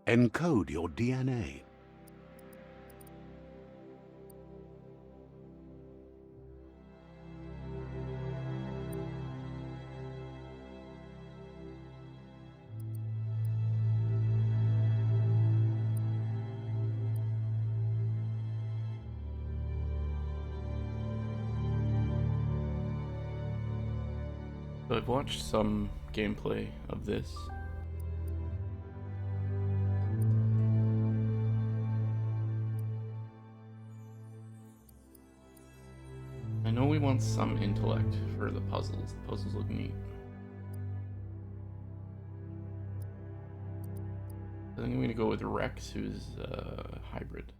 Encode your DNA. So I've watched some gameplay of this. I know we want some intellect for the puzzles. The puzzles look neat. I think I'm gonna go with Rex, who's a hybrid.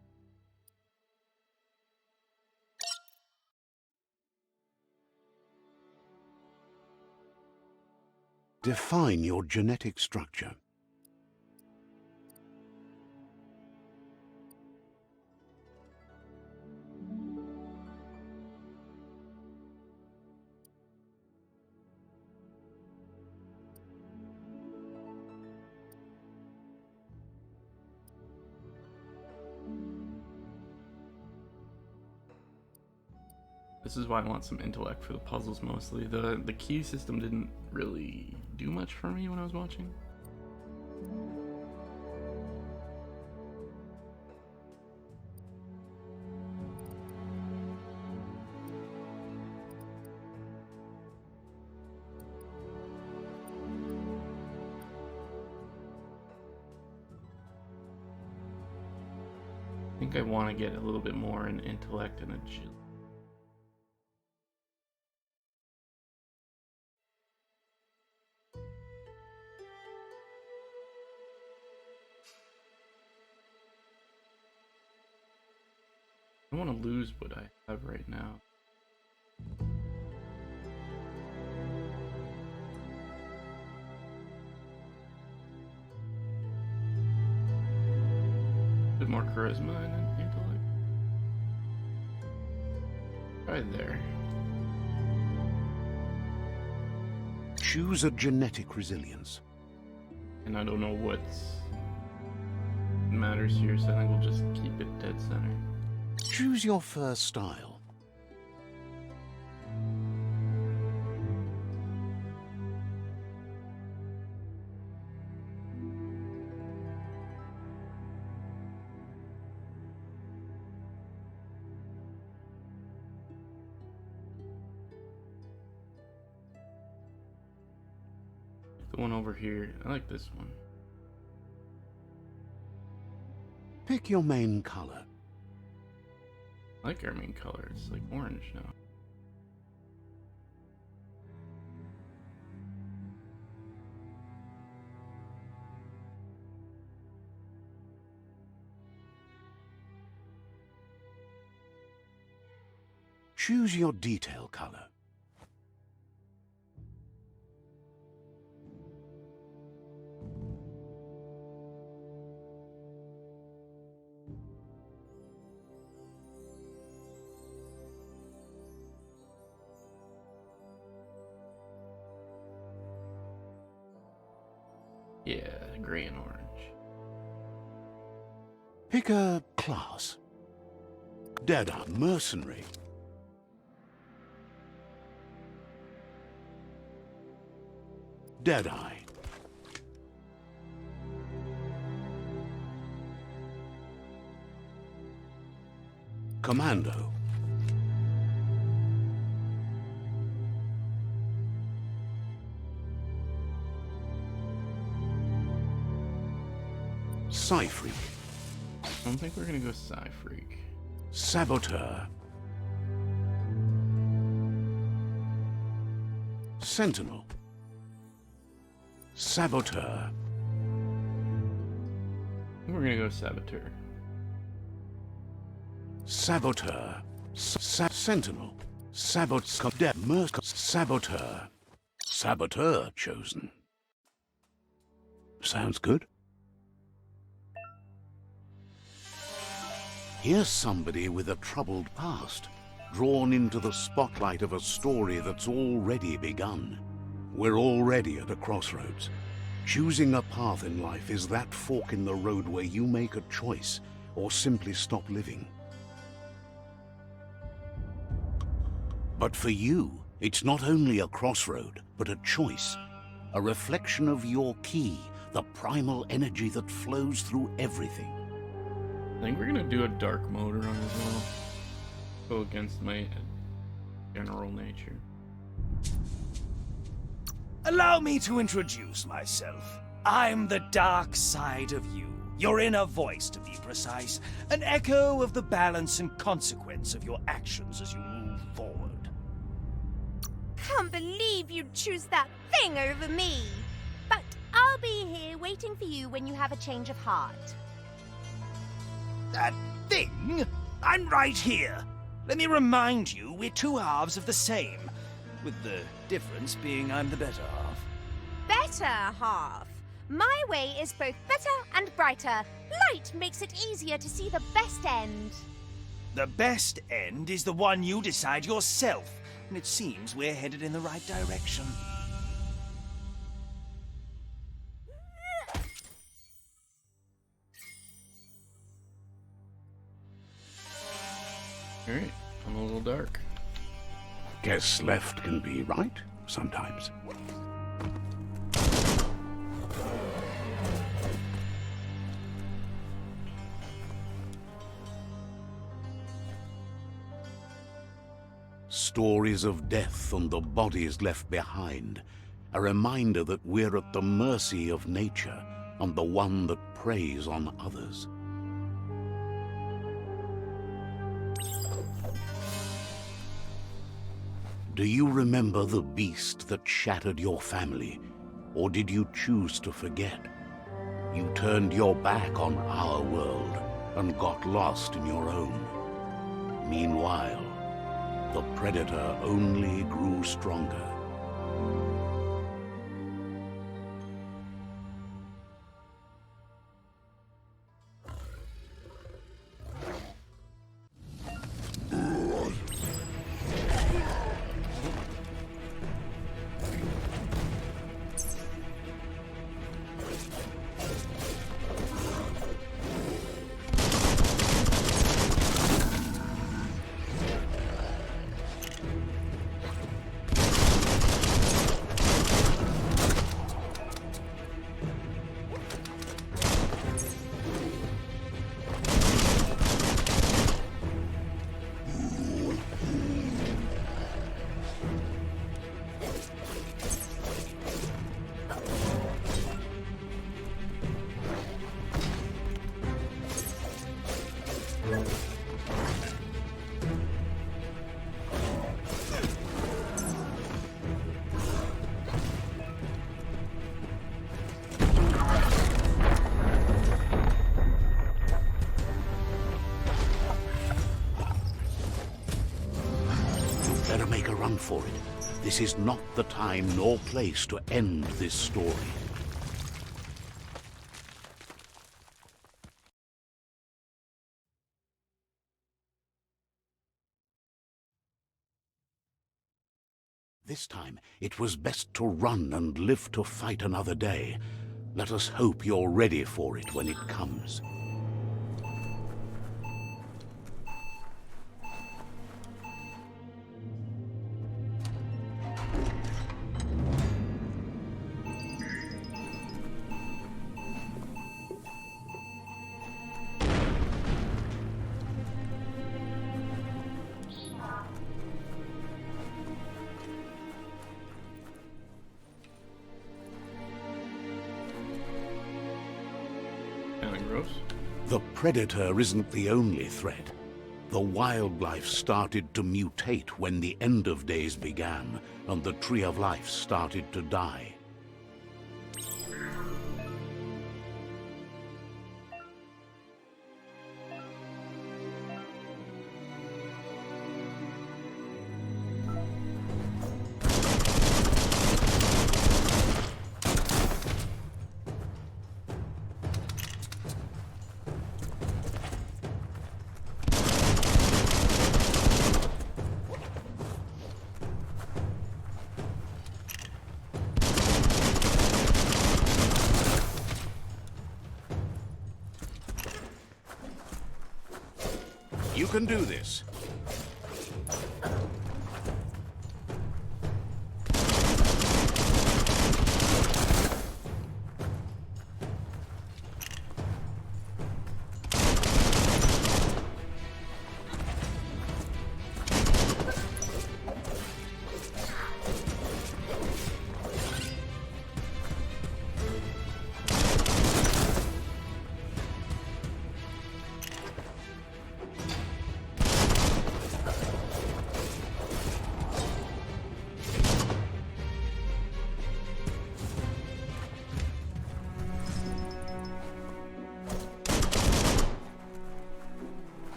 Define your genetic structure. This is why I want some intellect for the puzzles mostly. The key system didn't really do much for me when I was watching. I think I want to get a little bit more in intellect and agility. I don't want to lose what I have right now. A bit more charisma and intellect. Right there. Choose a genetic resilience. And I don't know what matters here, so I think we'll just keep it dead center. Choose your first style. The one over here, I like this one. Pick your main color. I like our main color, it's like orange now. Choose your detail color. Yeah, gray and orange. Pick a class. Deadeye mercenary. Deadeye. Commando. Psy-freak. I don't think we're gonna go Psy-freak. Saboteur. Sentinel. Saboteur. I think we're gonna go Saboteur. Saboteur. Sentinel. Saboteur. Saboteur chosen. Sounds good. Here's somebody with a troubled past, drawn into the spotlight of a story that's already begun. We're already at a crossroads. Choosing a path in life is that fork in the road where you make a choice or simply stop living. But for you, it's not only a crossroad, but a choice, a reflection of your ki, the primal energy that flows through everything. I think we're gonna do a dark mode run as well. Go against my general nature. Allow me to introduce myself. I'm the dark side of you. Your inner voice, to be precise. An echo of the balance and consequence of your actions as you move forward. Can't believe you'd choose that thing over me. But I'll be here waiting for you when you have a change of heart. That thing? I'm right here. Let me remind you, we're two halves of the same. With the difference being I'm the better half. Better half. My way is both better and brighter. Light makes it easier to see the best end. The best end is the one you decide yourself. And it seems we're headed in the right direction. Alright, I'm a little dark. Guess left can be right sometimes. Stories of death and the bodies left behind, a reminder that we're at the mercy of nature and the one that preys on others. Do you remember the beast that shattered your family, or did you choose to forget? You turned your back on our world and got lost in your own. Meanwhile, the predator only grew stronger. Better make a run for it. This is not the time nor place to end this story. This time, it was best to run and live to fight another day. Let us hope you're ready for it when it comes. Gross. The predator isn't the only threat. The wildlife started to mutate when the end of days began, and the tree of life started to die. You can do this.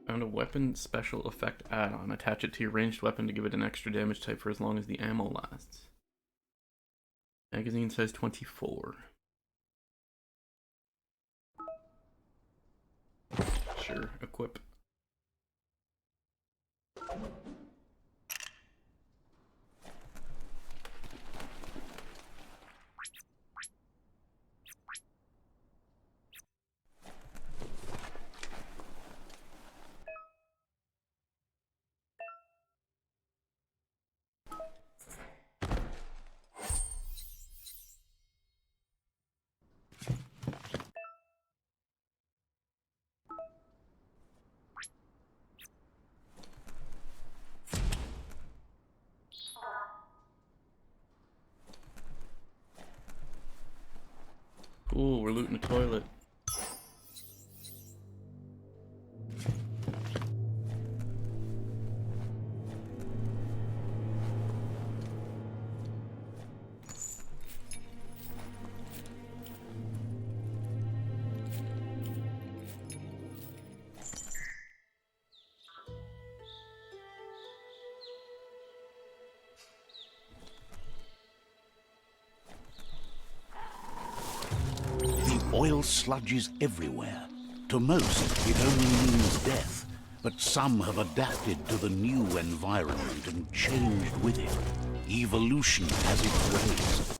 Found a weapon special effect add-on. Attach it to your ranged weapon to give it an extra damage type for as long as the ammo lasts. Magazine says 24. Sure, equip. Cool, we're looting a toilet. Oil sludges everywhere. To most, it only means death, but some have adapted to the new environment and changed with it. Evolution has its ways.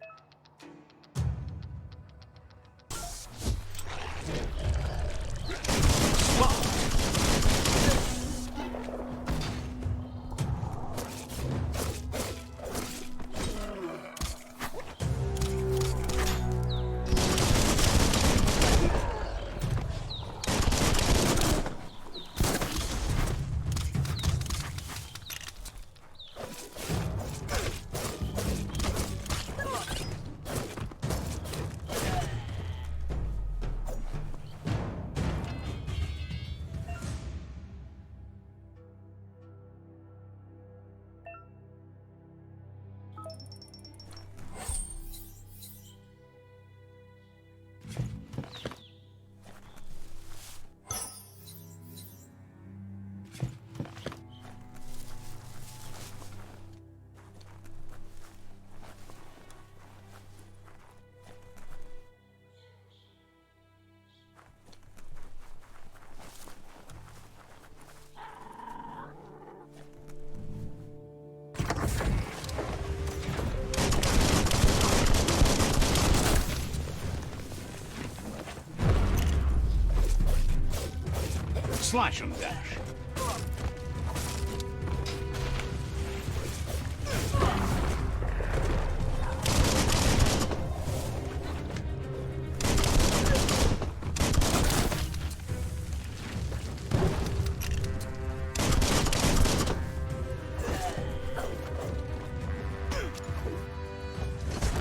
Slash and dash.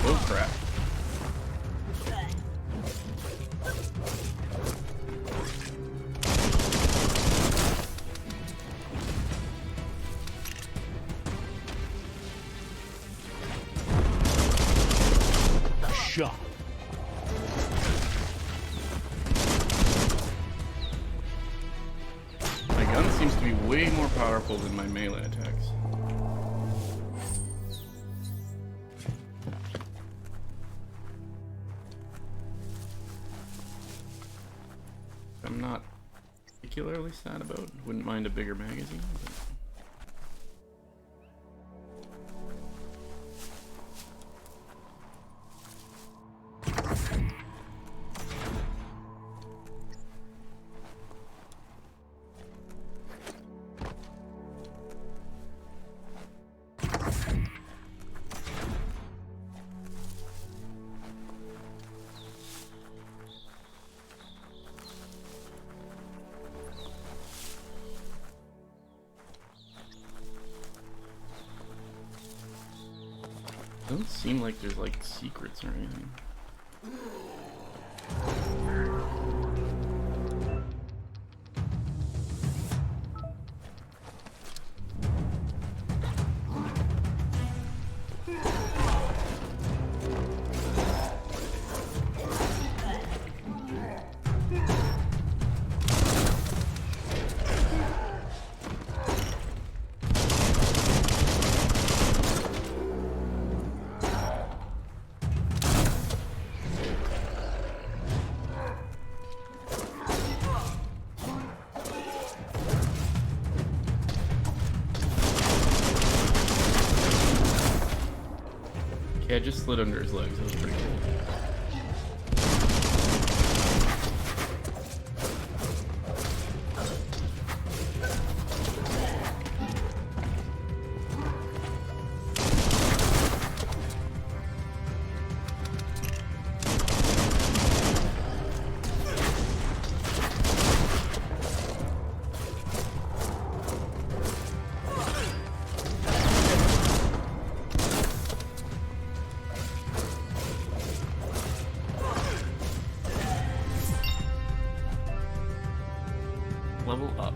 Oh crap. Shot. way more powerful than my melee attacks. I'm not particularly sad about. Wouldn't mind a bigger magazine. But... doesn't seem like there's like secrets or anything. Yeah, I just slid under his legs. That was pretty cool. Level up.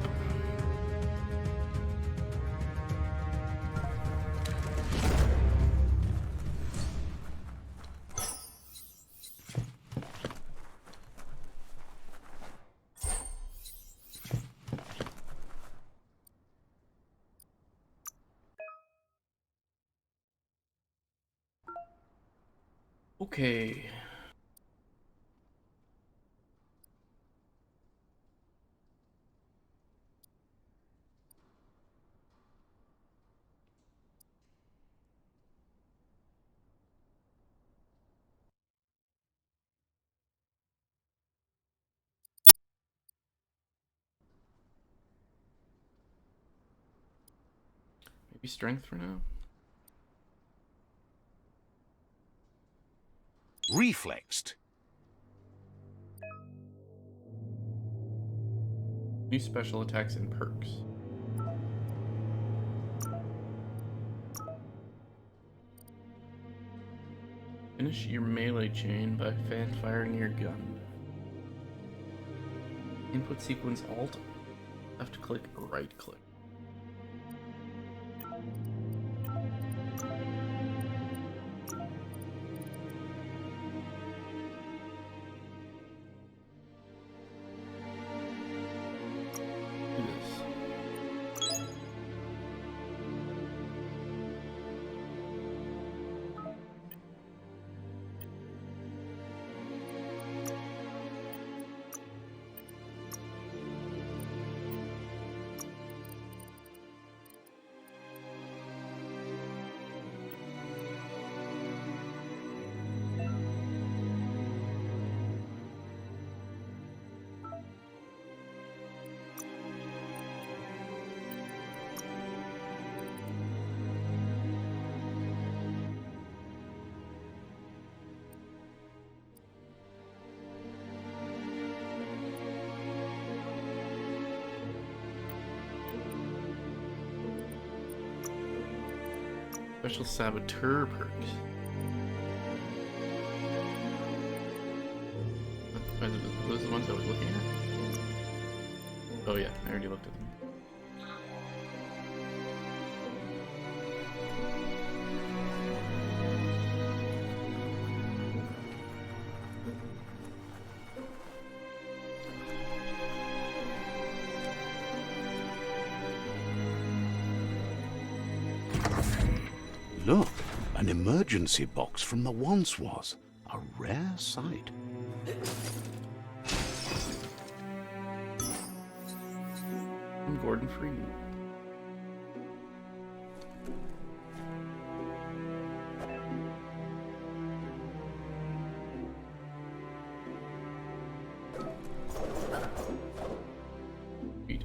Okay. Maybe strength for now. Reflexed. New special attacks and perks. Finish your melee chain by firing your gun. Input sequence Alt, left click, right click. Do this. Special saboteur perks. Are those the ones I was looking at? Oh yeah, I already looked at them. Look, an emergency box from the once was. A rare sight. I'm Gordon Freeman. Sweet.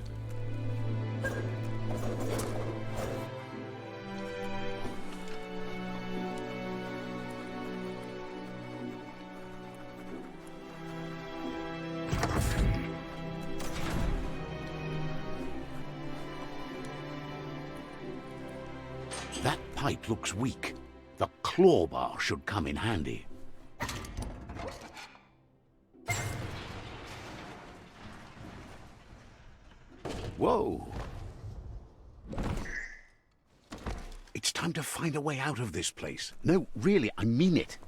That pipe looks weak. The claw bar should come in handy. Whoa! It's time to find a way out of this place. No, really, I mean it.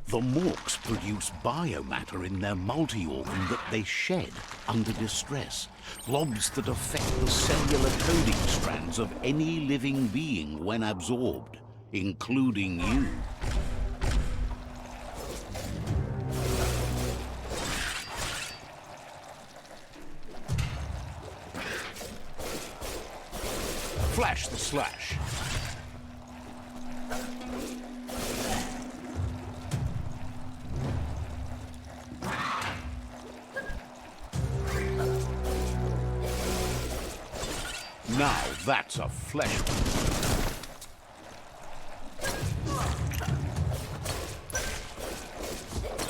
The morks produce biomatter in their multi-organ that they shed under distress. Blobs that affect the cellular coding strands of any living being when absorbed, including you. Flash the slash. Now that's a flesh.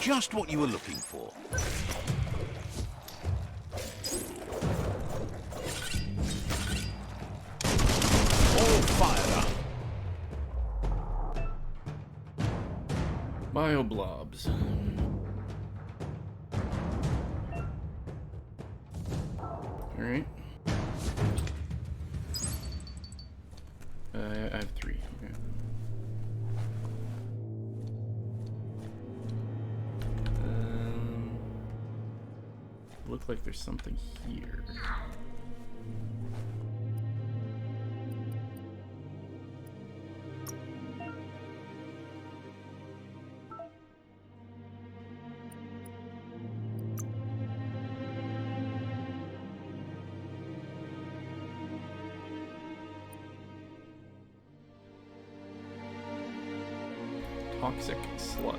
Just what you were looking for. All fired up. Bioblobs. Alright. I have 3. Okay. Look like there's something here. Toxic sludge.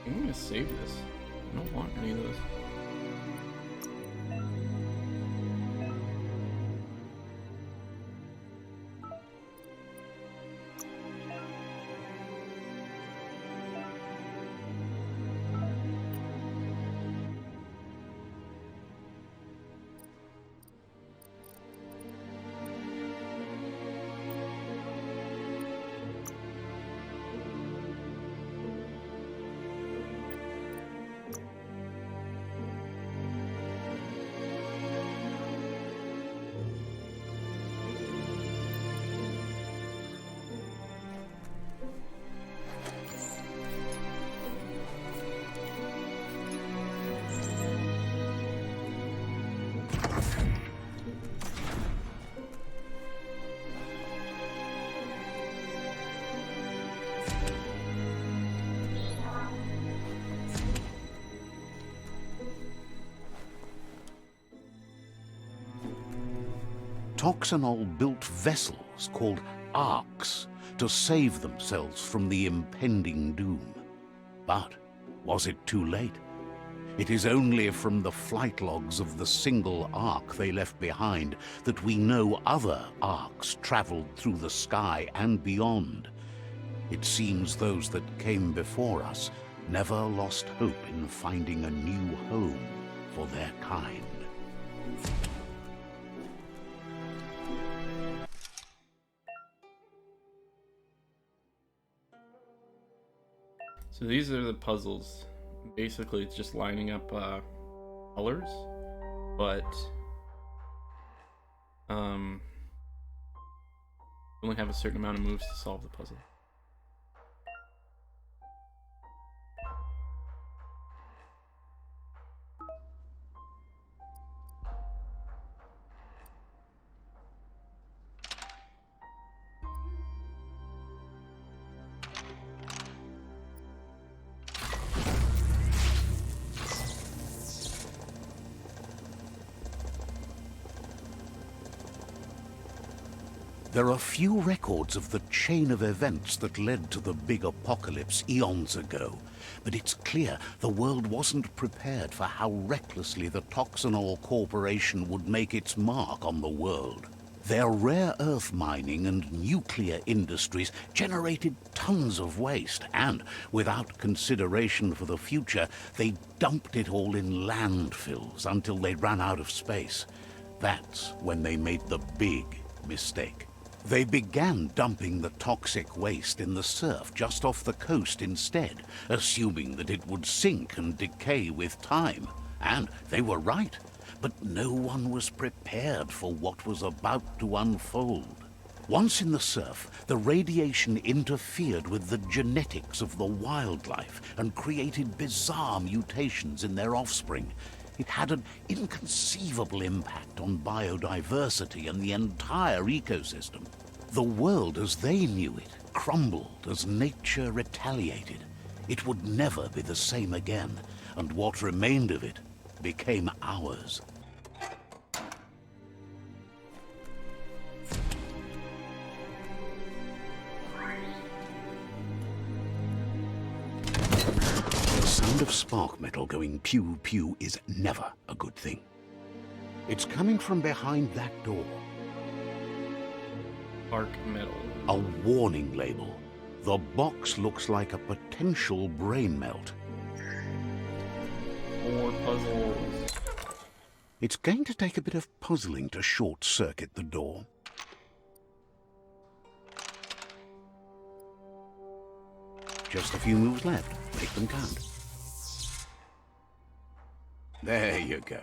I'm gonna save this. I don't want any of those. Toxanol built vessels called arks to save themselves from the impending doom. But was it too late? It is only from the flight logs of the single ark they left behind that we know other arks traveled through the sky and beyond. It seems those that came before us never lost hope in finding a new home for their kind. So these are the puzzles. Basically, it's just lining up colors, but you only have a certain amount of moves to solve the puzzle. There are few records of the chain of events that led to the big apocalypse eons ago, but it's clear the world wasn't prepared for how recklessly the Toxanol Corporation would make its mark on the world. Their rare earth mining and nuclear industries generated tons of waste, and, without consideration for the future, they dumped it all in landfills until they ran out of space. That's when they made the big mistake. They began dumping the toxic waste in the surf just off the coast instead, assuming that it would sink and decay with time. And they were right, but no one was prepared for what was about to unfold. Once in the surf, the radiation interfered with the genetics of the wildlife and created bizarre mutations in their offspring. It had an inconceivable impact on biodiversity and the entire ecosystem. The world as they knew it crumbled as nature retaliated. It would never be the same again, and what remained of it became ours. The sound of spark metal going pew-pew is never a good thing. It's coming from behind that door. Arc metal. A warning label. The box looks like a potential brain melt. More puzzles. It's going to take a bit of puzzling to short-circuit the door. Just a few moves left. Make them count. There you go.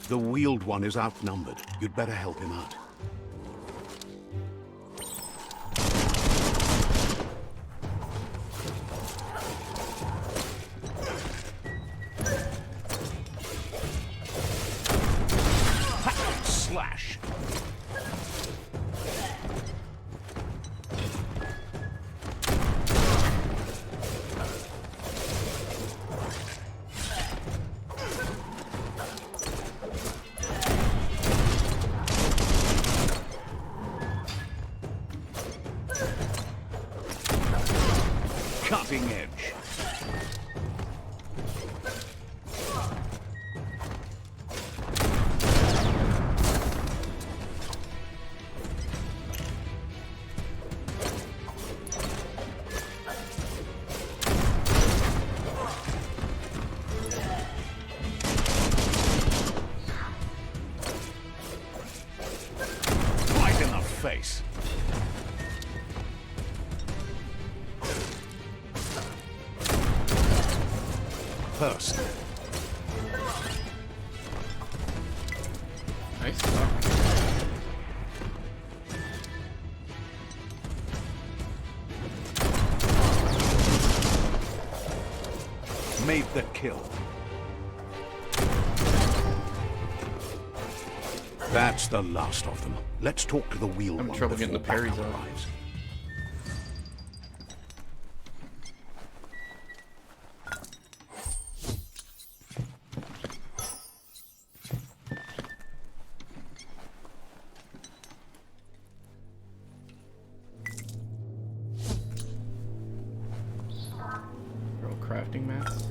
The wheeled one is outnumbered. You'd better help him out. Slash. Cutting edge. Right in the face. First. Nice stuff. Made the kill. That's the last of them. Let's talk to the wheel Having one trouble getting before the parries backup off. arrives. Throw crafting mats.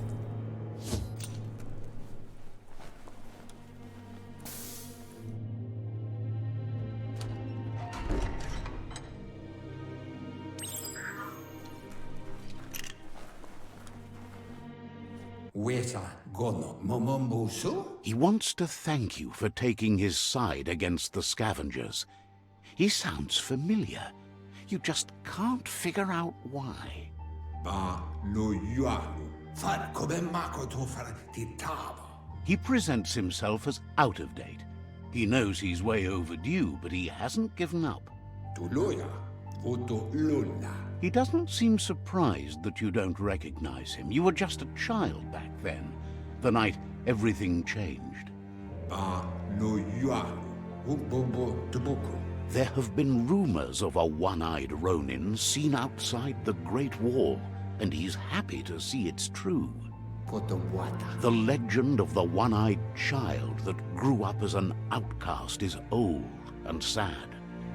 Wesa gono momombusu? He wants to thank you for taking his side against the scavengers. He sounds familiar. You just can't figure out why. Ba no yualu. Far come mako to far titaba. He presents himself as out of date. He knows he's way overdue, but he hasn't given up. Tuluya. Voto luna. He doesn't seem surprised that you don't recognize him. You were just a child back then, the night everything changed. Ba no yualu. Ubombo tubuku. There have been rumors of a one-eyed Ronin seen outside the Great Wall, and he's happy to see it's true. Potawata. The legend of the one-eyed child that grew up as an outcast is old and sad.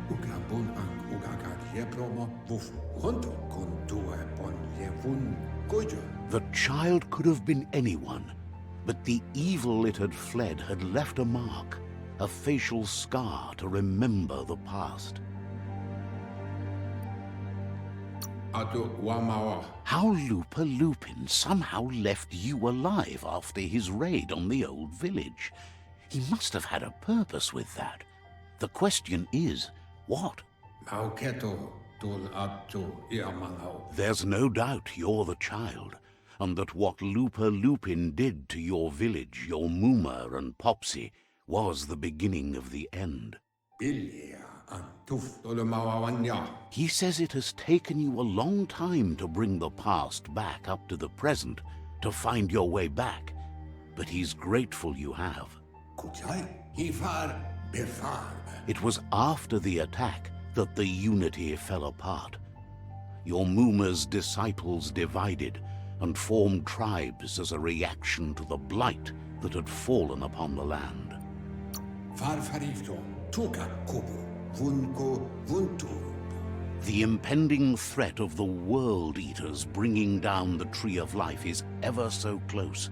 Ugabun ang ugagat yepromo wufu. Honto kontue pon yevun gojo. The child could have been anyone, but the evil it had fled had left a mark, a facial scar to remember the past. Ato wamawa. How Lupa Lupin somehow left you alive after his raid on the old village. He must have had a purpose with that. The question is, what? Mauketo tul ato iamanao. There's no doubt you're the child, and that what Lupa Lupin did to your village, your Muma and Popsy, was the beginning of the end. Bilia antuf tolomawawanya. He says it has taken you a long time to bring the past back up to the present, to find your way back, but he's grateful you have. Kuchai. Hifar befar. It was after the attack that the unity fell apart. Your Muma's disciples divided and formed tribes as a reaction to the blight that had fallen upon the land. Farfarifto. Tuka kubu. Vunko vuntu. The impending threat of the World Eaters bringing down the Tree of Life is ever so close.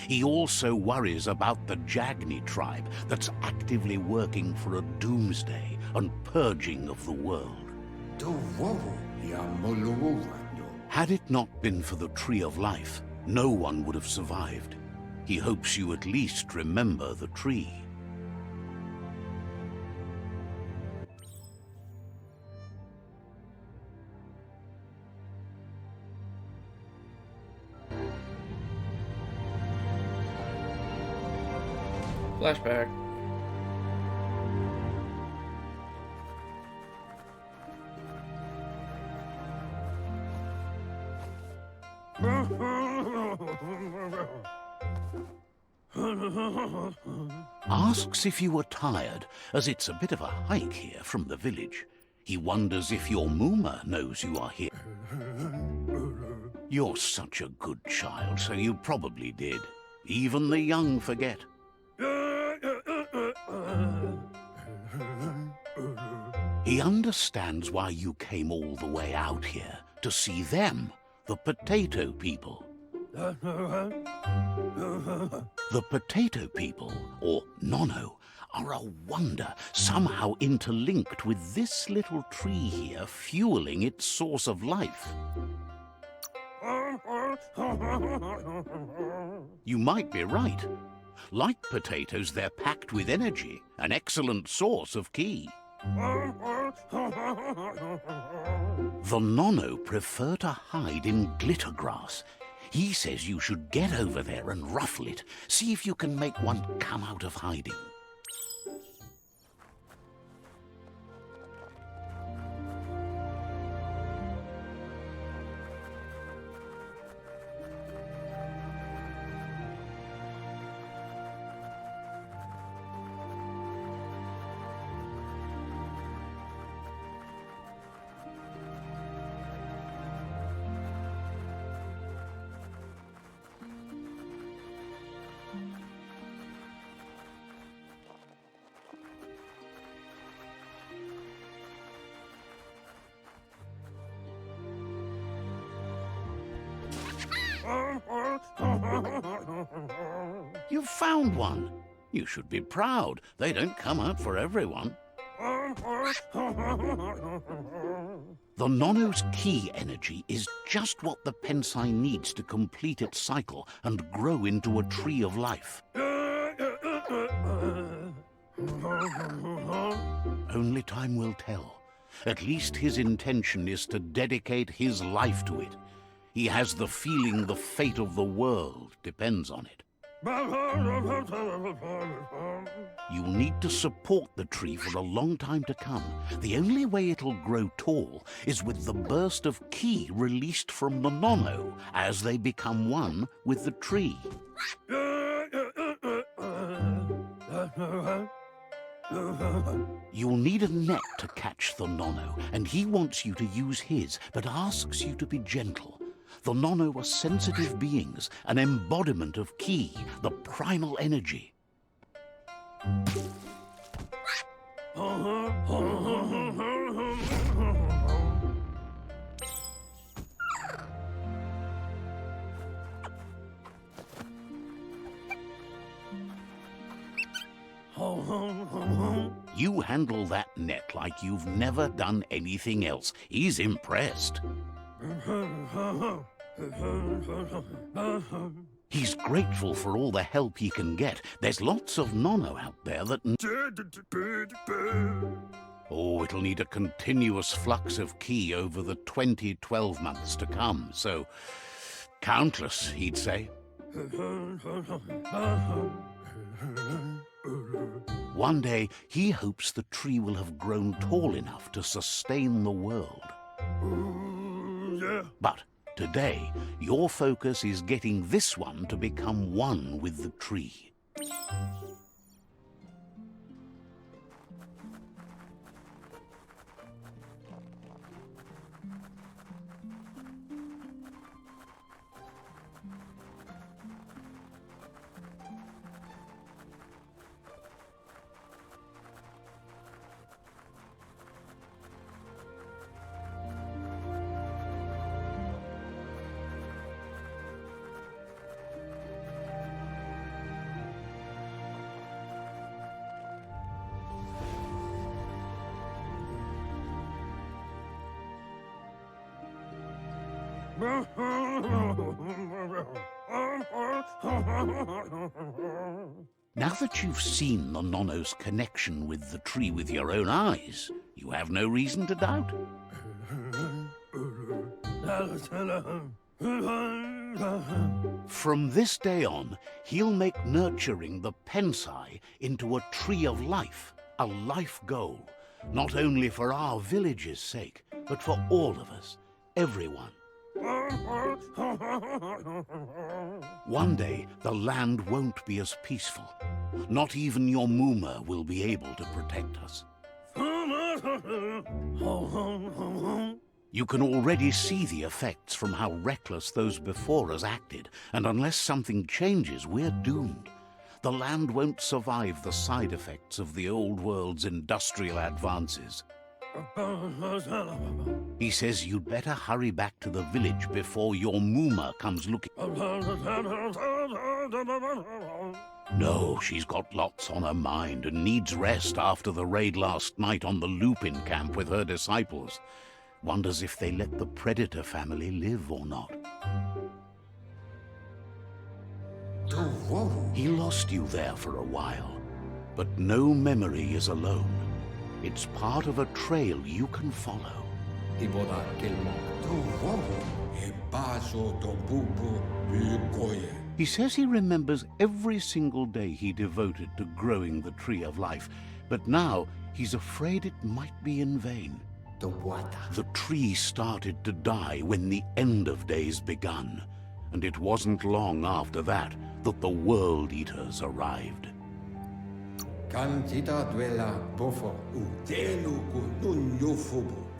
He also worries about the Jagni tribe that's actively working for a doomsday and purging of the world. Tu wovu yamoluwando. Had it not been for the Tree of Life, no one would have survived. He hopes you at least remember the tree. Flashback. Asks if you were tired, as it's a bit of a hike here from the village. He wonders if your Muma knows you are here. You're such a good child, so you probably did. Even the young forget. He understands why you came all the way out here, to see them, the potato people. The potato people, or Nono, are a wonder, somehow interlinked with this little tree here, fueling its source of life. You might be right. Like potatoes, they're packed with energy, an excellent source of ki. The Nono prefer to hide in glitter grass. He says you should get over there and ruffle it. See if you can make one come out of hiding. You've found one. You should be proud. They don't come out for everyone. The Nono's key energy is just what the Pensai needs to complete its cycle and grow into a tree of life. Only time will tell. At least his intention is to dedicate his life to it. He has the feeling the fate of the world depends on it. You'll need to support the tree for a long time to come. The only way it'll grow tall is with the burst of ki released from the Nono as they become one with the tree. You'll need a net to catch the Nono, and he wants you to use his, but asks you to be gentle. The Nono are sensitive beings, an embodiment of ki, the primal energy. You handle that net like you've never done anything else. He's impressed. He's grateful for all the help he can get. There's lots of Nono out there that... Oh, it'll need a continuous flux of ki over the 12 months to come, so... countless, he'd say. One day, he hopes the tree will have grown tall enough to sustain the world. But today, your focus is getting this one to become one with the tree. Now that you've seen the Nono's connection with the tree with your own eyes, you have no reason to doubt. From this day on, he'll make nurturing the Pensai into a tree of life, a life goal, not only for our village's sake, but for all of us, everyone. One day, the land won't be as peaceful. Not even your Muma will be able to protect us. You can already see the effects from how reckless those before us acted, and unless something changes, we're doomed. The land won't survive the side effects of the old world's industrial advances. He says you'd better hurry back to the village before your Muma comes looking. No, she's got lots on her mind and needs rest after the raid last night on the Lupin camp with her disciples. Wonders if they let the Predator family live or not. He lost you there for a while, but no memory is alone. It's part of a trail you can follow. He says he remembers every single day he devoted to growing the Tree of Life, but now he's afraid it might be in vain. The tree started to die when the end of days begun, and it wasn't long after that that the World Eaters arrived.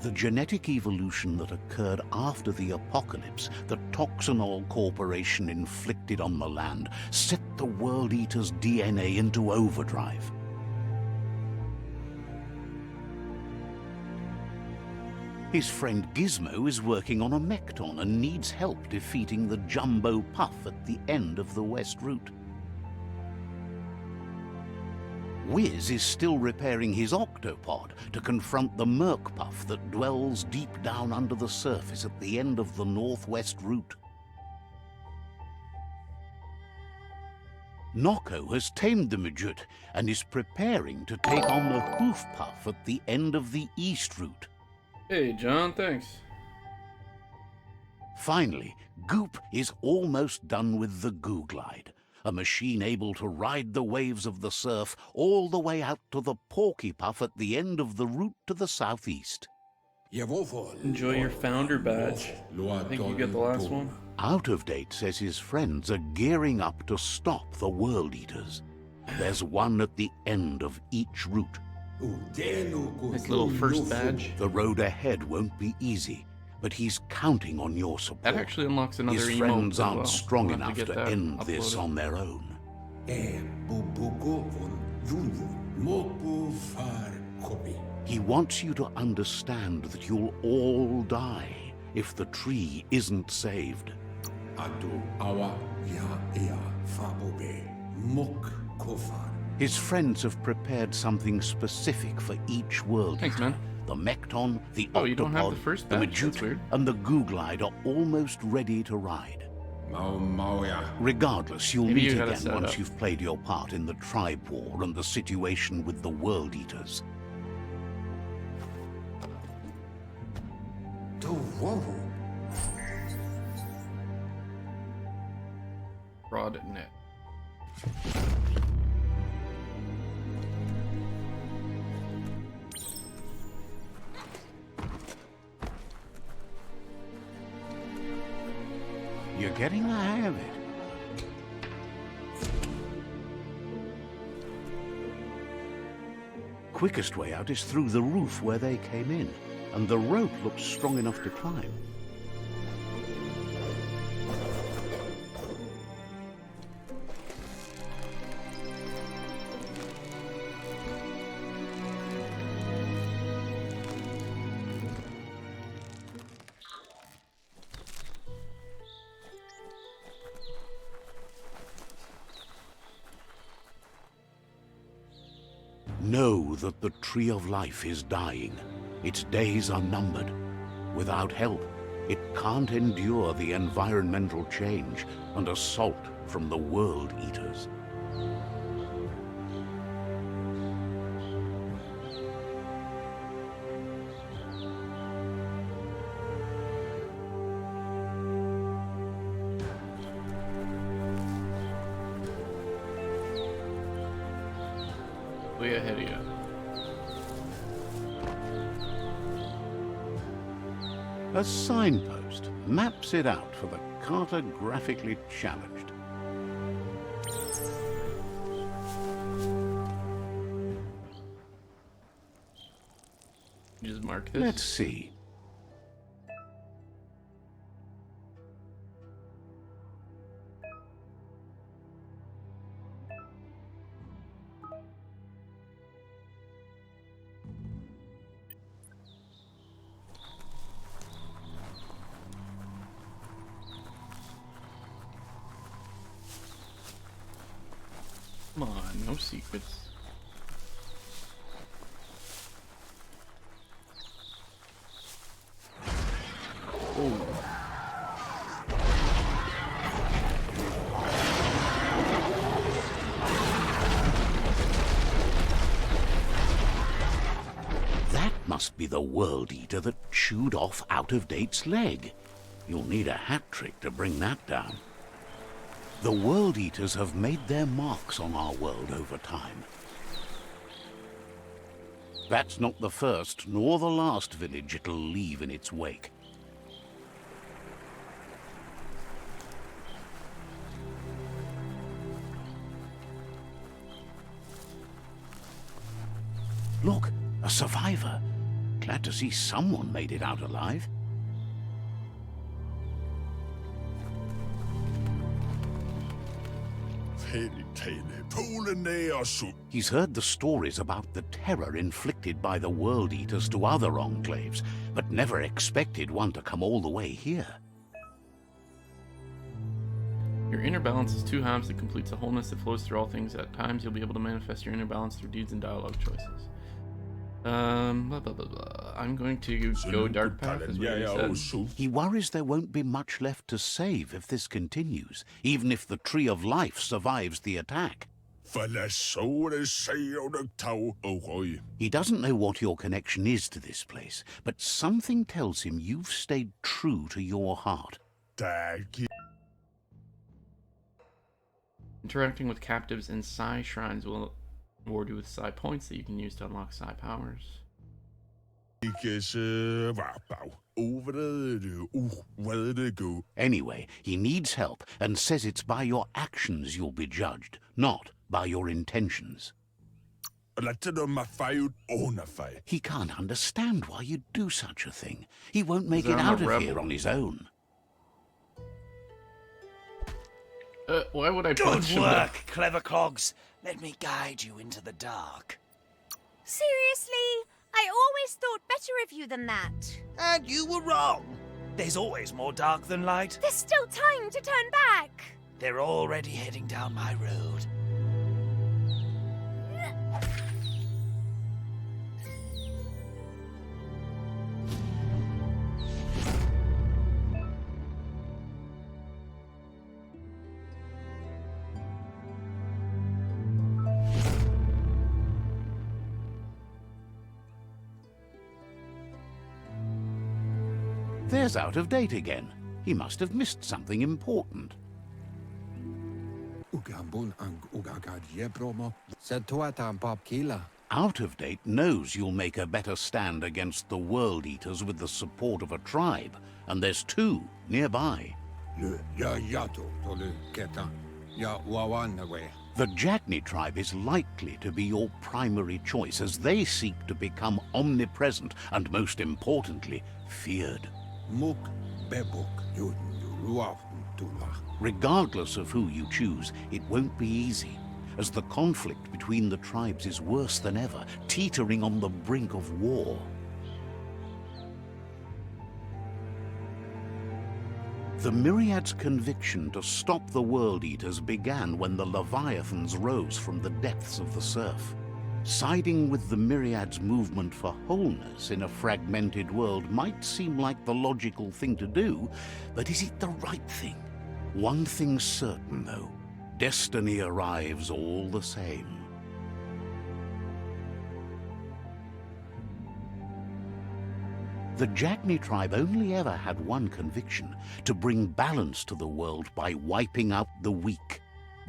The genetic evolution that occurred after the apocalypse that Toxinol Corporation inflicted on the land set the World Eater's DNA into overdrive. His friend Gizmo is working on a Mekton and needs help defeating the Jumbo Puff at the end of the West Route. Wiz is still repairing his octopod to confront the Murkpuff that dwells deep down under the surface at the end of the northwest route. Nocco has tamed the midget and is preparing to take on the Hoofpuff at the end of the east route. Hey, John, thanks. Finally, Goop is almost done with the Googlide, a machine able to ride the waves of the surf all the way out to the Porkypuff at the end of the route to the southeast. Enjoy your founder badge. I think you get the last one. Out of Date says his friends are gearing up to stop the World Eaters. There's one at the end of each route. Nice little first badge. The road ahead won't be easy, but he's counting on your support. That actually unlocks another His emote friends as aren't well. strong We'll have enough get to that end this uploaded. on their own. He wants you to understand that you'll all die if the tree isn't saved. His friends have prepared something specific for each world. Thanks, man. The Mekton, the Oh, you don't have Octopod, the first the badge? That's Majut, weird. and the Googlide are almost ready to ride. Regardless, you'll Maybe meet you gotta again set once up. you've played your part in the tribe war and the situation with the World Eaters. Rod net. You're getting the hang of it. Quickest way out is through the roof where they came in, and the rope looks strong enough to climb. Know that the Tree of Life is dying. Its days are numbered. Without help, it can't endure the environmental change and assault from the World Eaters. Way ahead of you. A signpost maps it out for the cartographically challenged. You just mark this. Let's see. Come on, no secrets. Oh. That must be the World Eater that chewed off Out of Date's leg. You'll need a hat trick to bring that down. The World Eaters have made their marks on our world over time. That's not the first nor the last village it'll leave in its wake. Look, a survivor. Glad to see someone made it out alive. He's heard the stories about the terror inflicted by the World Eaters to other enclaves, but never expected one to come all the way here. Your inner balance is 2 halves that completes a wholeness that flows through all things. At times, you'll be able to manifest your inner balance through deeds and dialogue choices. Blah, blah, blah, blah. I'm going to go dark path, as we already said. He worries there won't be much left to save if this continues, even if the Tree of Life survives the attack. He doesn't know what your connection is to this place, but something tells him you've stayed true to your heart. Interacting with captives in Psi shrines will reward you with Psi points that you can use to unlock Psi powers. Anyway, he needs help and says it's by your actions you'll be judged, not by your intentions. He can't understand why you'd do such a thing. He won't make it out of here on his own. Why would I Good punch him? work, clever clogs. Let me guide you into the dark. Seriously? I always thought better of you than that. And you were wrong. There's always more dark than light. There's still time to turn back. They're already heading down my road. There's Out of Date again. He must have missed something important. Out of Date knows you'll make a better stand against the World Eaters with the support of a tribe, and there's 2 nearby. The Jagni tribe is likely to be your primary choice, as they seek to become omnipresent and, most importantly, feared. Regardless of who you choose, it won't be easy, as the conflict between the tribes is worse than ever, teetering on the brink of war. The Myriad's conviction to stop the World Eaters began when the Leviathans rose from the depths of the surf. Siding with the Myriad's movement for wholeness in a fragmented world might seem like the logical thing to do, but is it the right thing? One thing's certain, though. Destiny arrives all the same. The Jagni tribe only ever had one conviction: to bring balance to the world by wiping out the weak.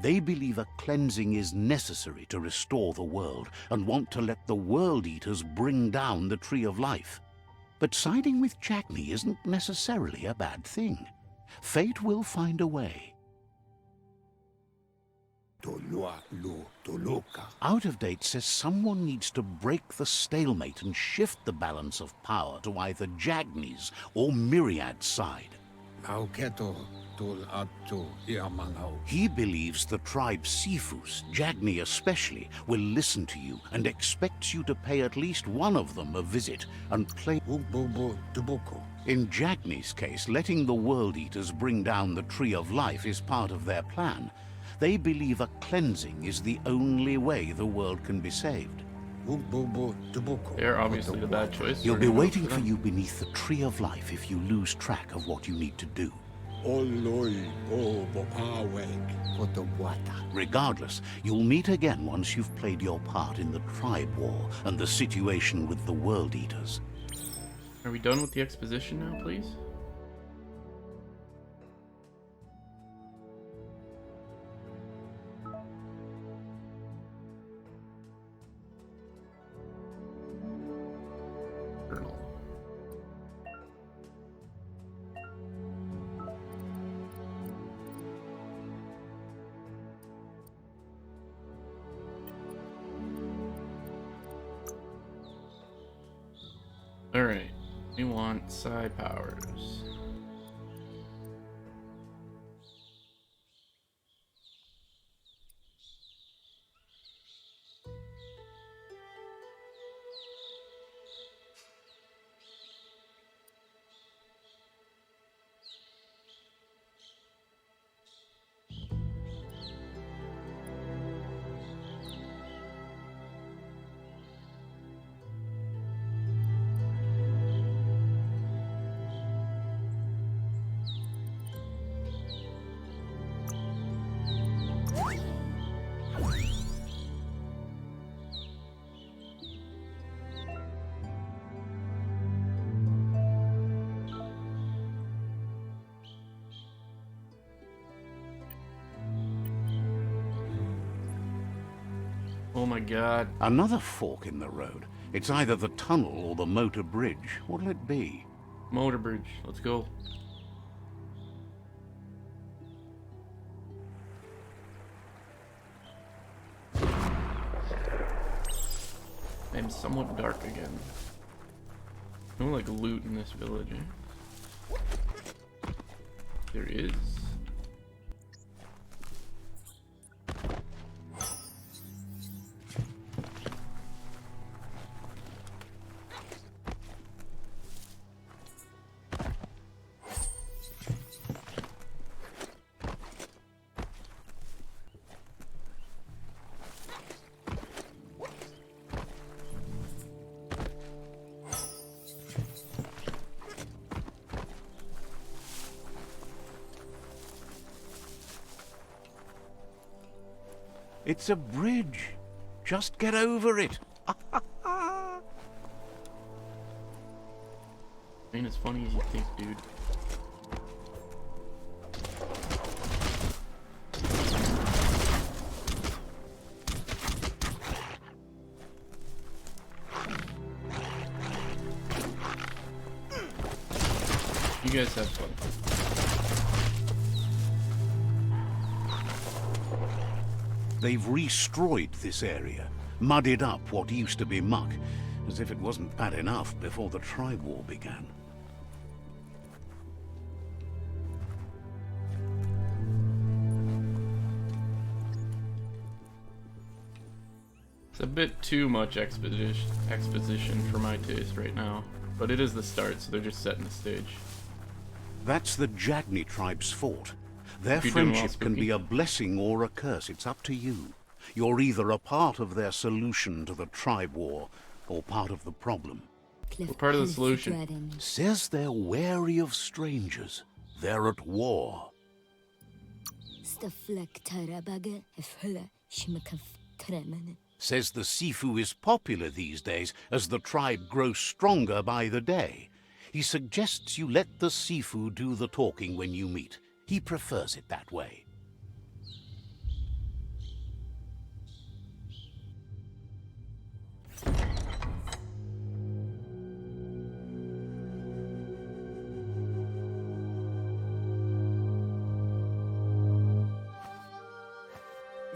They believe a cleansing is necessary to restore the world, and want to let the World Eaters bring down the Tree of Life. But siding with Jagni isn't necessarily a bad thing. Fate will find a way. Out of Date says someone needs to break the stalemate and shift the balance of power to either Jagni's or Myriad's side. He believes the tribe Sifus, Jagni especially, will listen to you and expects you to pay at least one of them a visit and play. In Jagni's case, letting the World Eaters bring down the Tree of Life is part of their plan. They believe a cleansing is the only way the world can be saved. They're obviously the bad choice. He'll be waiting for you beneath the Tree of Life if you lose track of what you need to do. Regardless, you'll meet again once you've played your part in the tribe war and the situation with the World Eaters. Are we done with the exposition now, please? Journal. Alright, we want Psi powers. Oh my god. Another fork in the road. It's either the tunnel or the motor bridge. What'll it be? Motor bridge. Let's go. I'm somewhat dark again. No like loot in this village, eh? There is. It's a bridge. Just get over it. Ain't as funny as you think, dude. You guys have fun. They've destroyed this area, muddied up what used to be muck, as if it wasn't bad enough before the tribe war began. It's a bit too much exposition for my taste right now, but it is the start, so they're just setting the stage. That's the Jagni tribe's fort. Their You doing well, friendship can Spooky? be a blessing or a curse. It's up to you. You're either a part of their solution to the tribe war, or part of the problem. We're part of the solution. Says they're wary of strangers. They're at war. Says the Sifu is popular these days as the tribe grows stronger by the day. He suggests you let the Sifu do the talking when you meet. He prefers it that way.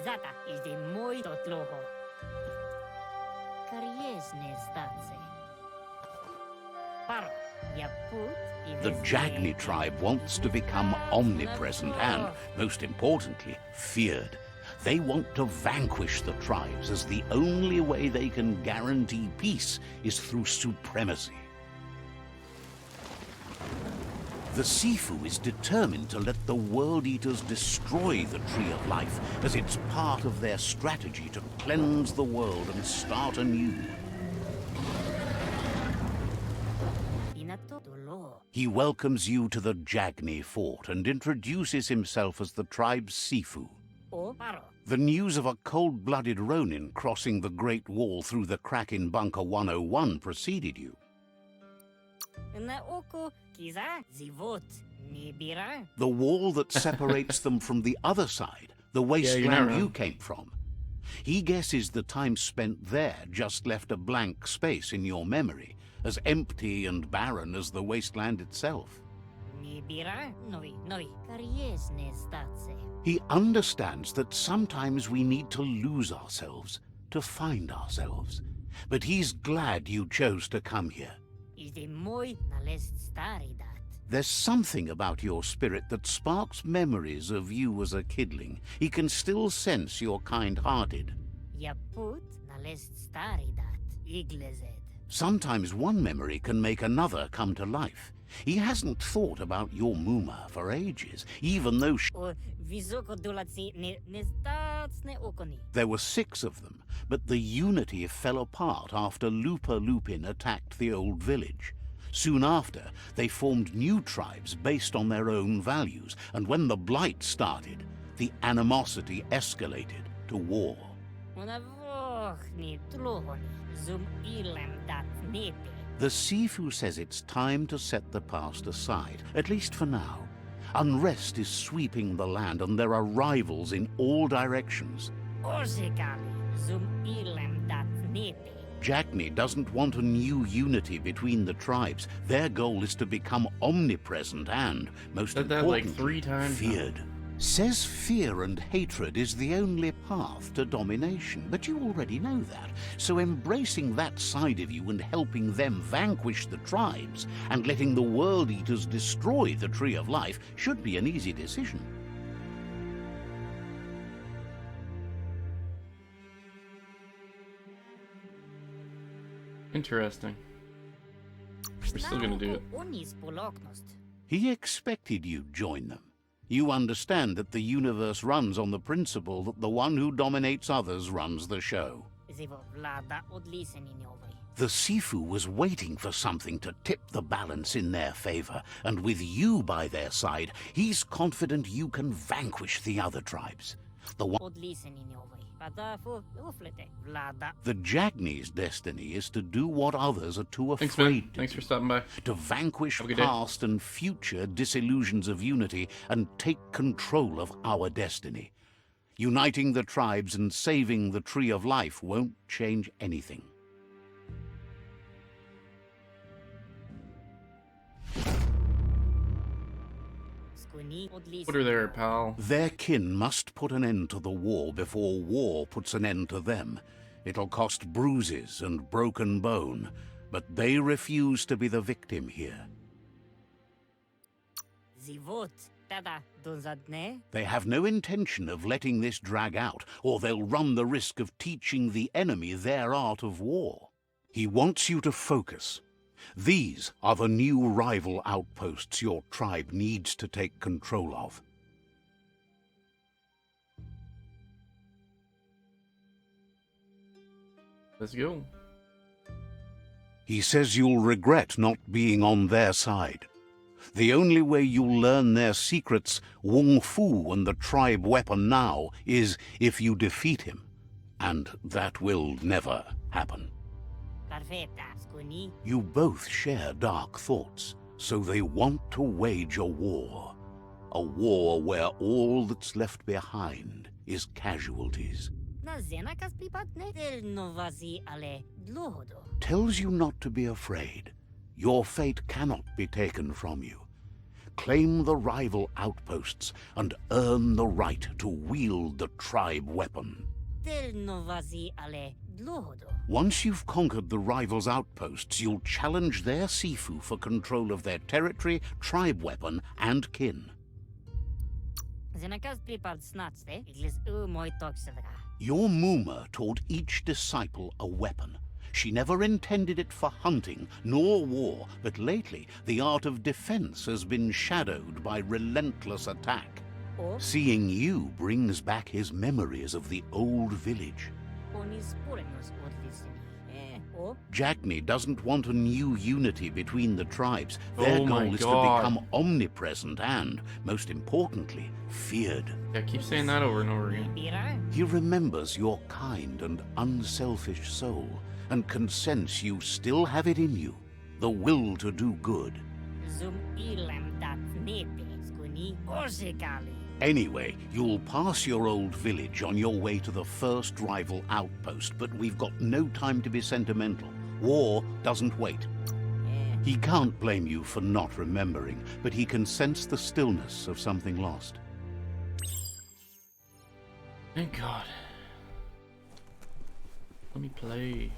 Zata is de moi tot loho. Kariesne statse. Paro, ya put. The Jagni tribe wants to become omnipresent and, most importantly, feared. They want to vanquish the tribes, as the only way they can guarantee peace is through supremacy. The Sifu is determined to let the World Eaters destroy the Tree of Life, as it's part of their strategy to cleanse the world and start anew. He welcomes you to the Jagni fort and introduces himself as the tribe's Sifu. The news of a cold-blooded Ronin crossing the Great Wall through the crack in Bunker 101 preceded you. The wall that separates them from the other side, the wasteland you came from. He guesses the time spent there just left a blank space in your memory, as empty and barren as the wasteland itself. He understands that sometimes we need to lose ourselves to find ourselves, but he's glad you chose to come here. There's something about your spirit that sparks memories of you as a kidling. He can still sense you're kind-hearted. Sometimes one memory can make another come to life. He hasn't thought about your Muma for ages, even though there were 6 of them, but the unity fell apart after Lupa Lupin attacked the old village. Soon after, they formed new tribes based on their own values, and when the Blight started, the animosity escalated to war. The Sifu says it's time to set the past aside, at least for now. Unrest is sweeping the land, and there are rivals in all directions. Zum ilem dat nete. Jackney doesn't want a new unity between the tribes. Their goal is to become omnipresent and, most Said that like importantly, 3 times. feared. Says fear and hatred is the only path to domination, but you already know that. So embracing that side of you and helping them vanquish the tribes and letting the World Eaters destroy the Tree of Life should be an easy decision. Interesting. We're still gonna do it. Onis poloknost. He expected you'd join them. You understand that the universe runs on the principle that the one who dominates others runs the show. Zivo vlada odlisenin ovri. The Sifu was waiting for something to tip the balance in their favor, and with you by their side, he's confident you can vanquish the other tribes. Odlisenin ovri. Pada fu uflete vlada. The Jagney's destiny is to do what others are too Thanks, afraid man. to Thanks for do. stopping by. To vanquish Have a good day. past and future disillusions of unity and take control of our destiny. Uniting the tribes and saving the Tree of Life won't change anything. Skuni odlisenin. Put her there, pal. Their kin must put an end to the war before war puts an end to them. It'll cost bruises and broken bone, but they refuse to be the victim here. Zivot. Tada donzadne. They have no intention of letting this drag out, or they'll run the risk of teaching the enemy their art of war. He wants you to focus. These are the new rival outposts your tribe needs to take control of. Let's go. He says you'll regret not being on their side. The only way you'll learn their secrets, Wung Fu and the tribe weapon now, is if you defeat him. And that will never happen. Perfetta. Skuni. You both share dark thoughts, so they want to wage a war. A war where all that's left behind is casualties. Na zenakas pripatne. Del novazi ale dlohodo. Tells you not to be afraid. Your fate cannot be taken from you. Claim the rival outposts and earn the right to wield the tribe weapon. Del novazi ale dlohodo. Once you've conquered the rivals' outposts, you'll challenge their Sifu for control of their territory, tribe weapon, and kin. Zenakas pripad snatste. Iglis moi toksedra. Your Muma taught each disciple a weapon. She never intended it for hunting nor war, but lately the art of defense has been shadowed by relentless attack. O. Seeing you brings back his memories of the old village. Onis porenos odliseni. O. Jackney doesn't want a new unity between the tribes. Their Oh my goal is God. to become omnipresent and, most importantly, feared. Yeah, keep saying that over and over again. Bira. He remembers your kind and unselfish soul and can sense you still have it in you, the will to do good. Zum ilem dat nete. Skuni orsekali. Anyway, you'll pass your old village on your way to the first rival outpost, but we've got no time to be sentimental. War doesn't wait. He can't blame you for not remembering, but he can sense the stillness of something lost. Thank God. Let me play.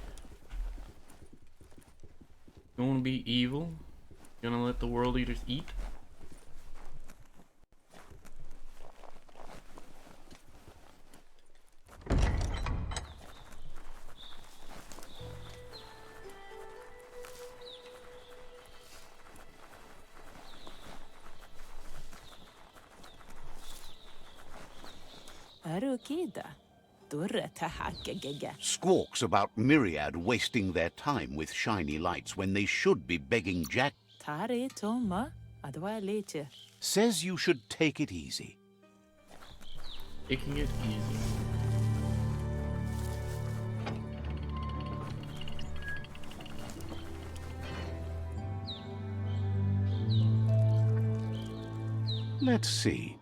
You wanna be evil? You gonna let the world eaters eat? Arukida. Durreta hakegege. Squawks about Myriad wasting their time with shiny lights when they should be begging Jack. Tare toma. Adwa leche. Says you should take it easy. Taking it easy. Let's see.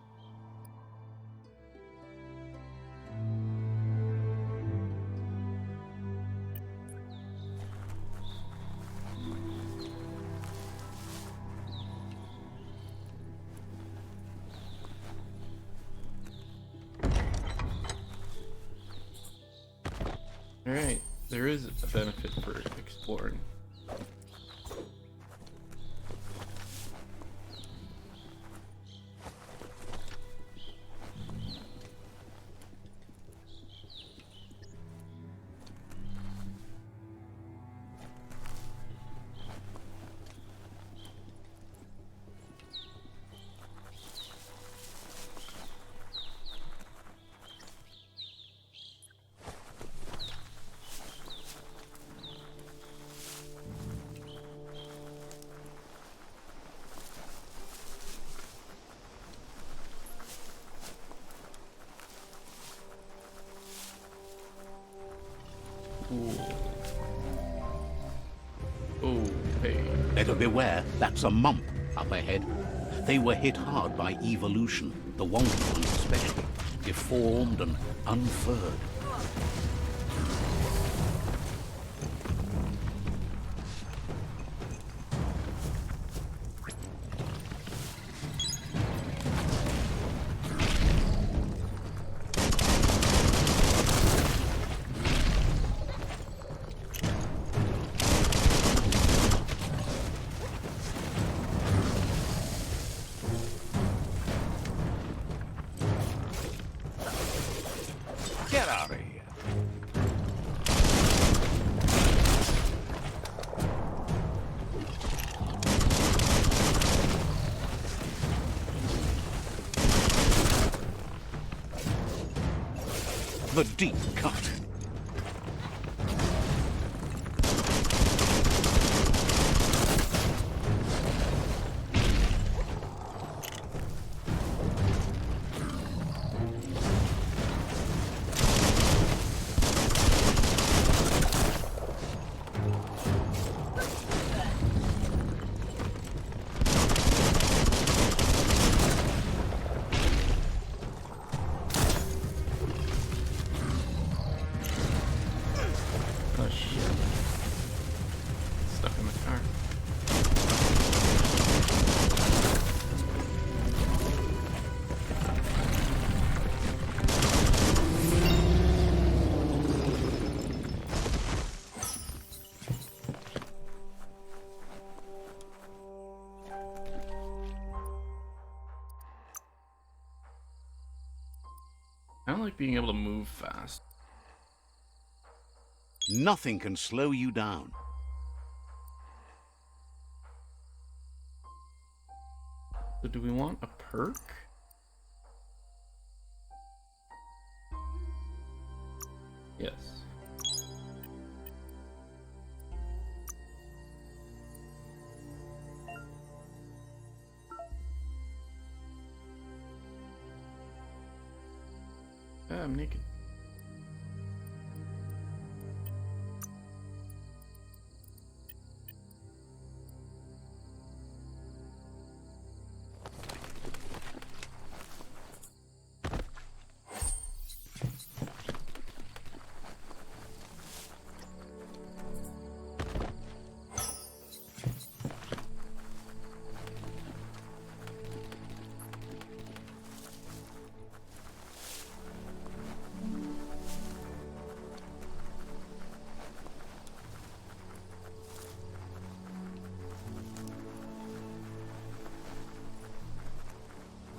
Alright, there is a benefit for exploring. Oh, hey. Better beware, that's a mump up ahead. They were hit hard by evolution, the wanted ones especially, deformed and unfurred. Get out of here. The deep cut. Oh shit. Stuck in the car. I don't like being able to move fast. Nothing can slow you down. So do we want a perk? Yes. I'm naked.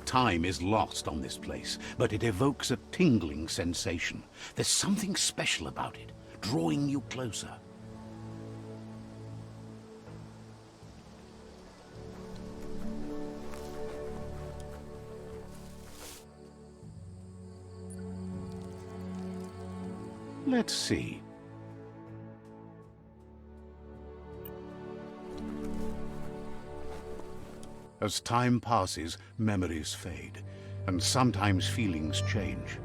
Time is lost on this place, but it evokes a tingling sensation. There's something special about it, drawing you closer. Let's see. As time passes, memories fade, and sometimes feelings change.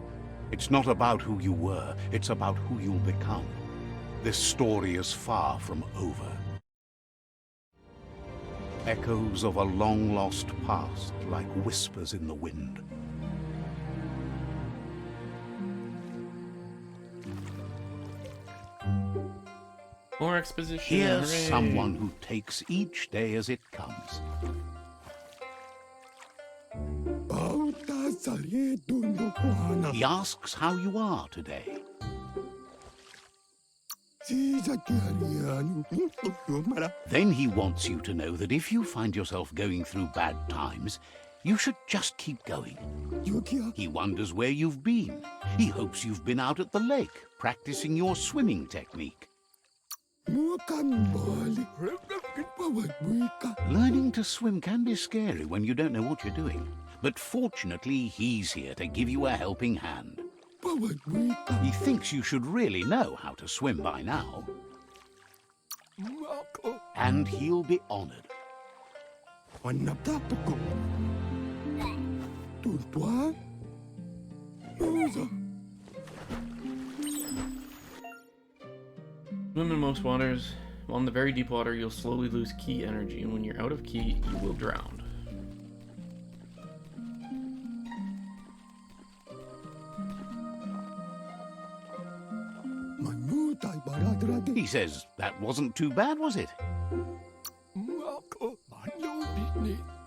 It's not about who you were, it's about who you'll become. This story is far from over. Echoes of a long-lost past, like whispers in the wind. More exposition. Here's hooray. someone who takes each day as it comes. He asks how you are today. Then he wants you to know that if you find yourself going through bad times, you should just keep going. He wonders where you've been. He hopes you've been out at the lake, practicing your swimming technique. Learning to swim can be scary when you don't know what you're doing. But fortunately, he's here to give you a helping hand. He thinks you should really know how to swim by now. And he'll be honored. Swim in most waters. While in the very deep water, you'll slowly lose ki energy, and when you're out of ki, you will drown. He says that wasn't too bad, was it?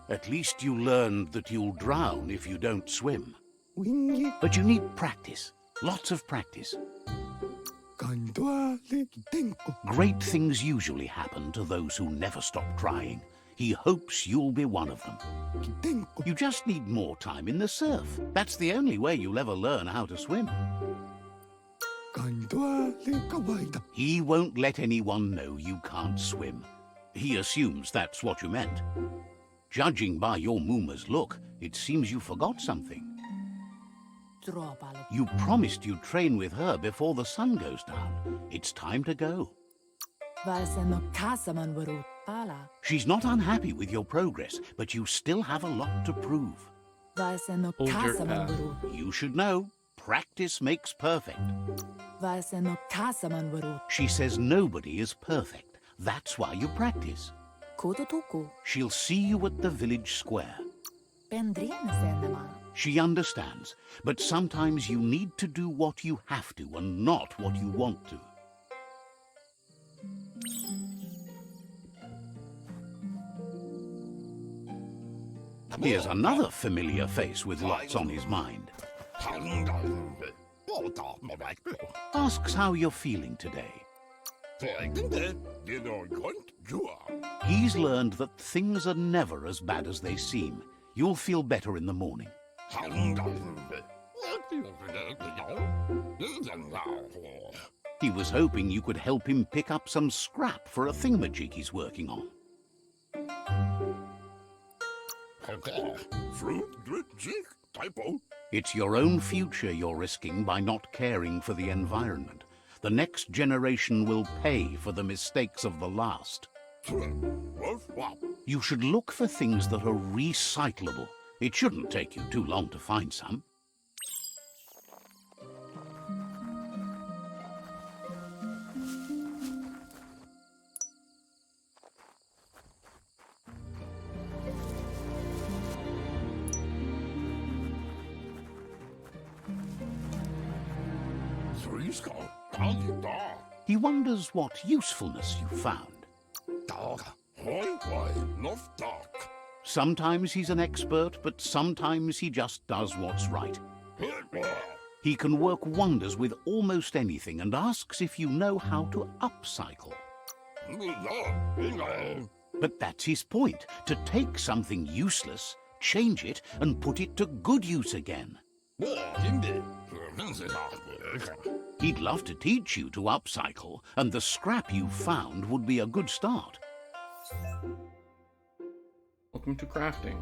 At least you learned that you'll drown if you don't swim. But you need practice. Lots of practice. Great things usually happen to those who never stop trying. He hopes you'll be one of them. You just need more time in the surf. That's the only way you'll ever learn how to swim. He won't let anyone know you can't swim. He assumes that's what you meant. Judging by your Mooma's look, it seems you forgot something. You promised you'd train with her before the sun goes down. It's time to go. She's not unhappy with your progress, but you still have a lot to prove. Hold your path. You should know, practice makes perfect. She says nobody is perfect. That's why you practice. She'll see you at the village square. She understands, but sometimes you need to do what you have to and not what you want to. Here's another familiar face with lots on his mind. Asks how you're feeling today. He's learned that things are never as bad as they seem. You'll feel better in the morning. He was hoping you could help him pick up some scrap for a thingamajig he's working on. It's your own future you're risking by not caring for the environment. The next generation will pay for the mistakes of the last. You should look for things that are recyclable. It shouldn't take you too long to find some. He wonders what usefulness you found. Sometimes he's an expert, but sometimes he just does what's right. He can work wonders with almost anything and asks if you know how to upcycle. But that's his point, to take something useless, change it, and put it to good use again. He'd love to teach you to upcycle, and the scrap you found would be a good start. Welcome to crafting.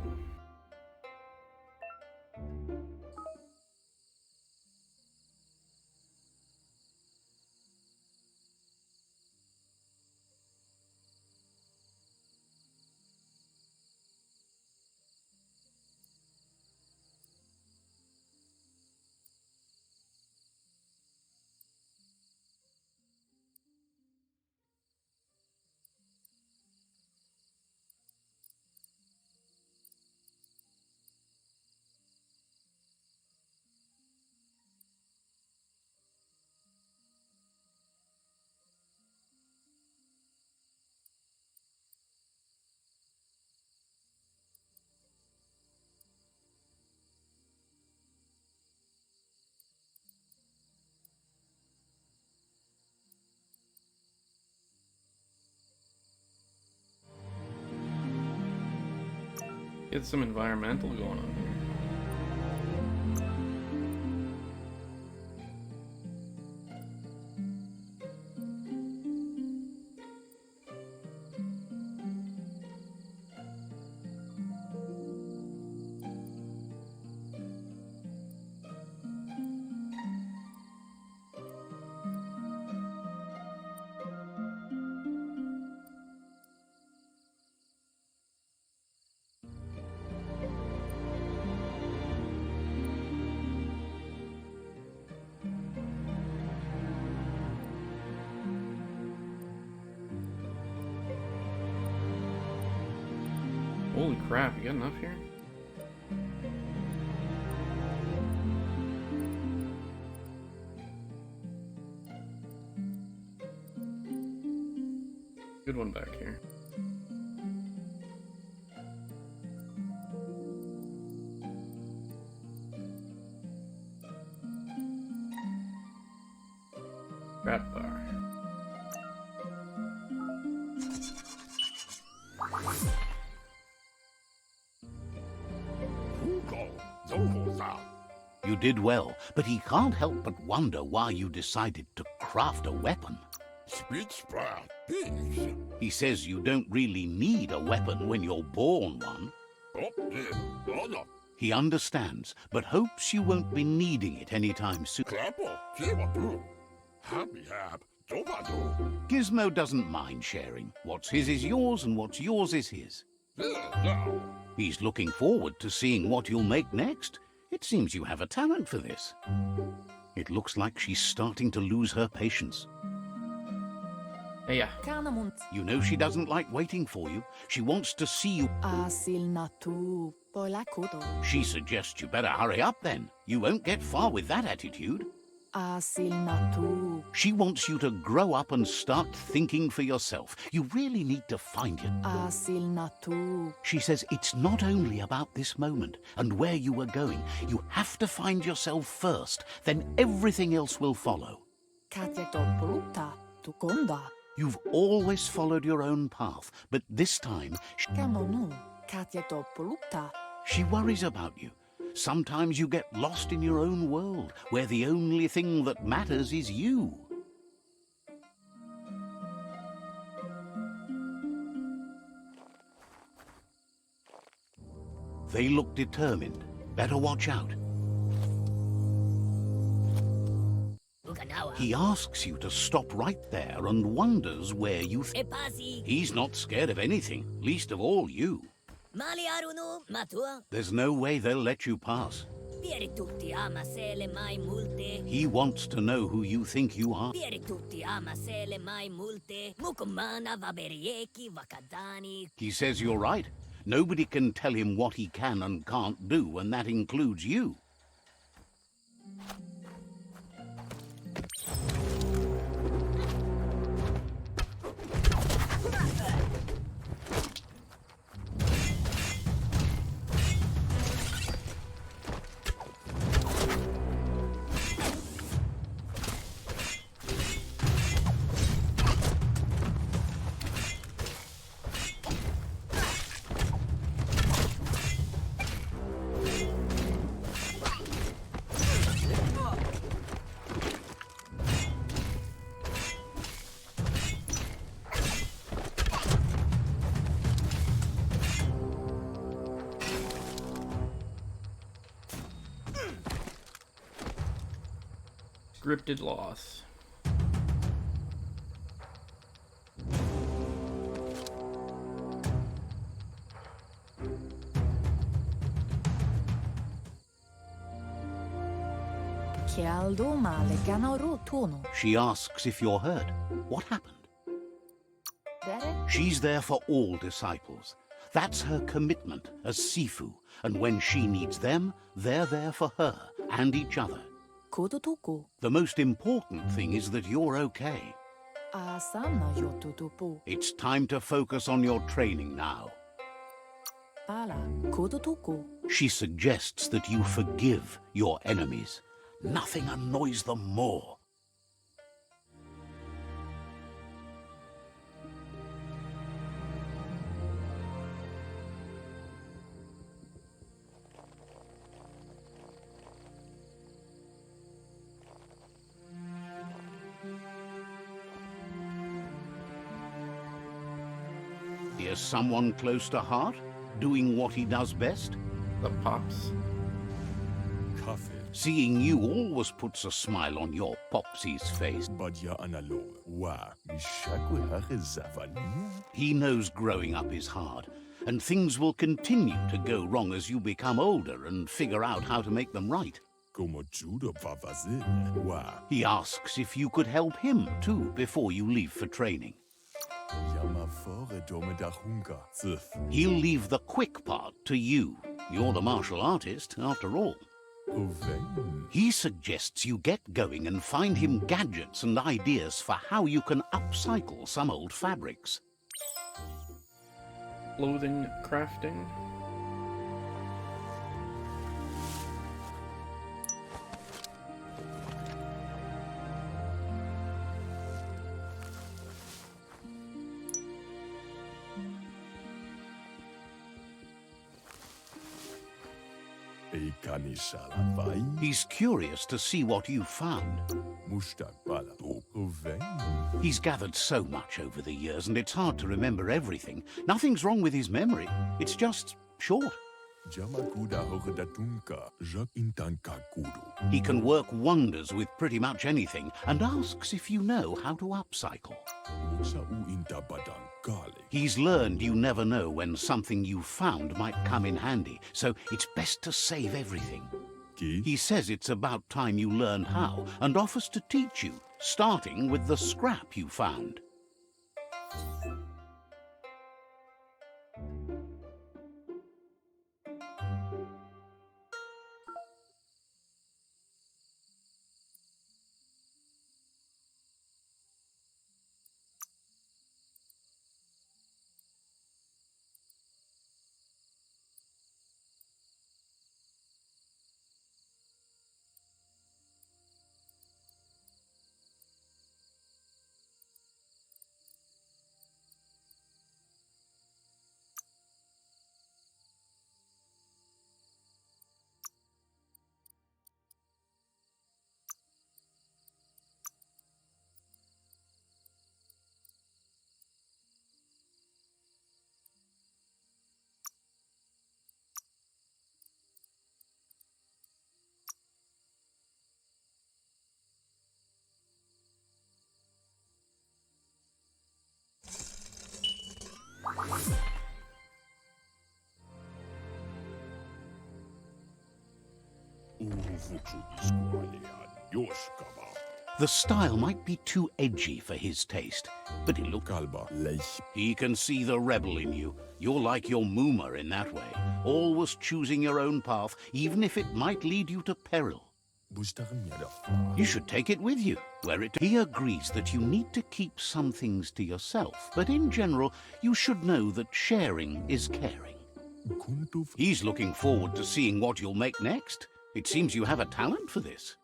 Get some environmental going on here. Holy crap, you got enough here? Good one back here. Crap bar. You did well, but he can't help but wonder why you decided to craft a weapon. He says you don't really need a weapon when you're born one. He understands, but hopes you won't be needing it anytime soon. Gizmo doesn't mind sharing. What's his is yours, and what's yours is his. He's looking forward to seeing what you'll make next. It seems you have a talent for this. It looks like she's starting to lose her patience. Hey, yeah. You know she doesn't like waiting for you. She wants to see you. She suggests you better hurry up then. You won't get far with that attitude. She wants you to grow up and start thinking for yourself. You really need to find it. She says it's not only about this moment and where you were going. You have to find yourself first, then everything else will follow. You've always followed your own path, but this time she worries about you. Sometimes you get lost in your own world, where the only thing that matters is you. They look determined. Better watch out. He asks you to stop right there and wonders where you He's not scared of anything, least of all you. There's no way they'll let you pass. He wants to know who you think you are. He says you're right. Nobody can tell him what he can and can't do, and that includes you. Scripted loss. She asks if you're hurt. What happened? She's there for all disciples. That's her commitment as Sifu, and when she needs them, they're there for her and each other. The most important thing is that you're okay. It's time to focus on your training now. She suggests that you forgive your enemies. Nothing annoys them more. Is someone close to heart, doing what he does best? The pops. Kaffee. Seeing you always puts a smile on your Popsy's face. Badja analog. Wa. Mishakwe hare zavania. He knows growing up is hard, and things will continue to go wrong as you become older and figure out how to make them right. Como judo vavazin. Wa. He asks if you could help him, too, before you leave for training. Yama fore dome da hunga. Zif. He'll leave the quick part to you. You're the martial artist, after all. Oven. He suggests you get going and find him gadgets and ideas for how you can upcycle some old fabrics. Clothing crafting. Eikani salavai. He's curious to see what you've found. Mustak bala. Oven. He's gathered so much over the years, and it's hard to remember everything. Nothing's wrong with his memory. It's just short. Jamakuda hore da tunka. Jak intan kakudo. He can work wonders with pretty much anything, and asks if you know how to upcycle. Musa u inta badang kale. He's learned you never know when something you found might come in handy, so it's best to save everything. Ki. He says it's about time you learn how, and offers to teach you, starting with the scrap you found. The style might be too edgy for his taste, but it looks... He can see the rebel in you. You're like your Mooma in that way, always choosing your own path, even if it might lead you to peril. You should take it with you, where it... He agrees that you need to keep some things to yourself, but in general, you should know that sharing is caring. He's looking forward to seeing what you'll make next. It seems you have a talent for this.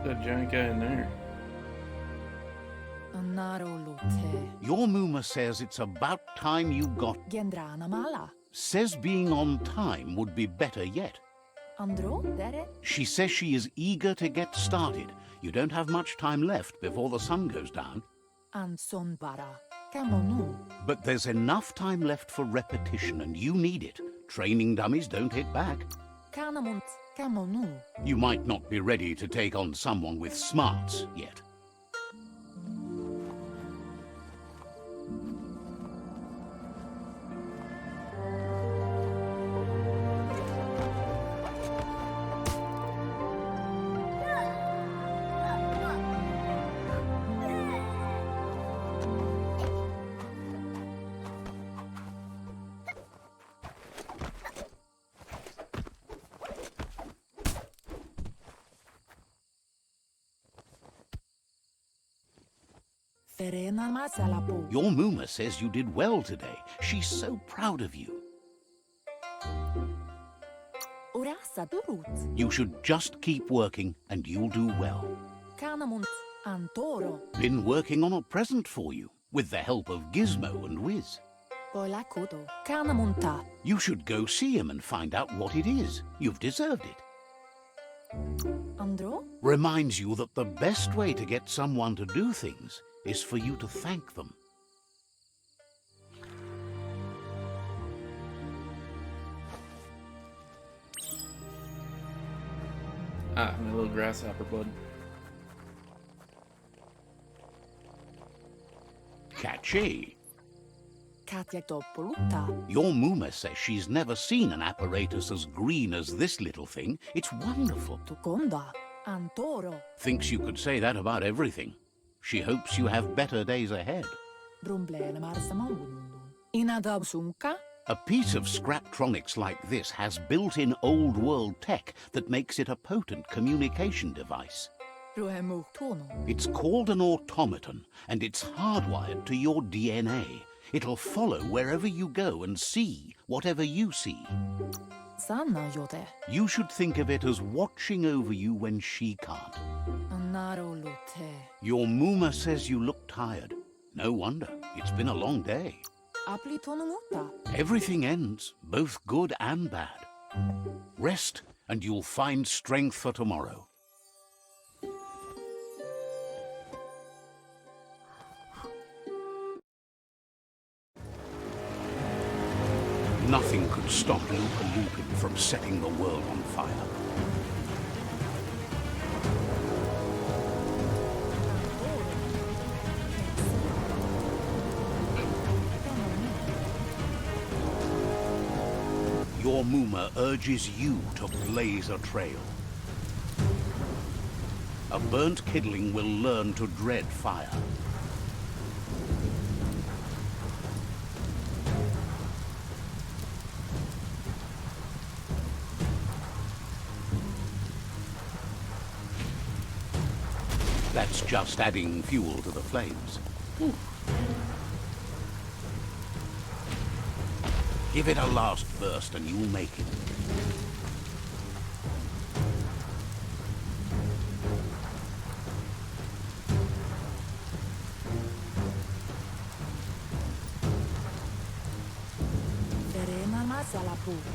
That giant guy in there. Your Mooma says it's about time you got... Says being on time would be better yet. She says she is eager to get started. You don't have much time left before the sun goes down. But there's enough time left for repetition, and you need it. Training dummies don't hit back. You might not be ready to take on someone with smarts yet. Your Mooma says you did well today. She's so proud of you. You should just keep working and you'll do well. Been working on a present for you. with the help of Gizmo and Wiz. Boila kudo. Kana munta. You should go see him and find out what it is. You've deserved it. Andro? Reminds you that the best way to get someone to do things is for you to thank them. Ah, my little grasshopper bud. Catchy. Katja toppoluta. Your Muma says she's never seen an apparatus as green as this little thing. It's wonderful. Tukonda. Antoro. Thinks you could say that about everything. She hopes you have better days ahead. Brumblele marsamambunundun. Inadabsunka. A piece of Scraptronics like this has built-in old-world tech that makes it a potent communication device. Ruemuktono. It's called an automaton, and it's hardwired to your DNA. It'll follow wherever you go and see whatever you see. Sanna jote. You should think of it as watching over you when she can't. Narolute. Your Muma says you look tired. No wonder. It's been a long day. Aplitonumuta. Everything ends, both good and bad. Rest, and you'll find strength for tomorrow. Nothing could stop Lupa Lupin from setting the world on fire. Your Muma urges you to blaze a trail. A burnt kidling will learn to dread fire. That's just adding fuel to the flames. Ooh. Give it a last burst and you'll make it.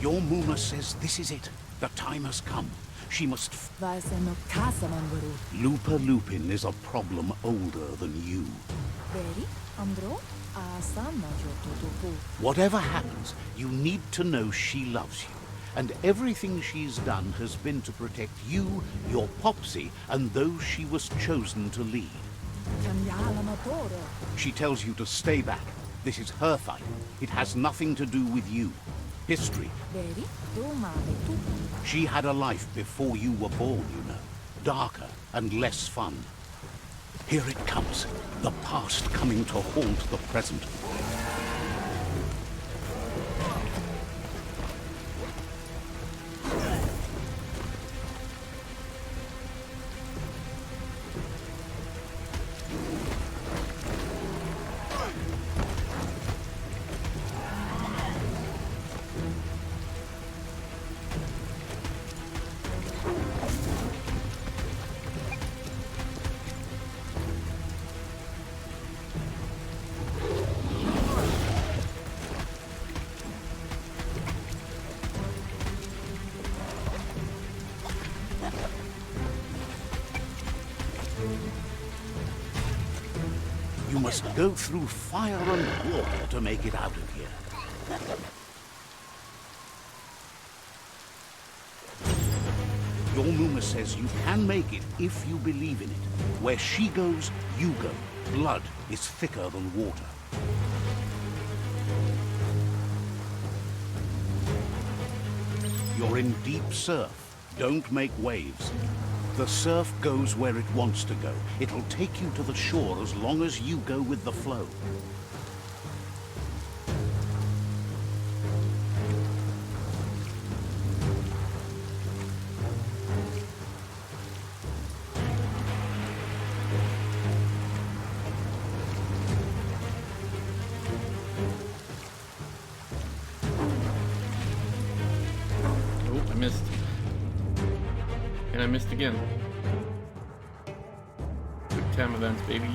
Your Muma says this is it. The time has come. She must Lupa Lupin is a problem older than you. Whatever happens, you need to know she loves you. And everything she's done has been to protect you, your Popsy, and those she was chosen to lead. She tells you to stay back. This is her fight. It has nothing to do with you. History. She had a life before you were born, you know. Darker and less fun. Here it comes. The past coming to haunt the present. You must go through fire and water to make it out of here. Your Muma says you can make it if you believe in it. Where she goes, you go. Blood is thicker than water. You're in deep surf. Don't make waves. The surf goes where it wants to go. It'll take you to the shore as long as you go with the flow. Oh, I missed. And I missed again. Quick time events, baby.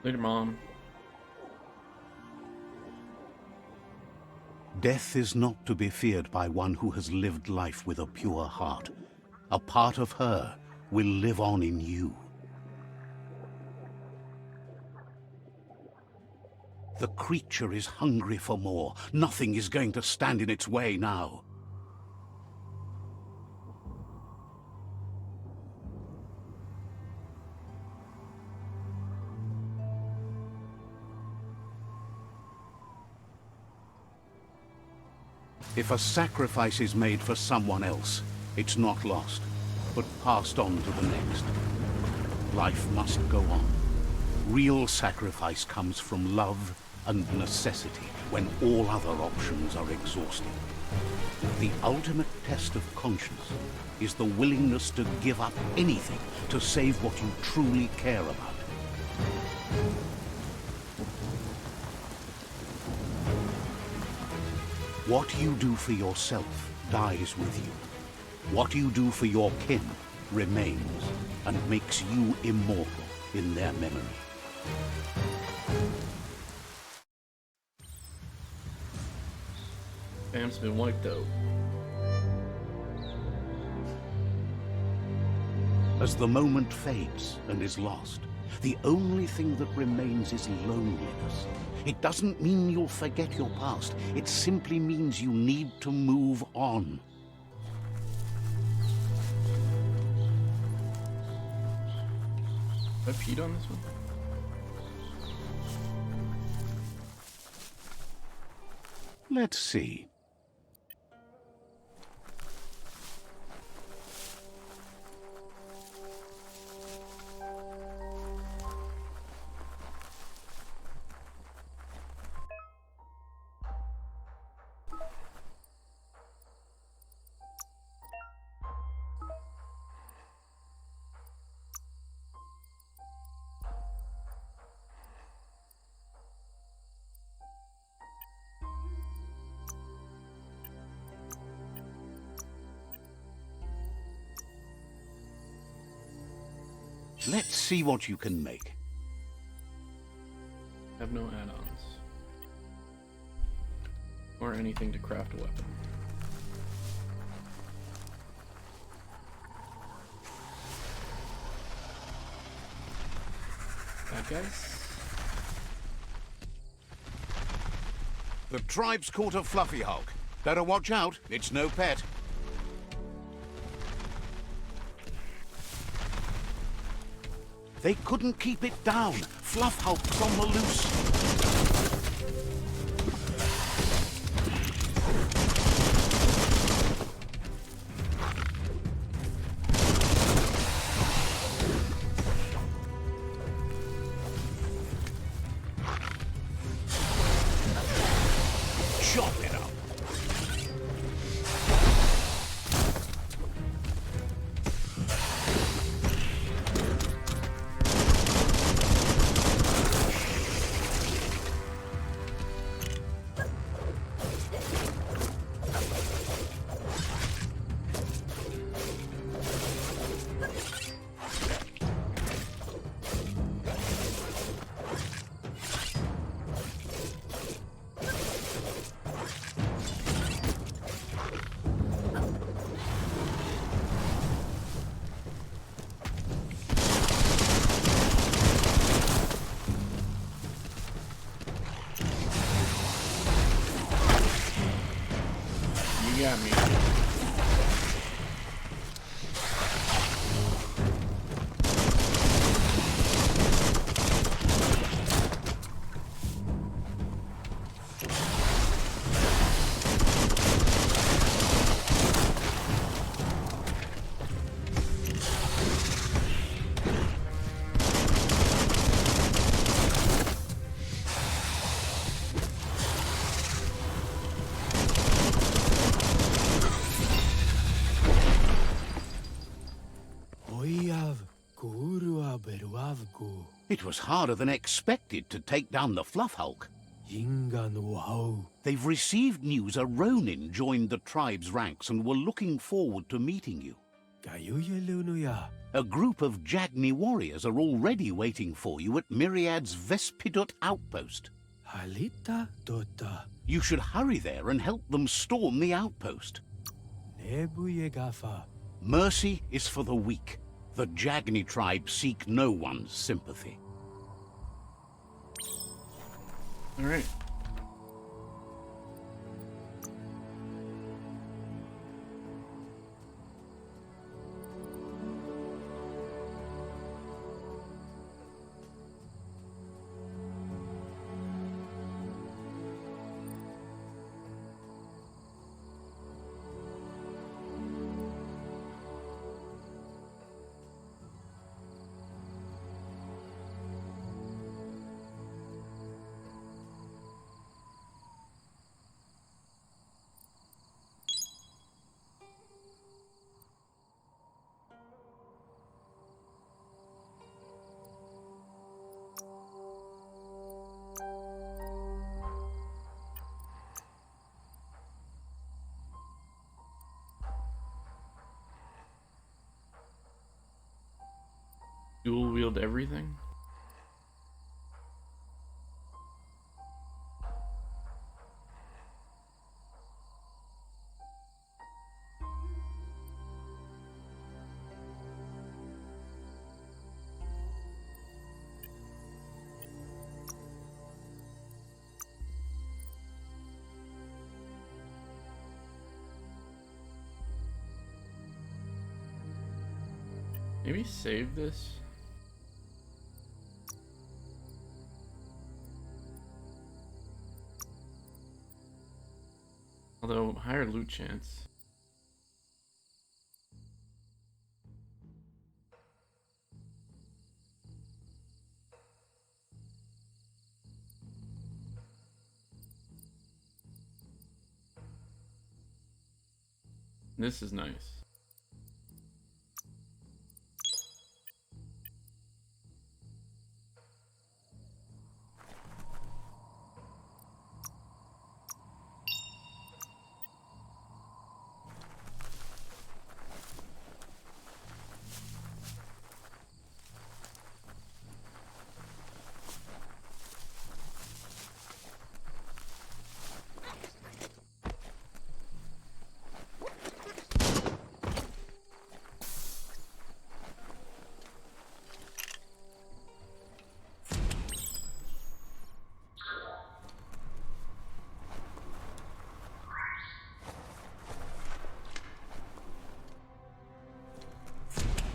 Later, Mom. Death is not to be feared by one who has lived life with a pure heart. A part of her will live on in you. The creature is hungry for more. Nothing is going to stand in its way now. If a sacrifice is made for someone else, it's not lost, but passed on to the next. Life must go on. Real sacrifice comes from love and necessity when all other options are exhausted. The ultimate test of conscience is the willingness to give up anything to save what you truly care about. What you do for yourself dies with you. What you do for your kin remains and makes you immortal in their memory. Bam's been wiped out. As the moment fades and is lost, the only thing that remains is loneliness. It doesn't mean you'll forget your past. It simply means you need to move on. Have I peed on this one? Let's see. Let's see what you can make. Have no add-ons. Or anything to craft a weapon. Bad guys? The tribe's caught a fluffy hulk. Better watch out, it's no pet. They couldn't keep it down. Fluff hulk's on the loose. Chop it up. You got me. It was harder than expected to take down the Fluff Hulk. They've received news a Ronin joined the tribe's ranks and were looking forward to meeting you. A group of Jagni warriors are already waiting for you at Myriad's Vespidut outpost. Halita Dota. You should hurry there and help them storm the outpost. Nebuyegafa. Mercy is for the weak. The Jagni tribe seek no one's sympathy. All right. Dual wield everything? Maybe save this. Although, higher loot chance. This is nice.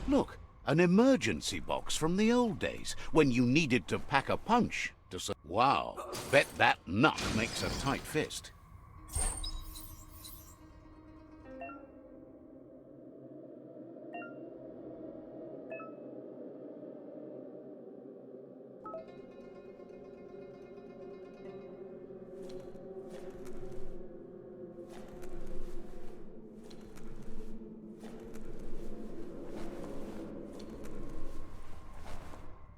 Look, an emergency box from the old days, when you needed to pack a punch to say, wow, bet that nut makes a tight fist.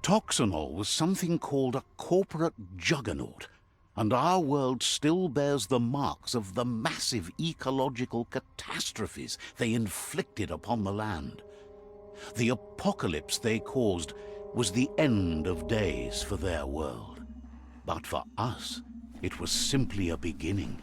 Toxanol was something called a corporate juggernaut, and our world still bears the marks of the massive ecological catastrophes they inflicted upon the land. The apocalypse they caused was the end of days for their world. But for us, it was simply a beginning.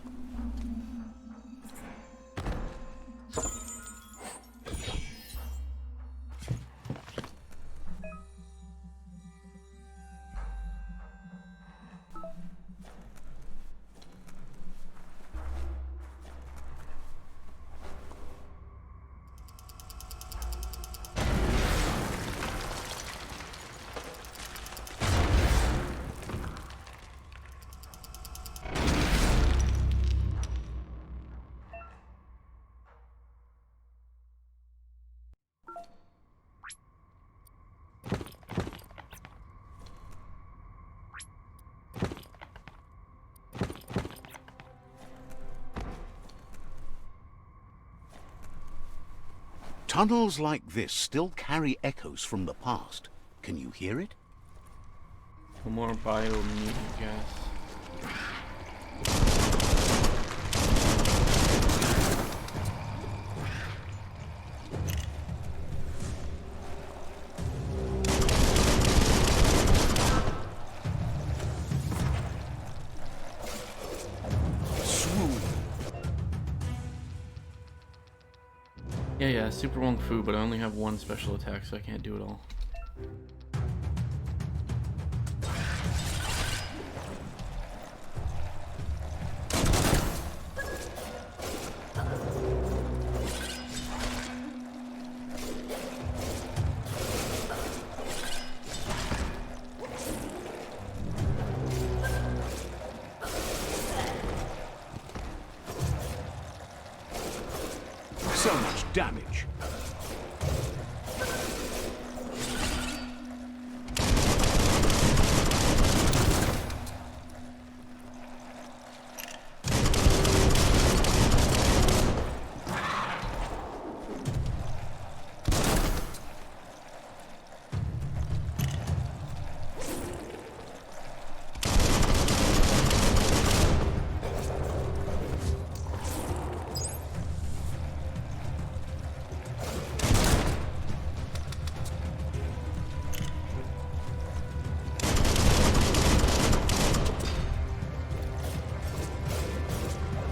Tunnels like this still carry echoes from the past. Can you hear it? One more biomutant gas. Yeah, Super Wong Fu, but I only have one special attack, so I can't do it all. So much damage.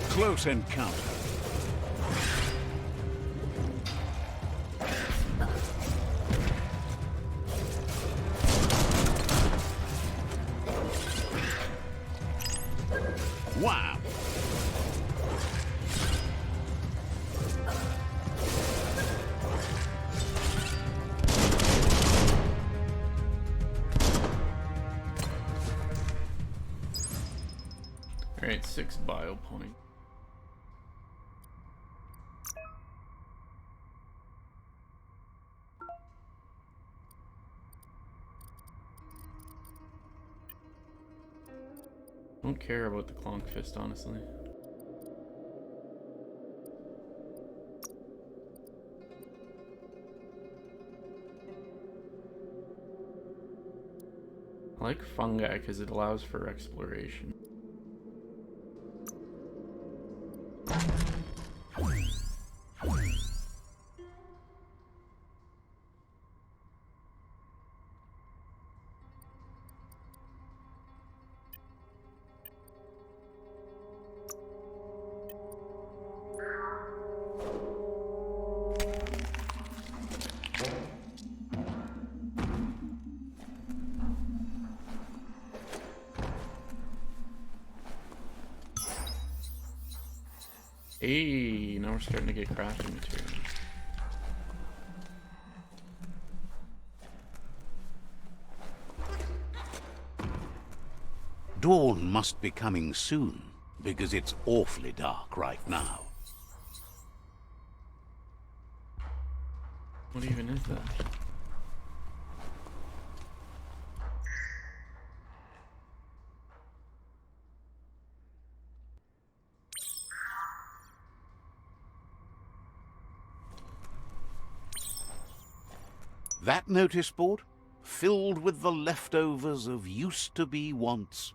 Close encounter. Wow. Alright, 6 bio points. Don't care about the Clonk Fist, honestly. I like fungi because it allows for exploration. Hey, now we're starting to get crafting materials. Dawn must be coming soon, because it's awfully dark right now. What even is that? That notice board? Filled with the leftovers of used-to-be wants.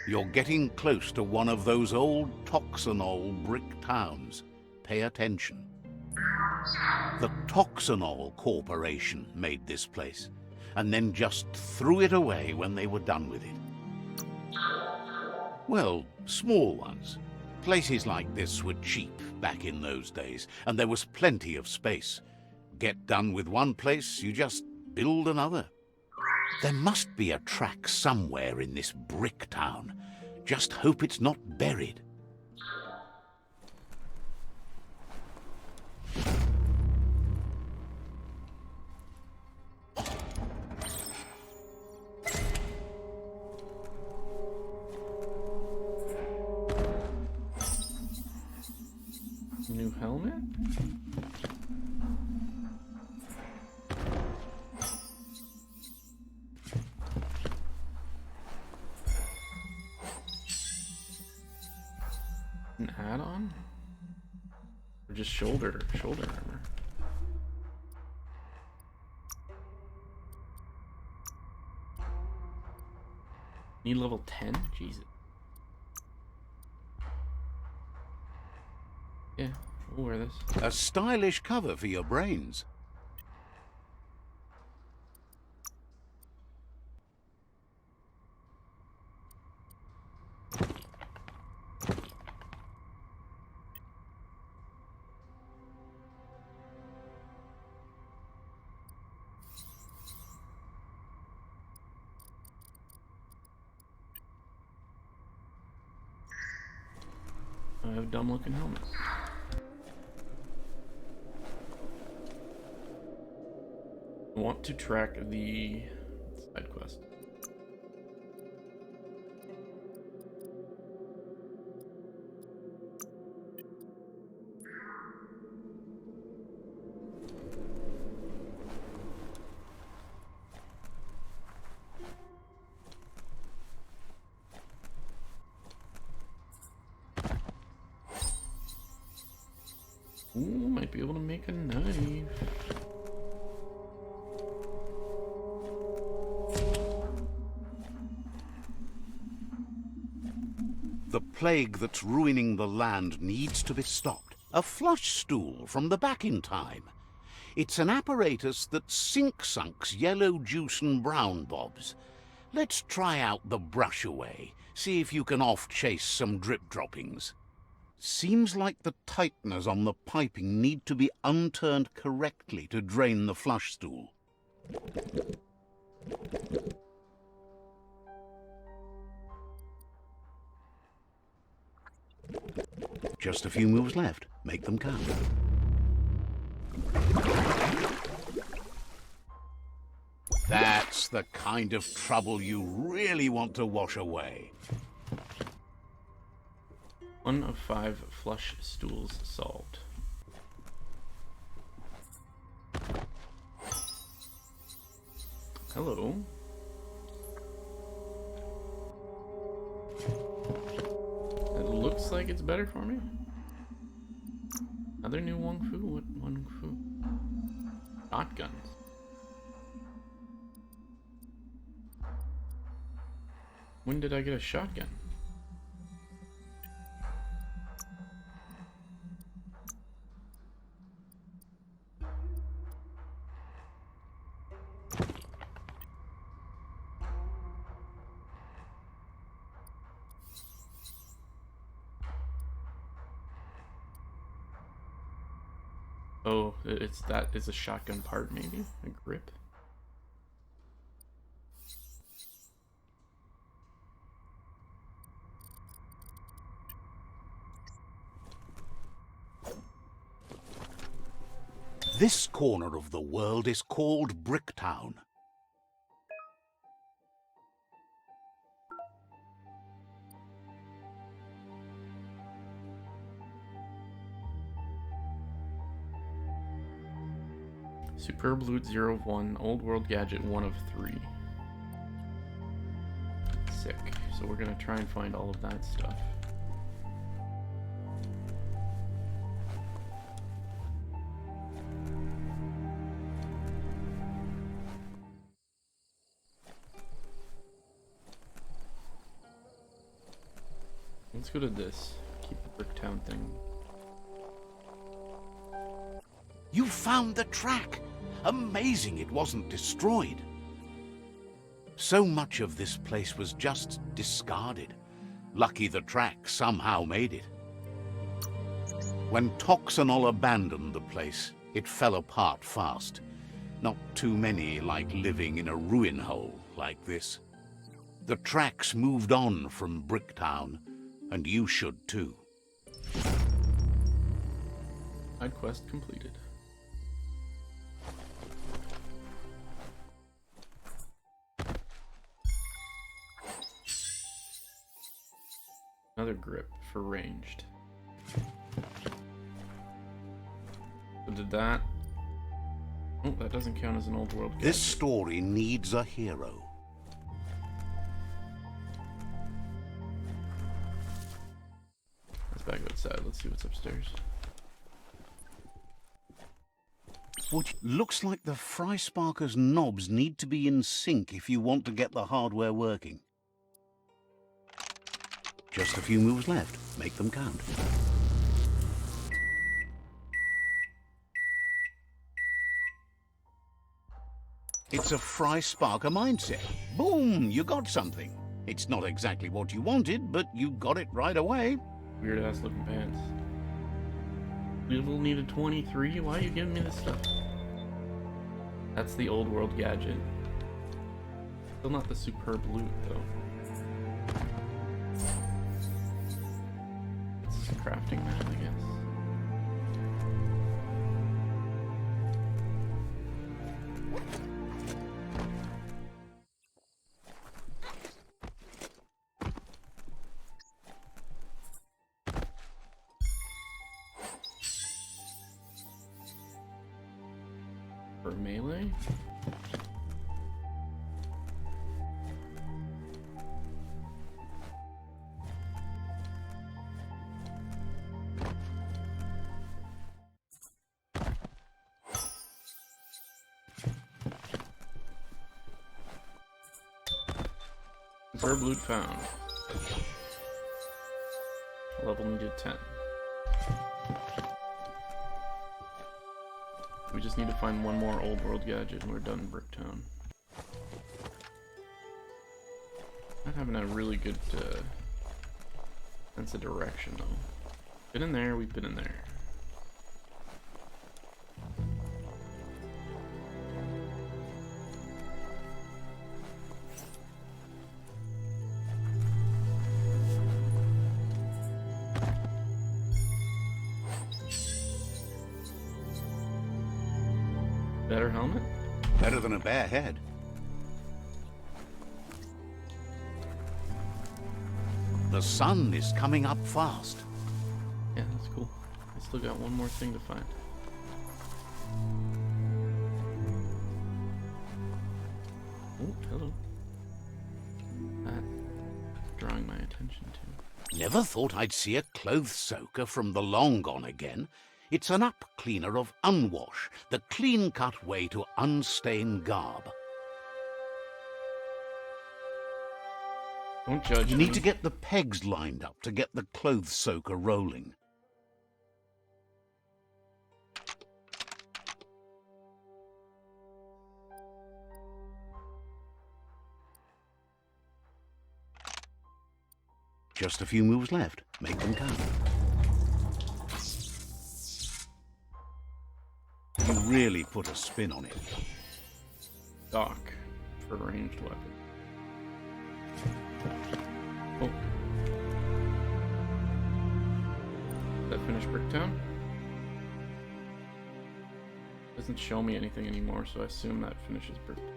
You're getting close to one of those old Toxanol brick towns. Pay attention. The Toxanol Corporation made this place, and then just threw it away when they were done with it. Well, small ones. Places like this were cheap back in those days, and there was plenty of space. Get done with one place, you just build another. There must be a track somewhere in this brick town. Just hope it's not buried. New helmet? An add-on? Or just shoulder armor? Need level 10? Jesus. Yeah, we'll wear this. A stylish cover for your brains. have dumb looking helmets. I want to track the side quest. Ooh, might be able to make a knife. The plague that's ruining the land needs to be stopped. A flush stool from the back in time. It's an apparatus that sink-sunks yellow juice and brown bobs. Let's try out the brush away. See if you can off-chase some drip droppings. Seems like the tighteners on the piping need to be unturned correctly to drain the flush stool. Just a few moves left. Make them count. That's the kind of trouble you really want to wash away. 1 of 5 flush stools solved. Hello. It looks like it's better for me. Another new Wong Fu? What Wong Fu? Shotguns. When did I get a shotgun? Oh, it's a shotgun part, maybe? A grip? This corner of the world is called Bricktown. Superb Loot 0 of 1, Old World Gadget 1 of 3. Sick. So we're gonna try and find all of that stuff. Let's go to this. Keep the Bricktown thing. You found the track! Amazing it wasn't destroyed. So much of this place was just discarded. Lucky the track somehow made it. When Toxanol abandoned the place, it fell apart fast. Not too many like living in a ruin hole like this. The tracks moved on from Bricktown, and you should too. Side quest completed. Another grip for ranged. So did that... Oh, that doesn't count as an old world gadget. This story needs a hero. Let's back outside. Let's see what's upstairs. Which looks like the Fry Sparker's knobs need to be in sync if you want to get the hardware working. Just a few moves left. Make them count. It's a Fry Sparker mindset. Boom! You got something. It's not exactly what you wanted, but you got it right away. Weird ass looking pants. Level needed 23? Why are you giving me this stuff? That's the old world gadget. Still not the superb loot though. It's crafting that, I guess. For melee? Herb loot found. Level needed 10. We just need to find one more old world gadget and we're done in Bricktown. Not having a really good sense of direction though. Been in there, we've been in there. Better helmet? Better than a bare head. The sun is coming up fast. Yeah, that's cool. I still got one more thing to find. Oh, hello. That's drawing my attention to. Never thought I'd see a clothes soaker from the long gone again. It's an up cleaner of unwash, the clean-cut way to unstain garb. Don't judge You me. need to get the pegs lined up to get the clothes soaker rolling. Just a few moves left. Make them count. You really put a spin on it. Dock for a ranged weapon. Oh. That finished Bricktown? Doesn't show me anything anymore, so I assume that finishes Bricktown.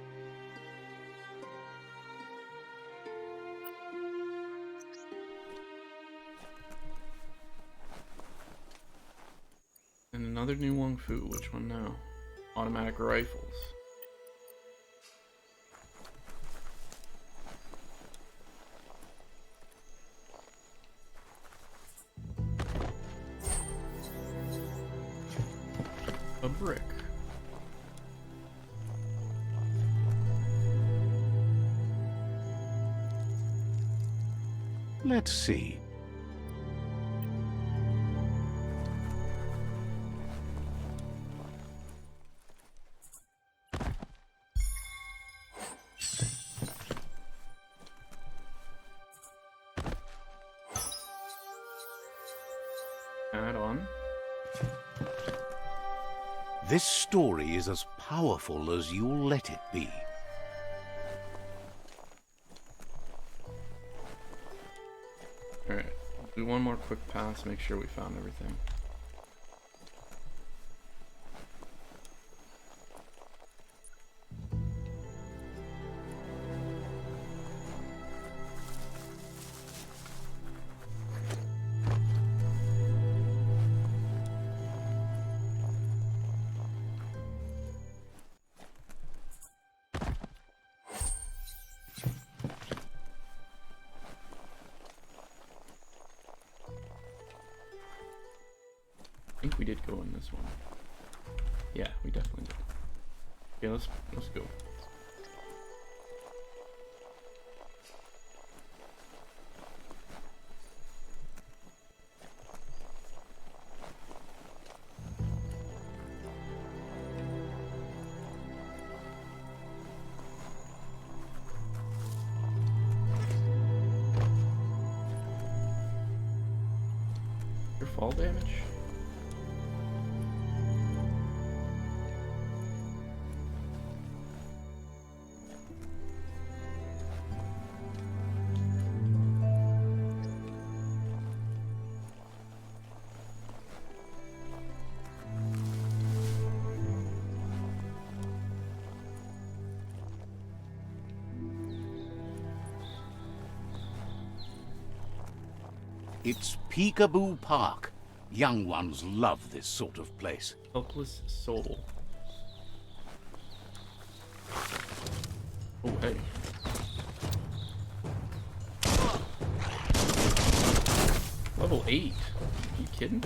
And another new Wong Fu. Which one now? Automatic rifles. A brick. Let's see. Add on. This story is as powerful as you'll let it be. Alright, do one more quick pass, make sure we found everything. I think we did go in this one. Yeah, we definitely did. Okay, let's go. Your fall damage? It's Peekaboo Park. Young ones love this sort of place. Helpless soul. Oh, hey. Level 8. Are you kidding?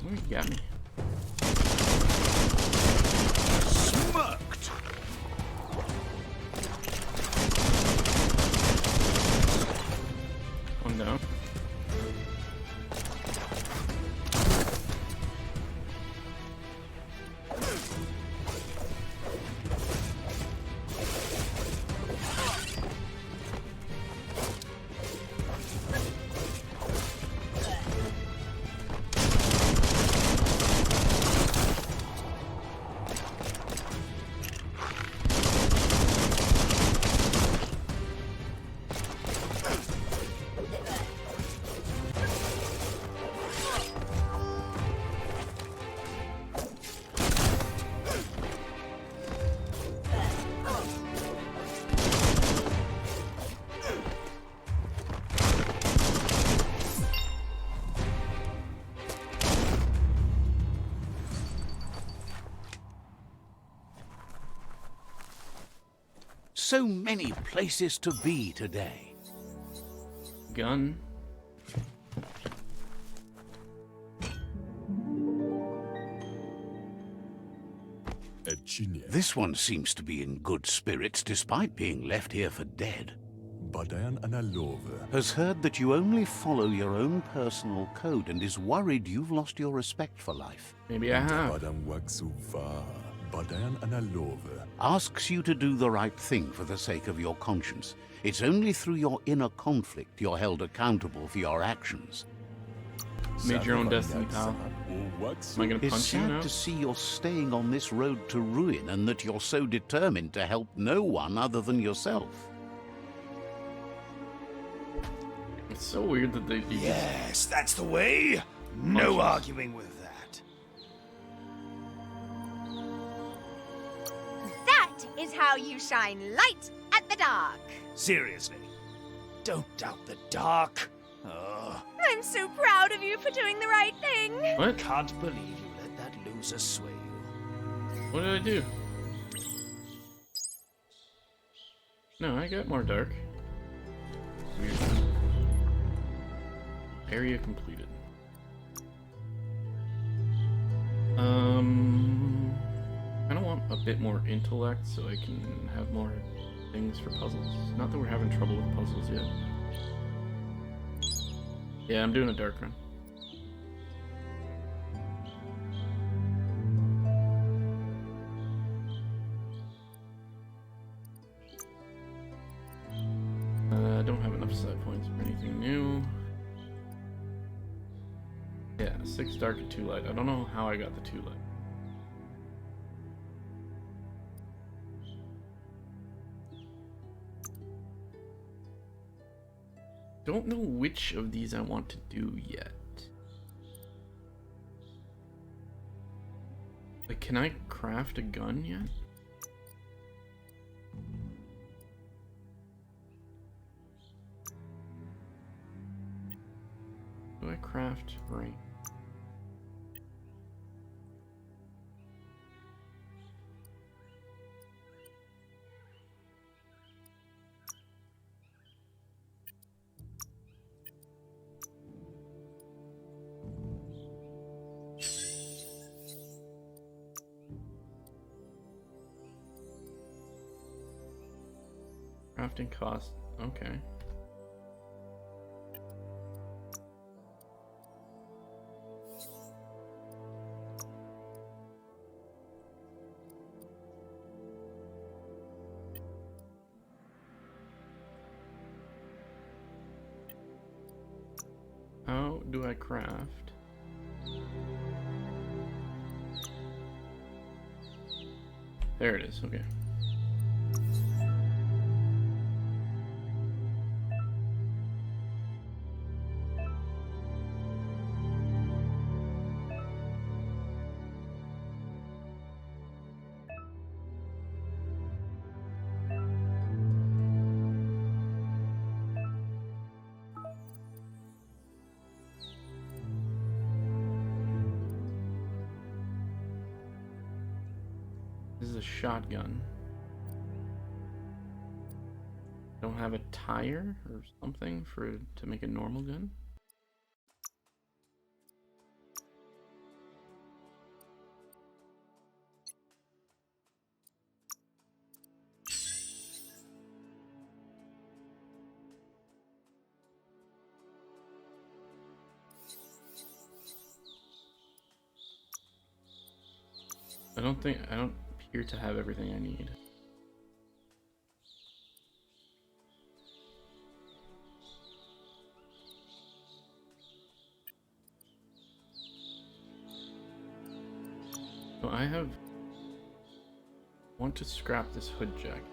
Oh, you got me. Smirked! One down. So many places to be today. Gun. Etchinia. This one seems to be in good spirits despite being left here for dead. Badayan Analove. Has heard that you only follow your own personal code and is worried you've lost your respect for life. Maybe I have. Badam Waksuva. Badayan Analove. Asks you to do the right thing for the sake of your conscience. It's only through your inner conflict you're held accountable for your actions. Made your own destiny, pal. Am I gonna It's punch you sad now? to see you're staying on this road to ruin and that you're so determined to help no one other than yourself. It's so weird that they do this. Yes, that's the way. No Punches. arguing with that. That is how you shine light at the dark. Seriously, don't doubt the dark. I'm so proud of you for doing the right thing. What? Can't believe you let that loser sway you. What did I do? No, I got more dark. Weird. Area completed. I don't want a bit more intellect so I can have more things for puzzles. Not that we're having trouble with puzzles yet. Yeah, I'm doing a dark run. I don't have enough side points for anything new. Yeah, 6 dark and 2 light. I don't know how I got the 2 light. Don't know which of these I want to do yet. Like, can I craft a gun yet? Do I craft rain? Crafting cost, okay. How do I craft? There it is, okay. This is a shotgun. Don't have a tire or something to make a normal gun? I don't appear to have everything I need. So I want to scrap this hood jacket.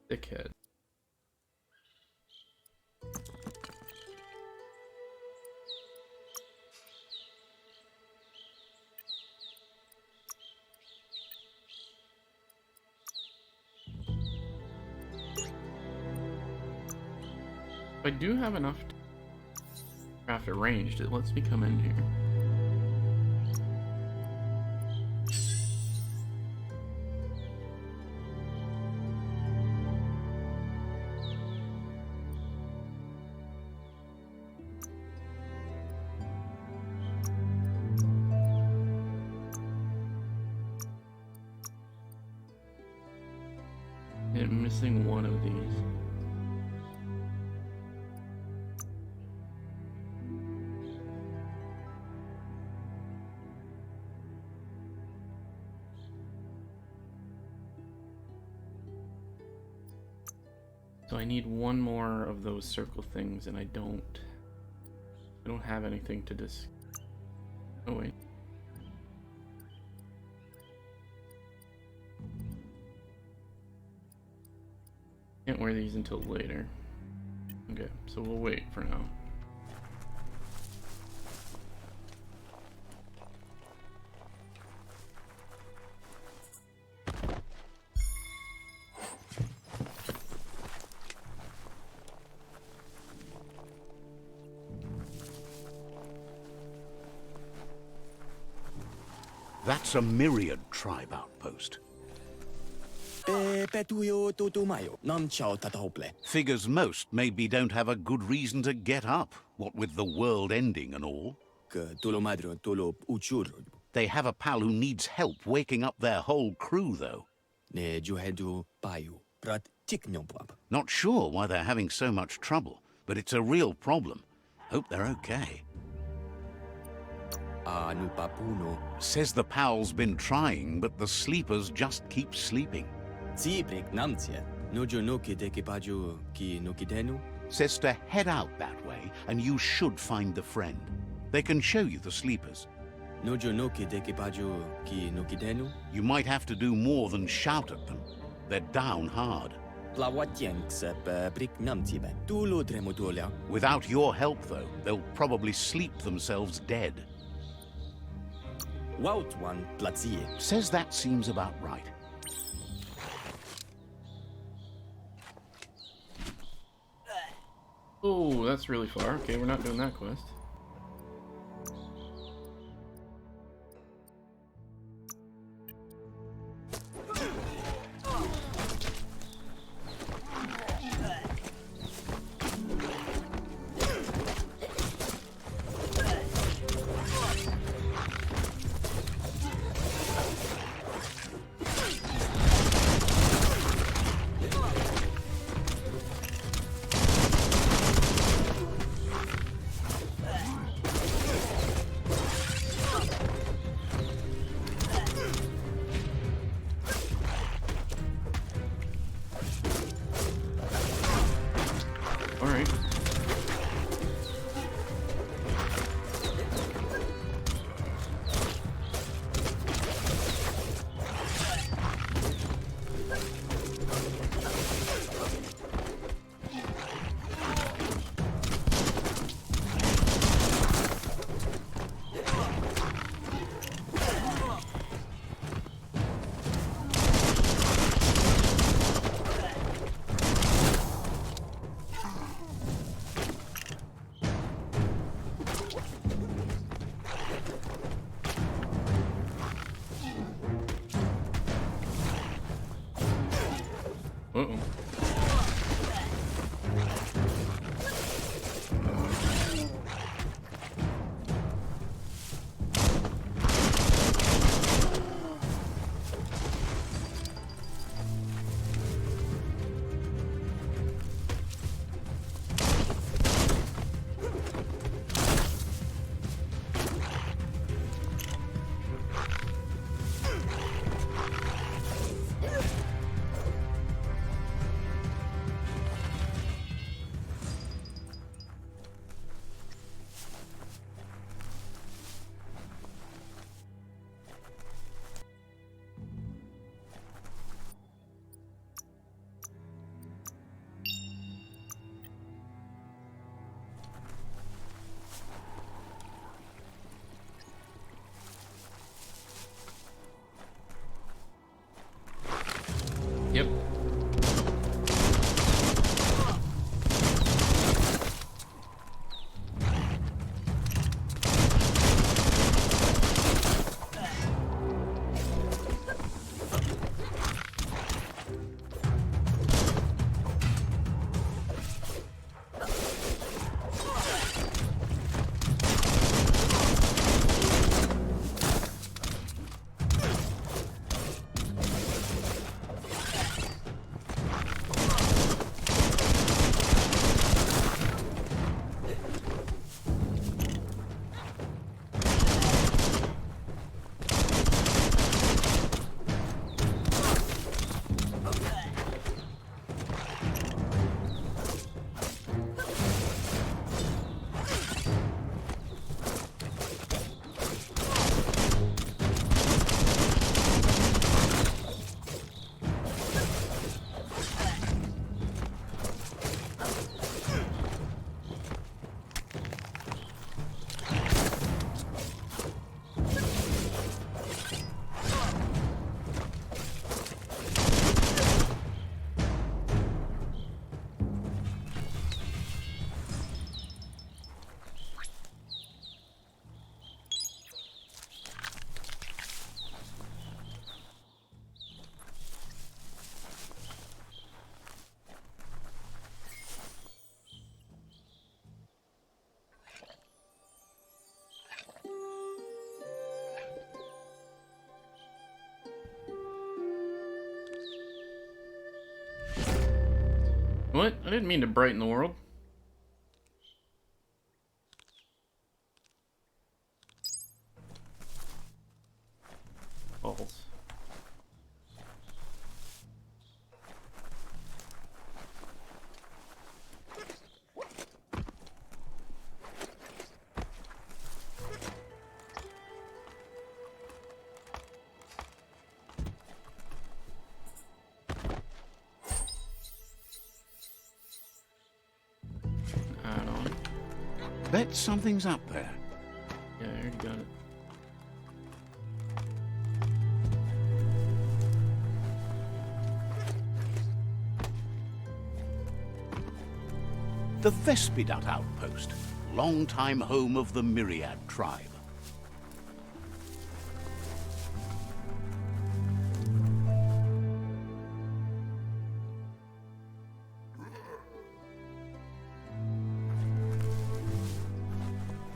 Thickhead. If I do have enough to craft a ranged, it lets me come in here. I'm missing one of these. So I need one more of those circle things, and I don't have anything to just. Oh wait. Can't wear these until later. Okay, so we'll wait for now. That's a myriad tribe outpost. Figures most maybe don't have a good reason to get up, what with the world ending and all. They have a pal who needs help waking up their whole crew, though. Not sure why they're having so much trouble, but it's a real problem. Hope they're okay. Says the pal's been trying, but the sleepers just keep sleeping. Says to head out that way, and you should find the friend. They can show you the sleepers. You might have to do more than shout at them. They're down hard. Without your help, though, they'll probably sleep themselves dead. Says that seems about right. Oh, that's really far. Okay, we're not doing that quest. Uh-oh. Yep. What? I didn't mean to brighten the world. Balls. Bet something's up there. Yeah, I already got it. The Vespidut outpost, longtime home of the Myriad tribe.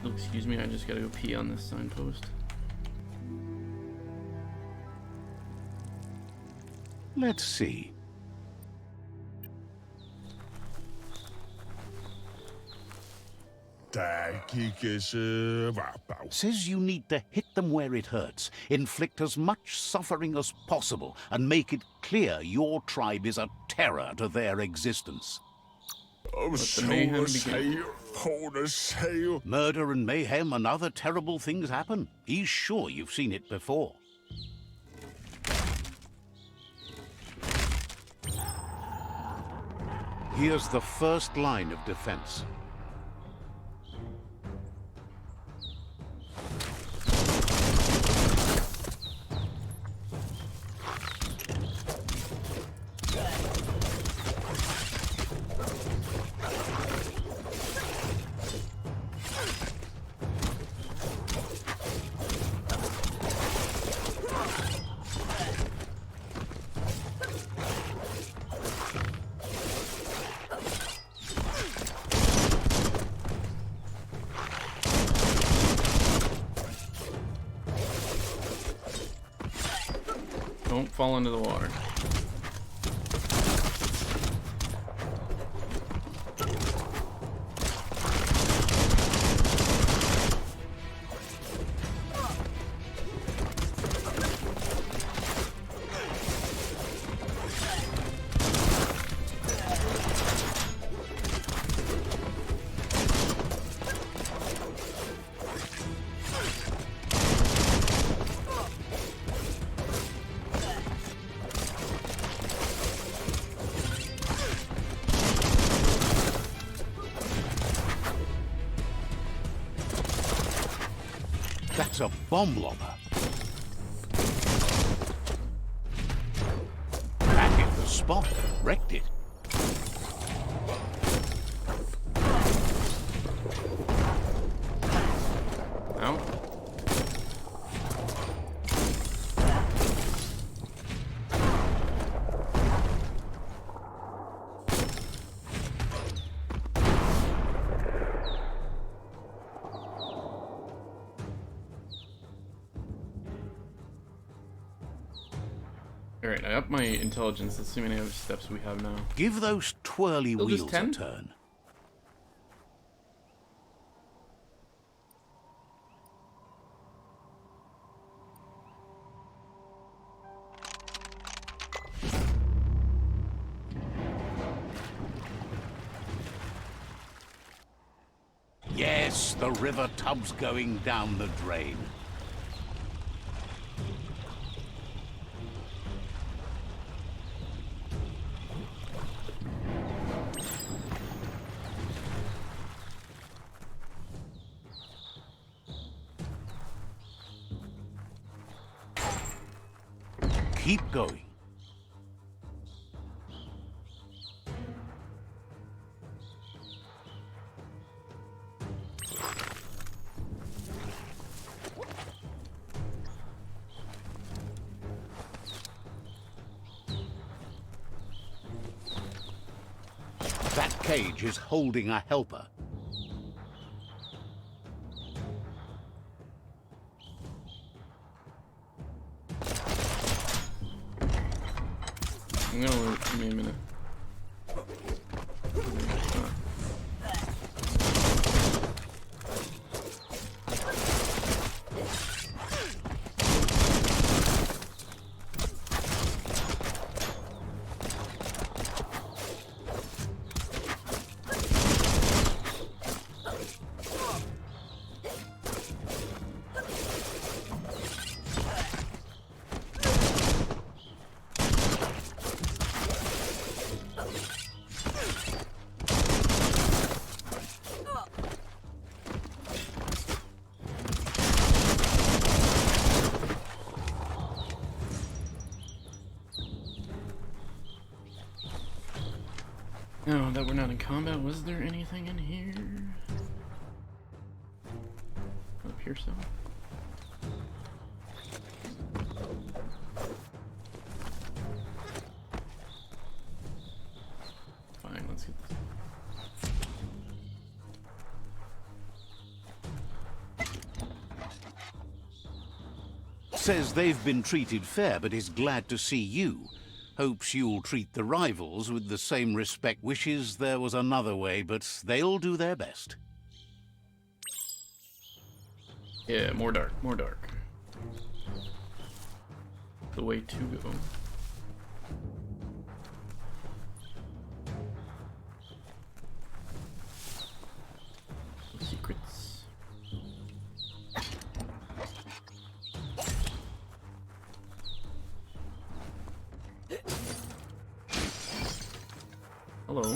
Oh, excuse me, I just gotta go pee on this signpost. Let's see. Says you need to hit them where it hurts, inflict as much suffering as possible, and make it clear your tribe is a terror to their existence. Murder and mayhem and other terrible things happen. He's sure you've seen it before. Here's the first line of defense. Don't fall into the water. That's a bomb lobber. That hit the spot. Wrecked it. Ow. Alright, I upped my intelligence. Let's see how many other steps we have now. Give those twirly Still just wheels 10? a turn. Yes, the river tub's going down the drain. Keep going. That cage is holding a helper. I'm gonna loot. Give me a minute. Now that we're not in combat, was there anything in here? Up here, so. Fine, let's get this. Says they've been treated fair, but is glad to see you. Hopes you'll treat the rivals with the same respect. Wishes there was another way, but they'll do their best. Yeah, more dark, more dark. The way to go. Secrets. Hello.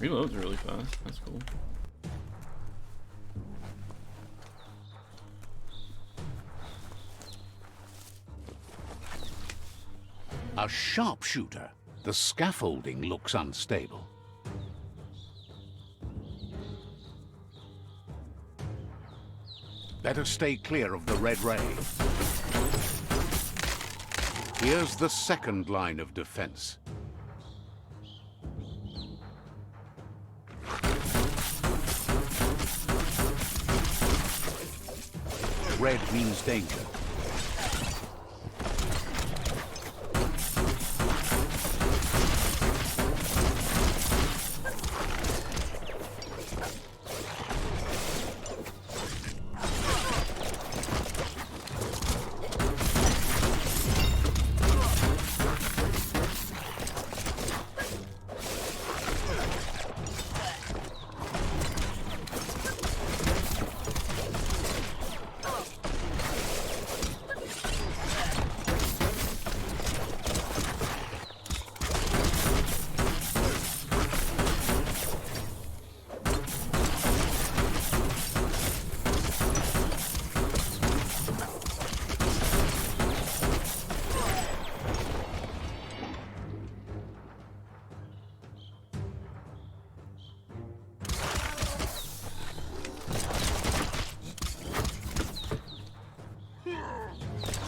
Reloads really fast. That's cool. A sharpshooter. The scaffolding looks unstable. Better stay clear of the red ray. Here's the second line of defense. Red means danger.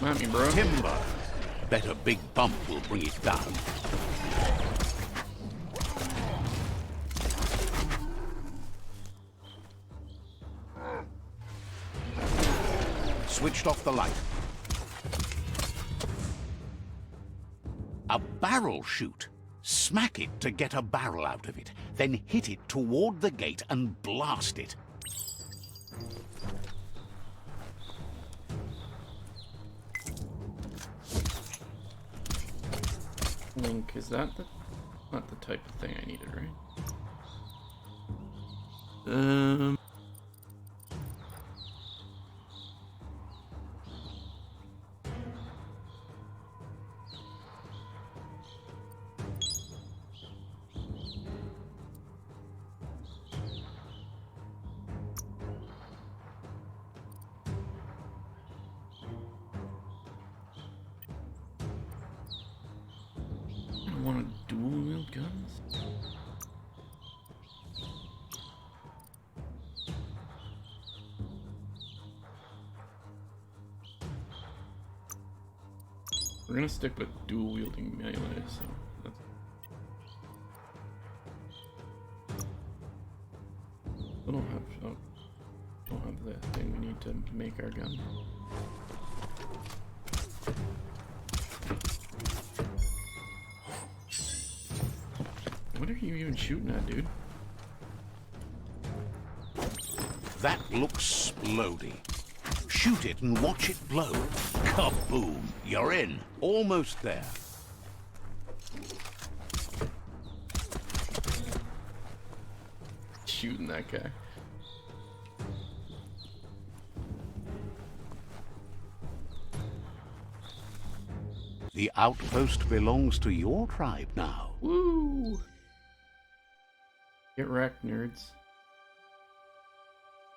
Come at me, bro. Timber. Bet a big bump will bring it down. Switched off the light. A barrel shoot. Smack it to get a barrel out of it. Then hit it toward the gate and blast it. Link, is that not the type of thing I needed, right? I want to dual wield guns? We're gonna stick with dual wielding melee, so that's... We don't have the thing we need to make our gun. What are you even shooting at, dude? That looks splody. Shoot it and watch it blow. Kaboom! You're in. Almost there. Shooting that guy. The outpost belongs to your tribe now. Woo! Get wrecked, nerds.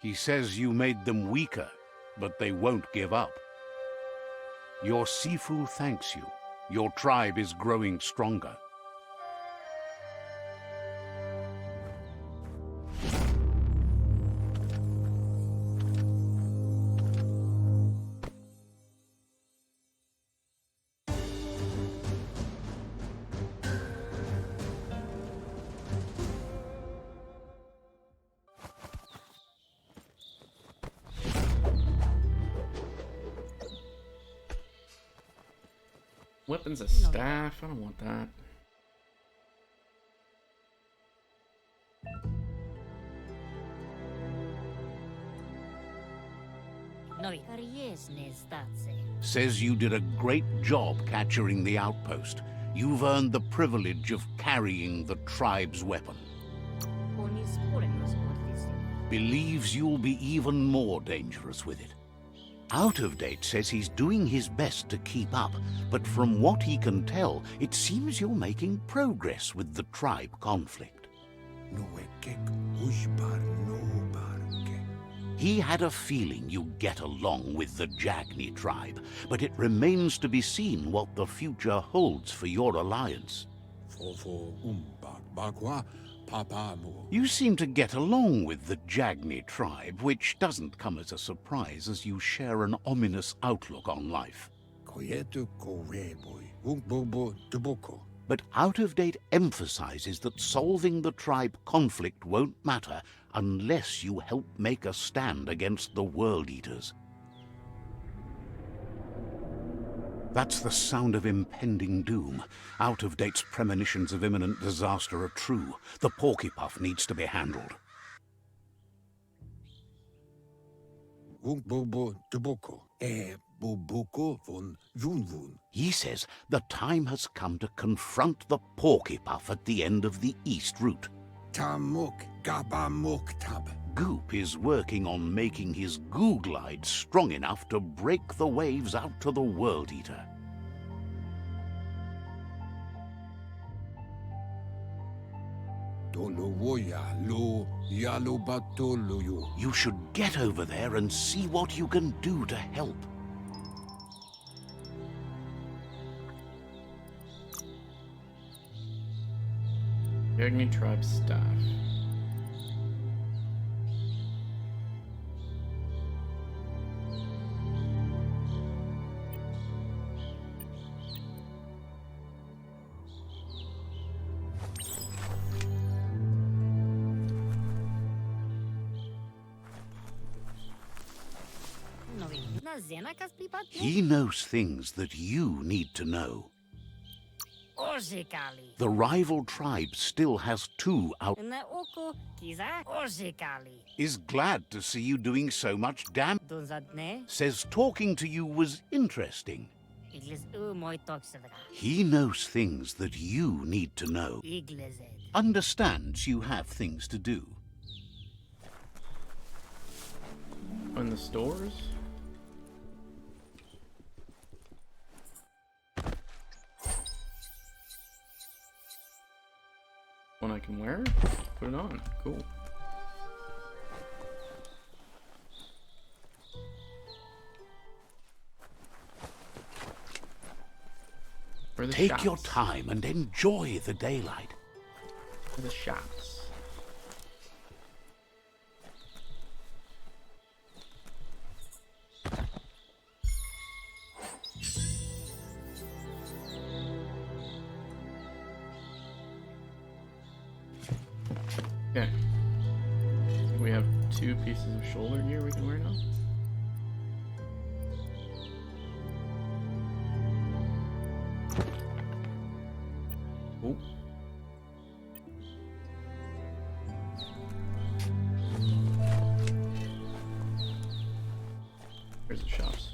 He says you made them weaker, but they won't give up. Your Sifu thanks you. Your tribe is growing stronger. Weapons of staff? I don't want that. Says you did a great job capturing the outpost. You've earned the privilege of carrying the tribe's weapon. Believes you'll be even more dangerous with it. Out of Date says he's doing his best to keep up, but from what he can tell, it seems you're making progress with the tribe conflict. He had a feeling you'd get along with the Jagni tribe, but it remains to be seen what the future holds for your alliance. papamu. You seem to get along with the Jagni tribe, which doesn't come as a surprise as you share an ominous outlook on life. Koyetu koreboy. Wumbobo dubuko. But out-of-date emphasizes that solving the tribe conflict won't matter unless you help make a stand against the World Eaters. That's the sound of impending doom. Out-of-date's premonitions of imminent disaster are true. The Porkypuff needs to be handled. Wumbobo dubuko. Bubuko von Vunvun. He says the time has come to confront the Porkypuff at the end of the East Route. Tamuk gabamuk tab. Goop is working on making his goo glide strong enough to break the waves out to the World Eater. Dolowoya lo yalobatoloyo. You should get over there and see what you can do to help. Jagni tribe staff. He knows things that you need to know. The rival tribe still has two out. Is glad to see you doing so much damage. Says talking to you was interesting. He knows things that you need to know. Understands you have things to do. In the stores? One I can wear? Put it on. Cool. Where are the Take shops? your time and enjoy the daylight. Where are the shops? Okay. We have 2 pieces of shoulder gear we can wear now. Oh. Where's the shops?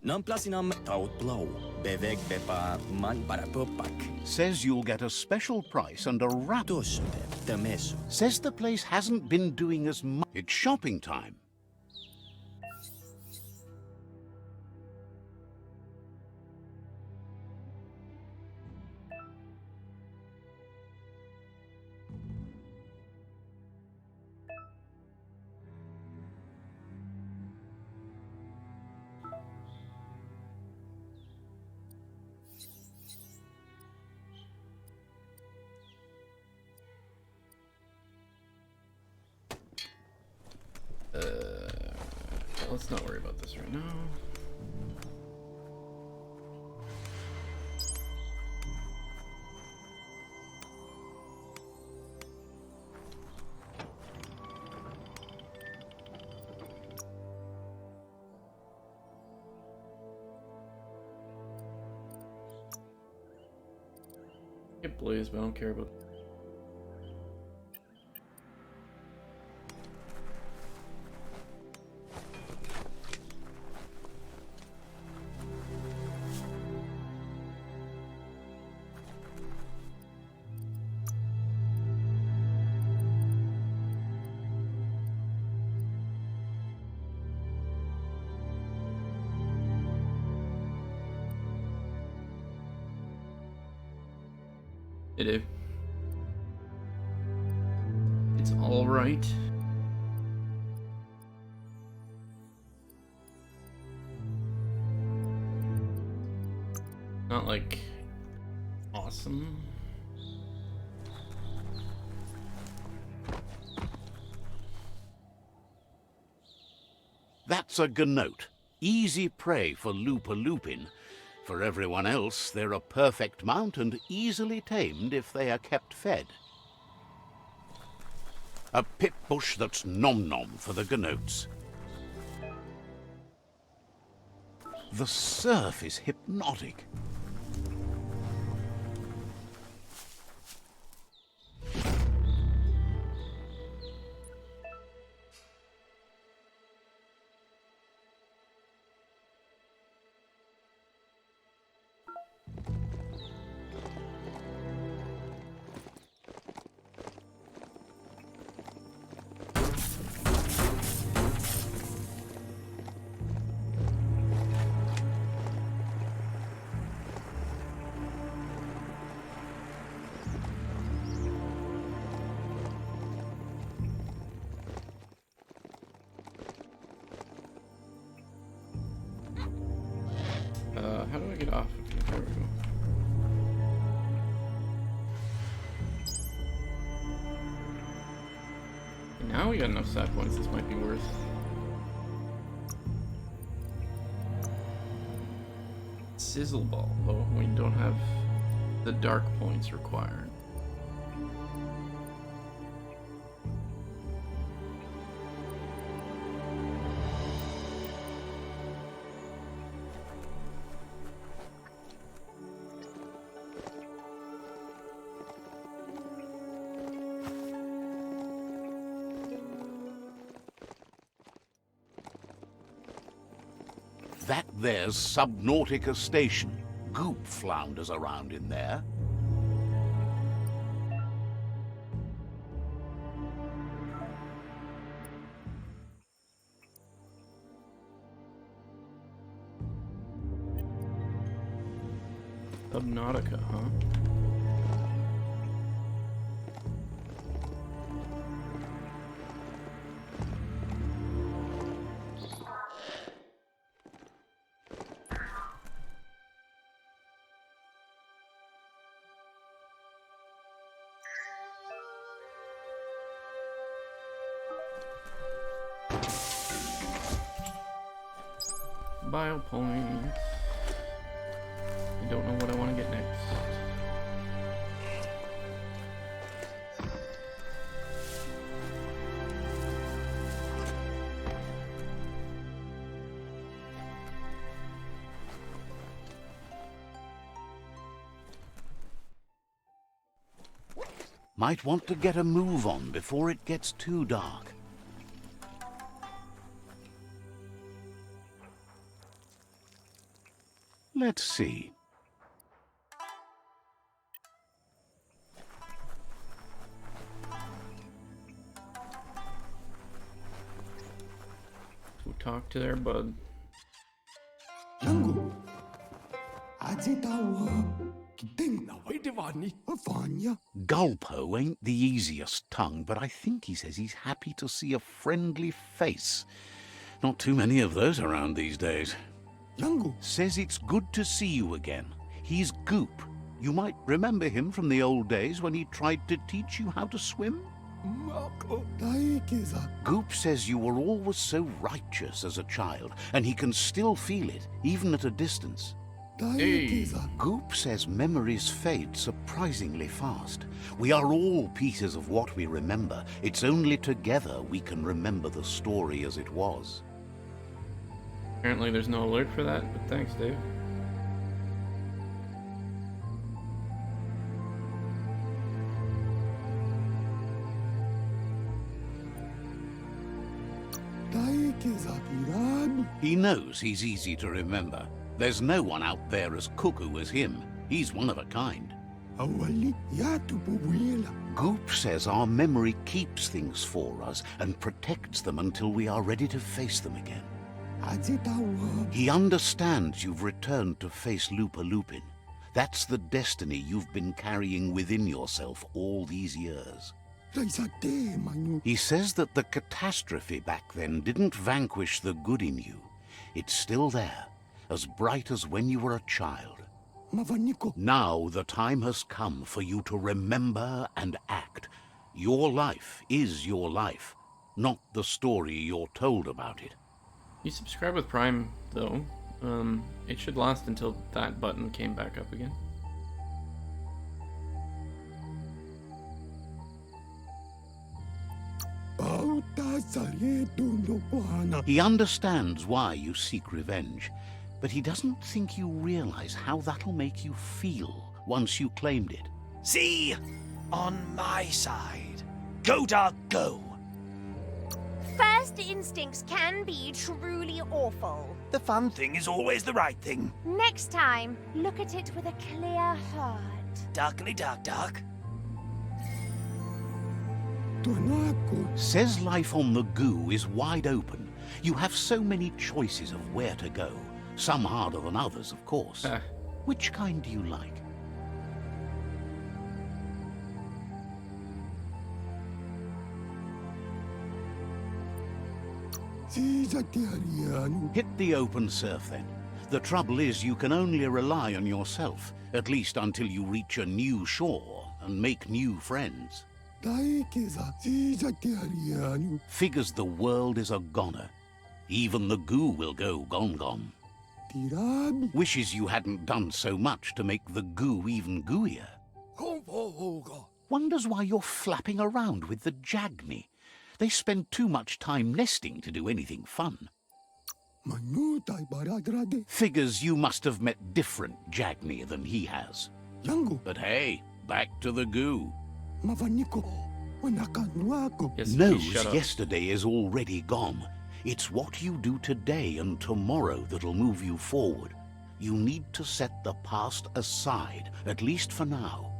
Namplasinam tautblow, beveg bepa man para pupak. Says you'll get a special price and a wrap. Says the place hasn't been doing as much. It's shopping time. Let's not worry about this right now. Get blaze, but I don't care about. It is. It's all right. Not like awesome. That's a gnote. Easy prey for Lupin. For everyone else, they're a perfect mount and easily tamed if they are kept fed. A pip bush that's nom-nom for the gnotes. The surf is hypnotic. How do I get off of here? There we go. And now we got enough side points, this might be worth. Sizzle ball. Oh, we don't have the dark points required. That there's Subnautica Station. Goop flounders around in there. Subnautica, huh? Bio points. I don't know what I want to get next. Might want to get a move on before it gets too dark. Let's see. We'll talk to their bud. Yangu. Azitawa. Kiting na waitevani. Vanya. Gulpo ain't the easiest tongue, but I think he says he's happy to see a friendly face. Not too many of those around these days. Yangu. Says it's good to see you again. He's Goop. You might remember him from the old days when he tried to teach you how to swim. Goop says you were always so righteous as a child, and he can still feel it, even at a distance. Hey. Goop says memories fade surprisingly fast. We are all pieces of what we remember. It's only together we can remember the story as it was. Apparently there's no alert for that, but thanks, Dave. He knows he's easy to remember. There's no one out there as cuckoo as him. He's one of a kind. Goop says our memory keeps things for us and protects them until we are ready to face them again. He understands you've returned to face Lupin. That's the destiny you've been carrying within yourself all these years. He says that the catastrophe back then didn't vanquish the good in you. It's still there, as bright as when you were a child. Now the time has come for you to remember and act. Your life is your life, not the story you're told about it. You subscribe with Prime, though. It should last until that button came back up again. He understands why you seek revenge, but he doesn't think you realize how that'll make you feel once you claimed it. See? On my side. Go, dog, go! First instincts can be truly awful. The fun thing is always the right thing. Next time, look at it with a clear heart. Darkly dark, dark. Says life on the goo is wide open. You have so many choices of where to go. Some harder than others, of course. Which kind do you like? Hit the open surf then. The trouble is you can only rely on yourself, at least until you reach a new shore and make new friends. Figures the world is a goner. Even the goo will go gone. Wishes you hadn't done so much to make the goo even gooier. Wonders why you're flapping around with the Jagni. They spend too much time nesting to do anything fun. Figures you must have met different Jagni than he has. But hey, back to the goo. Yes, Knows shut up. yesterday is already gone. It's what you do today and tomorrow that'll move you forward. You need to set the past aside, at least for now.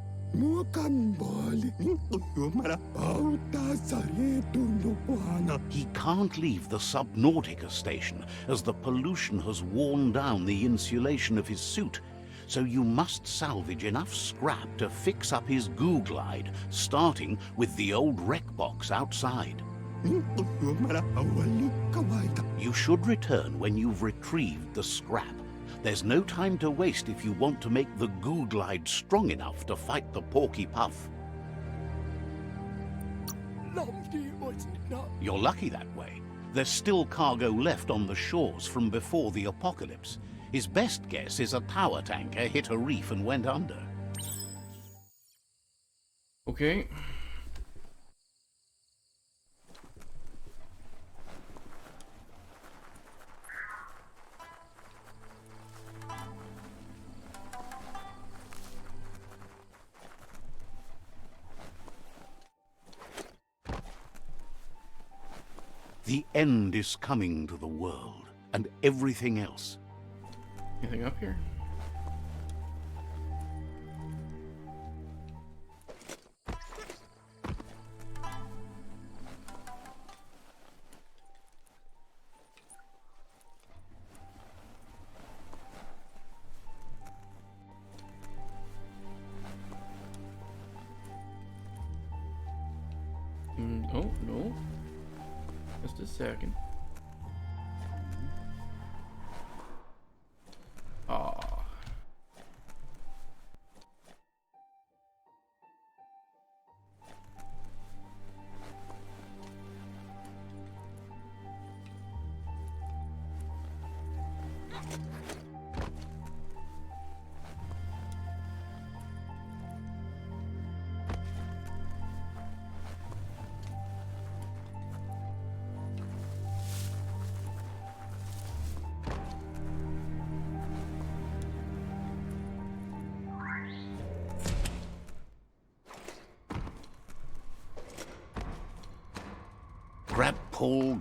He can't leave the Subnautica station, as the pollution has worn down the insulation of his suit. So you must salvage enough scrap to fix up his goo glide, starting with the old wreck box outside. You should return when you've retrieved the scrap. There's no time to waste if you want to make the goo glide strong enough to fight the Porky Puff. You're lucky that way. There's still cargo left on the shores from before the apocalypse. His best guess is a tower tanker hit a reef and went under. Okay. The end is coming to the world, and everything else. Anything up here? Oh, no. Just a second. Aw.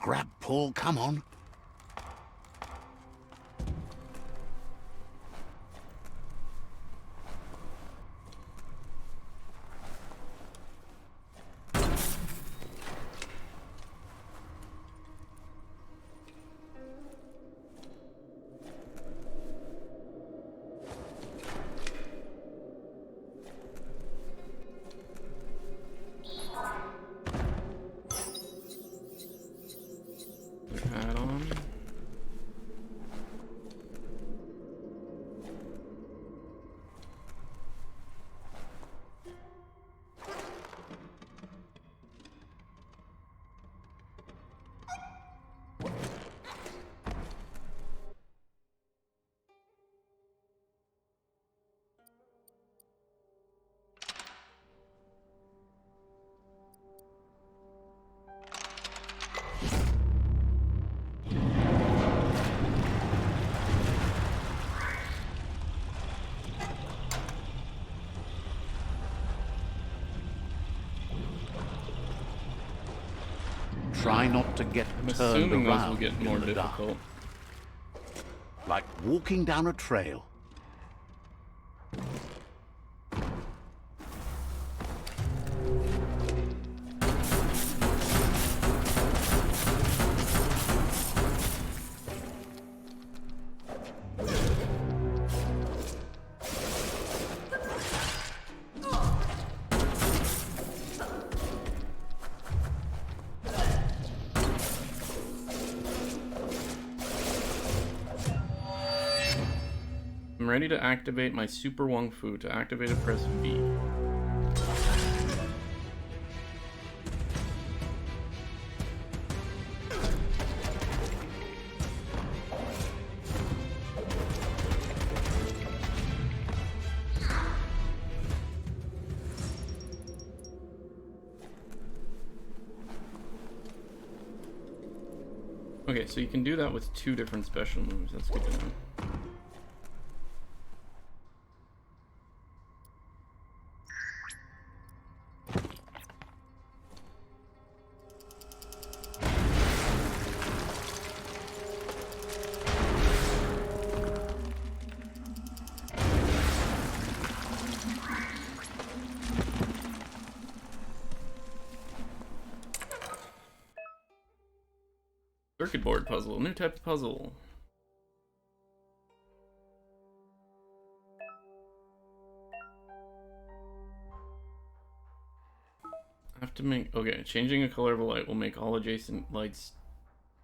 Grab, pull, come on. Hat on. Try not to get I'm turned assuming those around will get in more the dark. difficult. Like walking down a trail. I'm ready to activate my Super Wung Fu. To activate it, press V. Okay, so you can do that with 2 different special moves. That's good to know. Circuit board puzzle, new type of puzzle. I have to make, okay, changing a color of a light will make all adjacent lights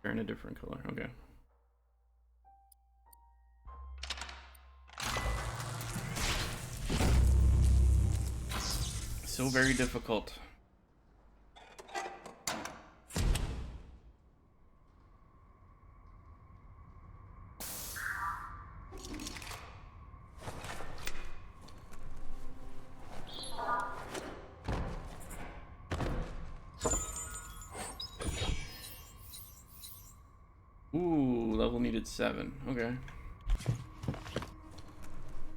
turn a different color, okay. So very difficult. Ooh, level needed 7. Okay.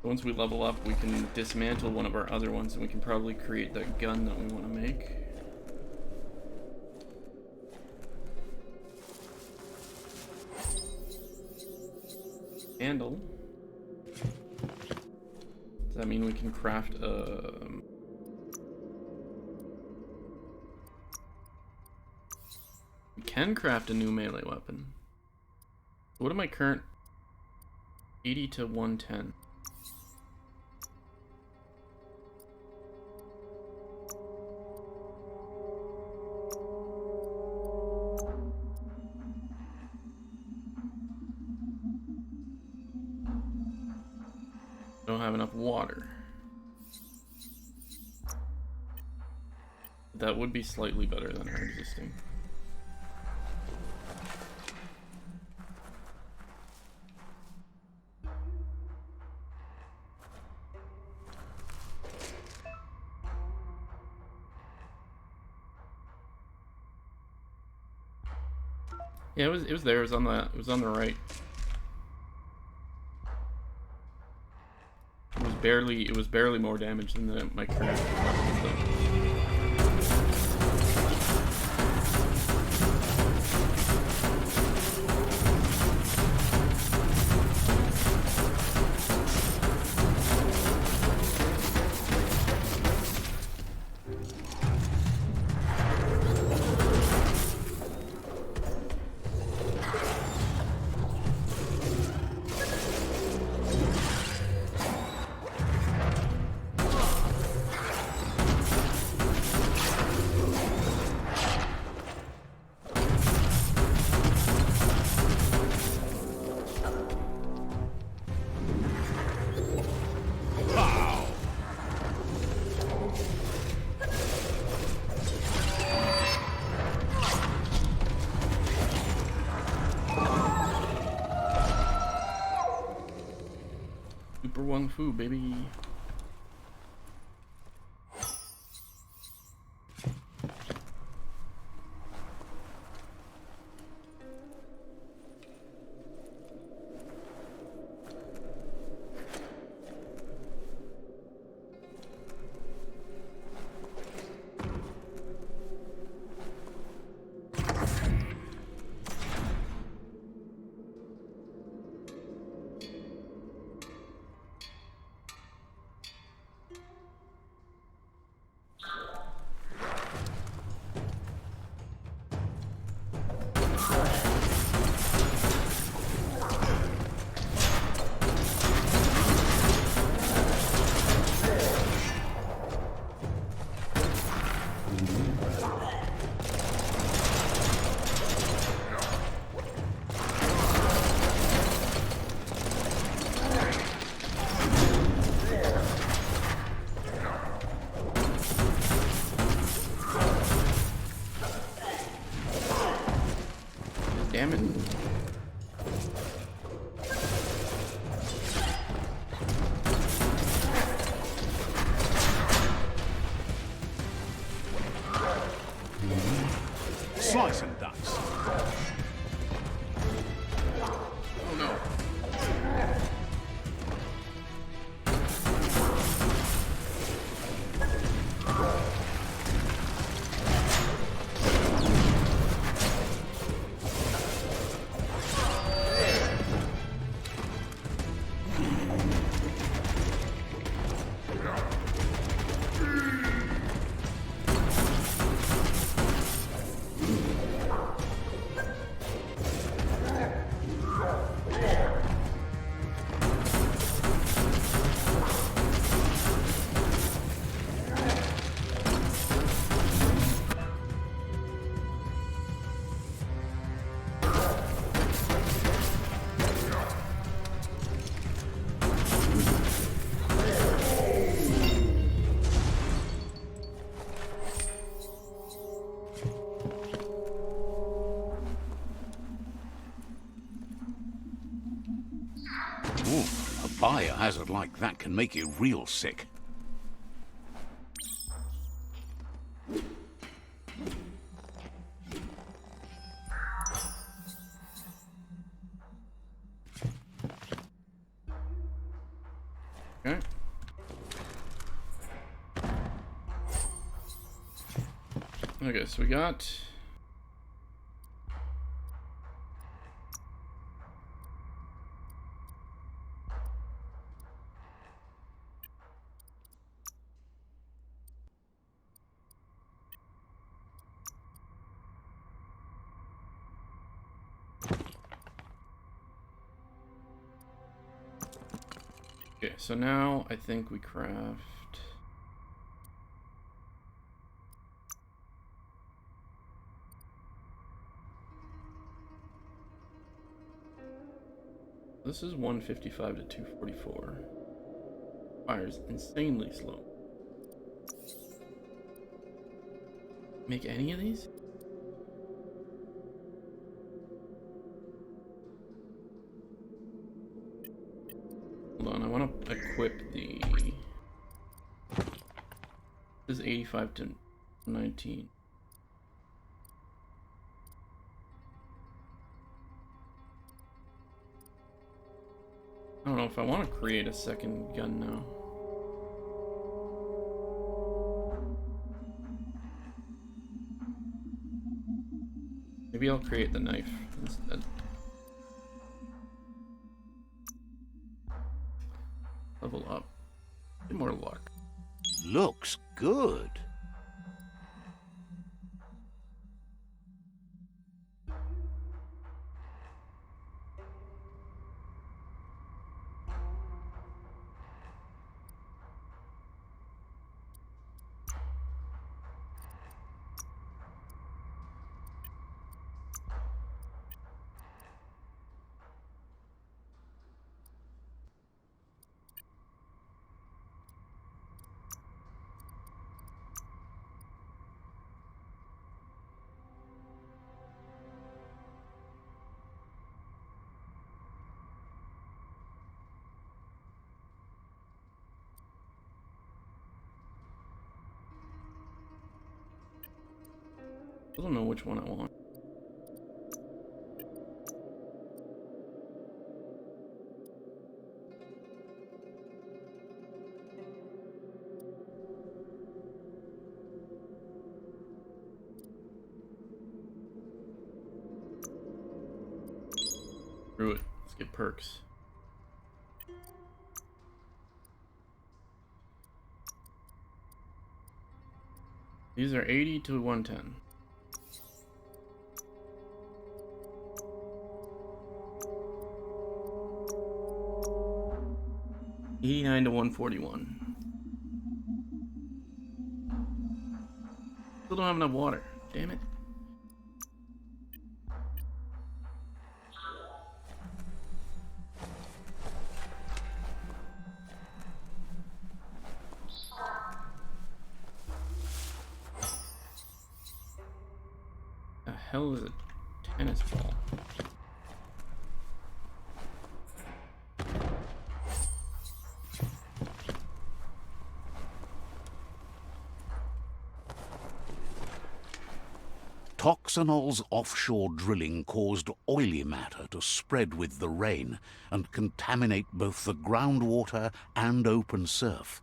Once we level up, we can dismantle one of our other ones, and we can probably create that gun that we want to make. Handle. Does that mean we can craft a... We can craft a new melee weapon. What are my current 80 to 110? Don't have enough water. That would be slightly better than our existing. Yeah, it was there. It was on the right. It was barely more damage than my current weapons though. Super Wung Fu, baby. Slice and dice. Oh no. Ooh, a biohazard like that can make you real sick. Okay. Okay, so we got... Okay, so now I think we craft... This is 155 to 244. Fire's insanely slow. Make any of these? Hold on, I want to equip the... This is 85 to 19. I don't know if I want to create a second gun now. Maybe I'll create the knife instead. Level up. Get more luck. Looks good. I don't know which one I want. Screw it. Let's get perks. These are 80 to 110. $89 to 141. Still don't have enough water. Damn it. The hell is a tennis ball? Toxanol's offshore drilling caused oily matter to spread with the rain and contaminate both the groundwater and open surf.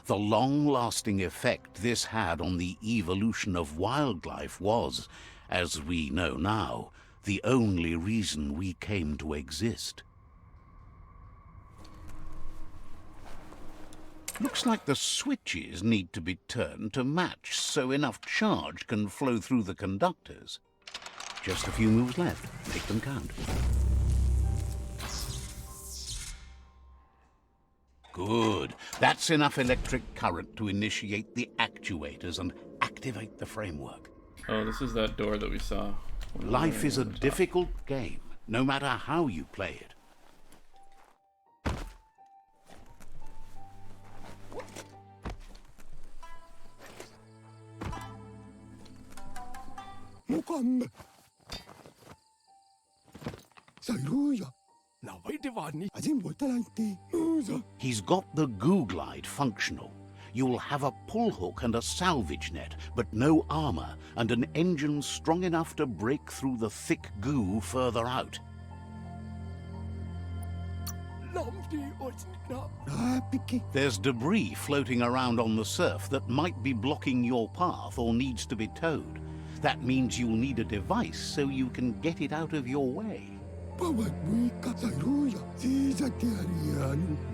The long-lasting effect this had on the evolution of wildlife was, as we know now, the only reason we came to exist. Looks like the switches need to be turned to match so enough charge can flow through the conductors. Just a few moves left. Make them count. Good. That's enough electric current to initiate the actuators and activate the framework. Oh, this is that door that we saw. Life is a difficult game, no matter how you play it. He's got the goo glide functional. You'll have a pull hook and a salvage net, but no armor, and an engine strong enough to break through the thick goo further out. There's debris floating around on the surf that might be blocking your path or needs to be towed. That means you'll need a device so you can get it out of your way.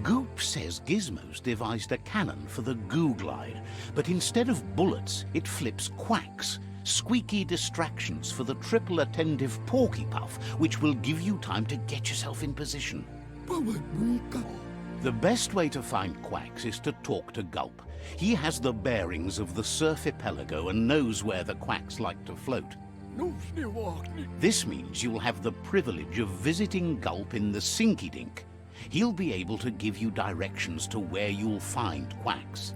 Goop says Gizmo's devised a cannon for the goo glide, but instead of bullets, it flips quacks, squeaky distractions for the triple attentive Porky Puff, which will give you time to get yourself in position. The best way to find quacks is to talk to Gulp. He has the bearings of the surf archipelago and knows where the quacks like to float. This means you'll have the privilege of visiting Gulp in the Sinky Dink. He'll be able to give you directions to where you'll find quacks.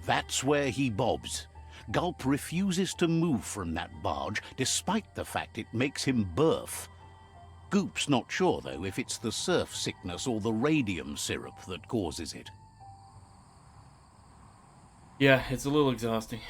That's where he bobs. Gulp refuses to move from that barge, despite the fact it makes him burf. Goop's not sure, though, if it's the surf sickness or the radium syrup that causes it. Yeah, it's a little exhausting.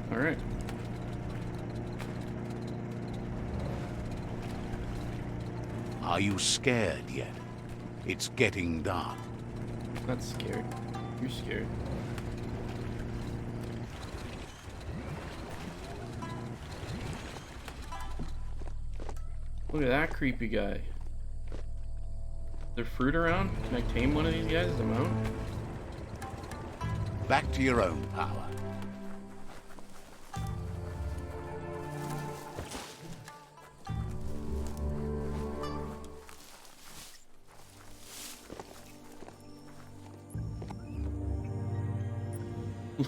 All right. Are you scared yet? It's getting dark. I'm not scared. You're scared. Look at that creepy guy. Is there fruit around? Can I tame one of these guys as a mount? Back to your own power.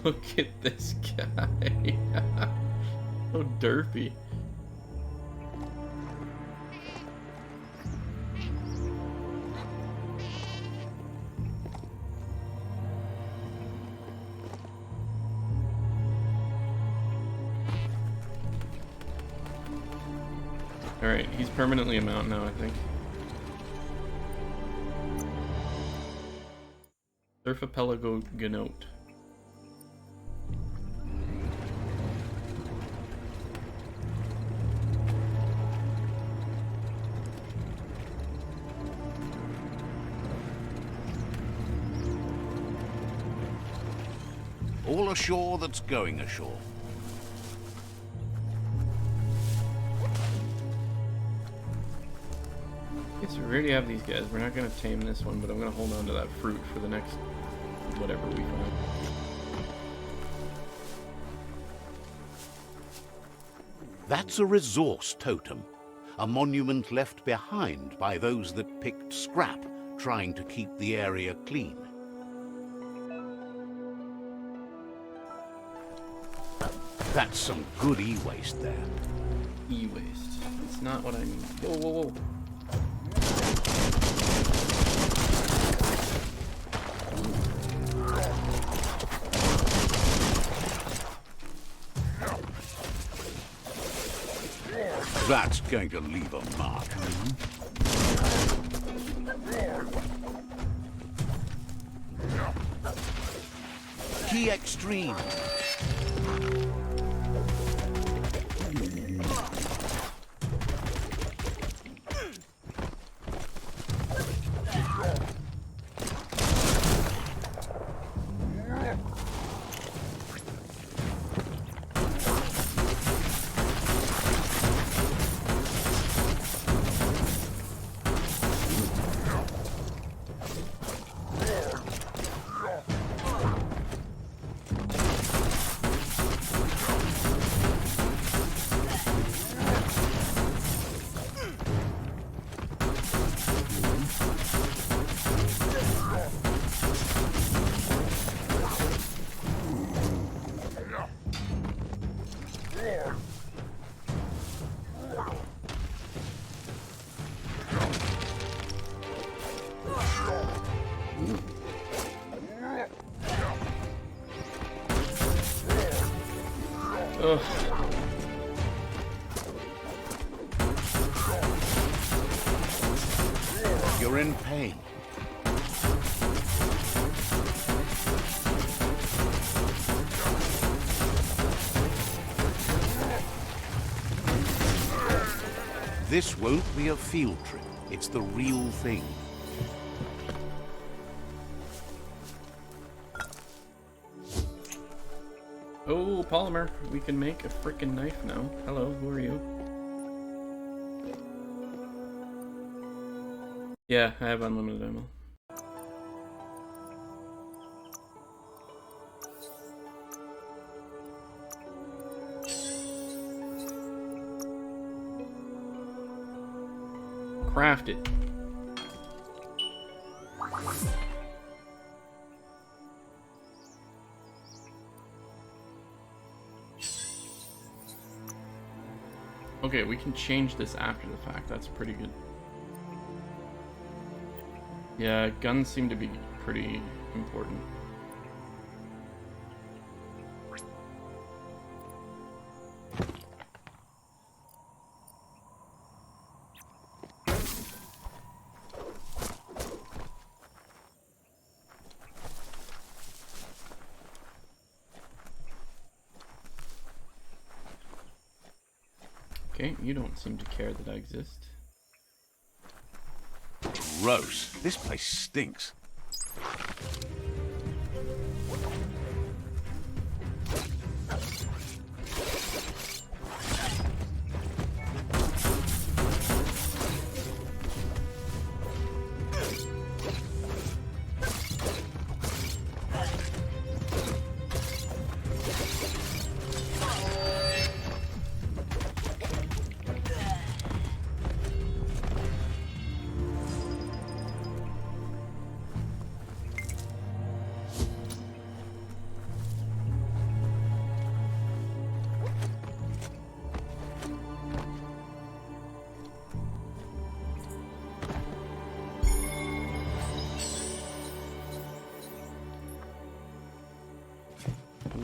Look at this guy. So derpy. Alright, he's permanently a mount now, I think. Surfapelago Ganote. All ashore that's going ashore. Yes, we already have these guys. We're not going to tame this one, but I'm going to hold on to that fruit for the next whatever we find. That's a resource totem, a monument left behind by those that picked scrap, trying to keep the area clean. That's some good e-waste there. E-waste. That's not what I mean. Whoa, whoa, whoa. That's going to leave a mark. Key extreme. Ugh. You're in pain. This won't be a field trip. It's the real thing. Oh, polymer. We can make a frickin' knife now. Hello, who are you? Yeah, I have unlimited ammo. Craft it. Okay, we can change this after the fact. That's pretty good. Yeah, guns seem to be pretty important. Okay, you don't seem to care that I exist. Gross. This place stinks.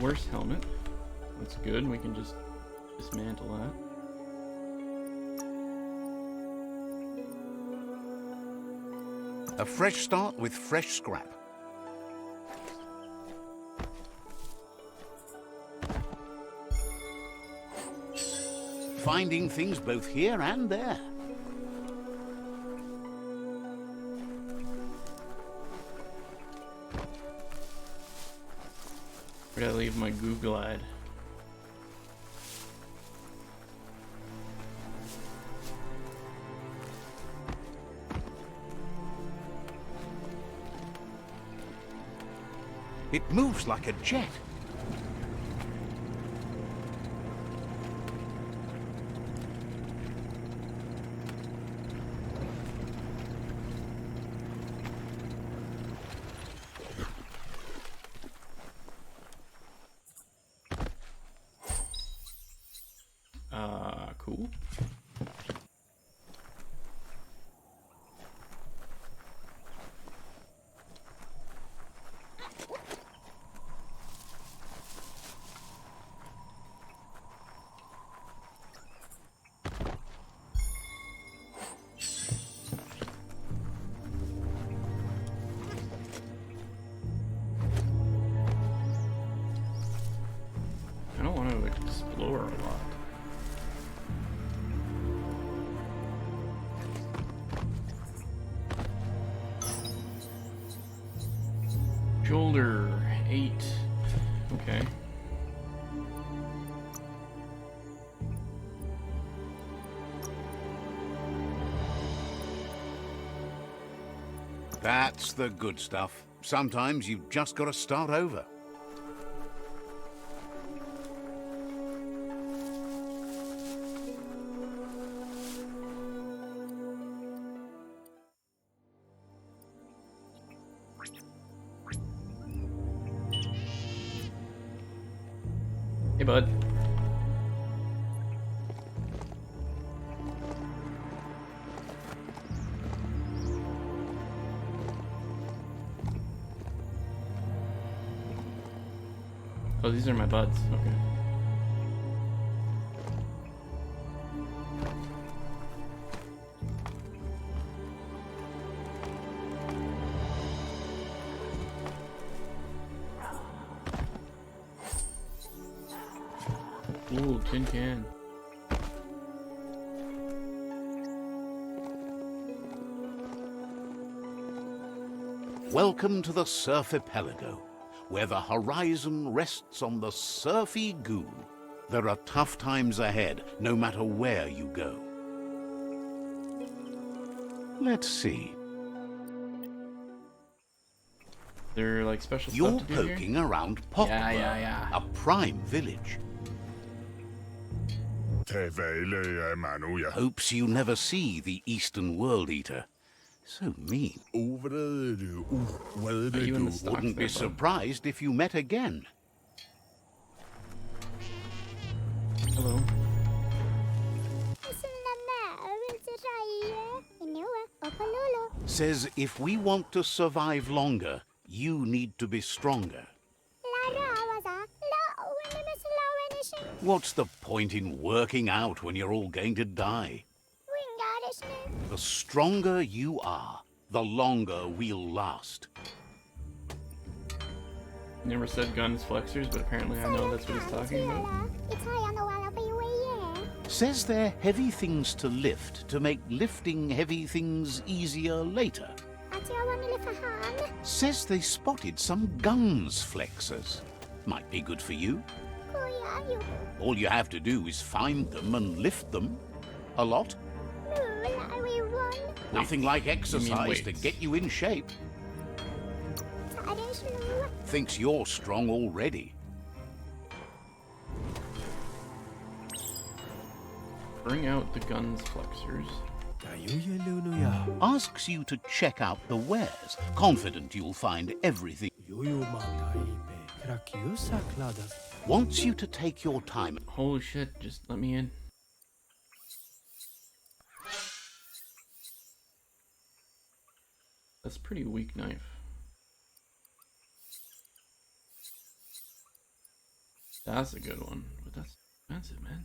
Worse helmet. That's good. We can just dismantle that. A fresh start with fresh scrap. Finding things both here and there. Where did I leave my Google ad? It moves like a jet. Cool. Shoulder, 8. Okay. That's the good stuff. Sometimes you've just got to start over. Hey, bud. Oh, these are my buds. Okay. Ooh, tin can. Welcome to the Surf Archipelago, where the horizon rests on the surfy goo. There are tough times ahead, no matter where you go. Let's see. They're like special You're stuff to do here? poking around Popper, Yeah. a prime village. Hopes you never see the Eastern World Eater. So mean. Are you in the stocks Wouldn't there, be bud? surprised if you met again. Hello. Says if we want to survive longer, you need to be stronger. What's the point in working out when you're all going to die? The stronger you are, the longer we'll last. Never said guns flexors, but apparently I know that's what he's talking about. Says they're heavy things to lift to make lifting heavy things easier later. Says they spotted some guns flexors. Might be good for you. All you have to do is find them and lift them. A lot. Nothing like exercise to get you in shape. Thinks you're strong already. Bring out the guns flexors. Asks you to check out the wares, confident you'll find everything. Wants you to take your time. Holy shit, just let me in. That's a pretty weak knife. That's a good one, but that's expensive, man.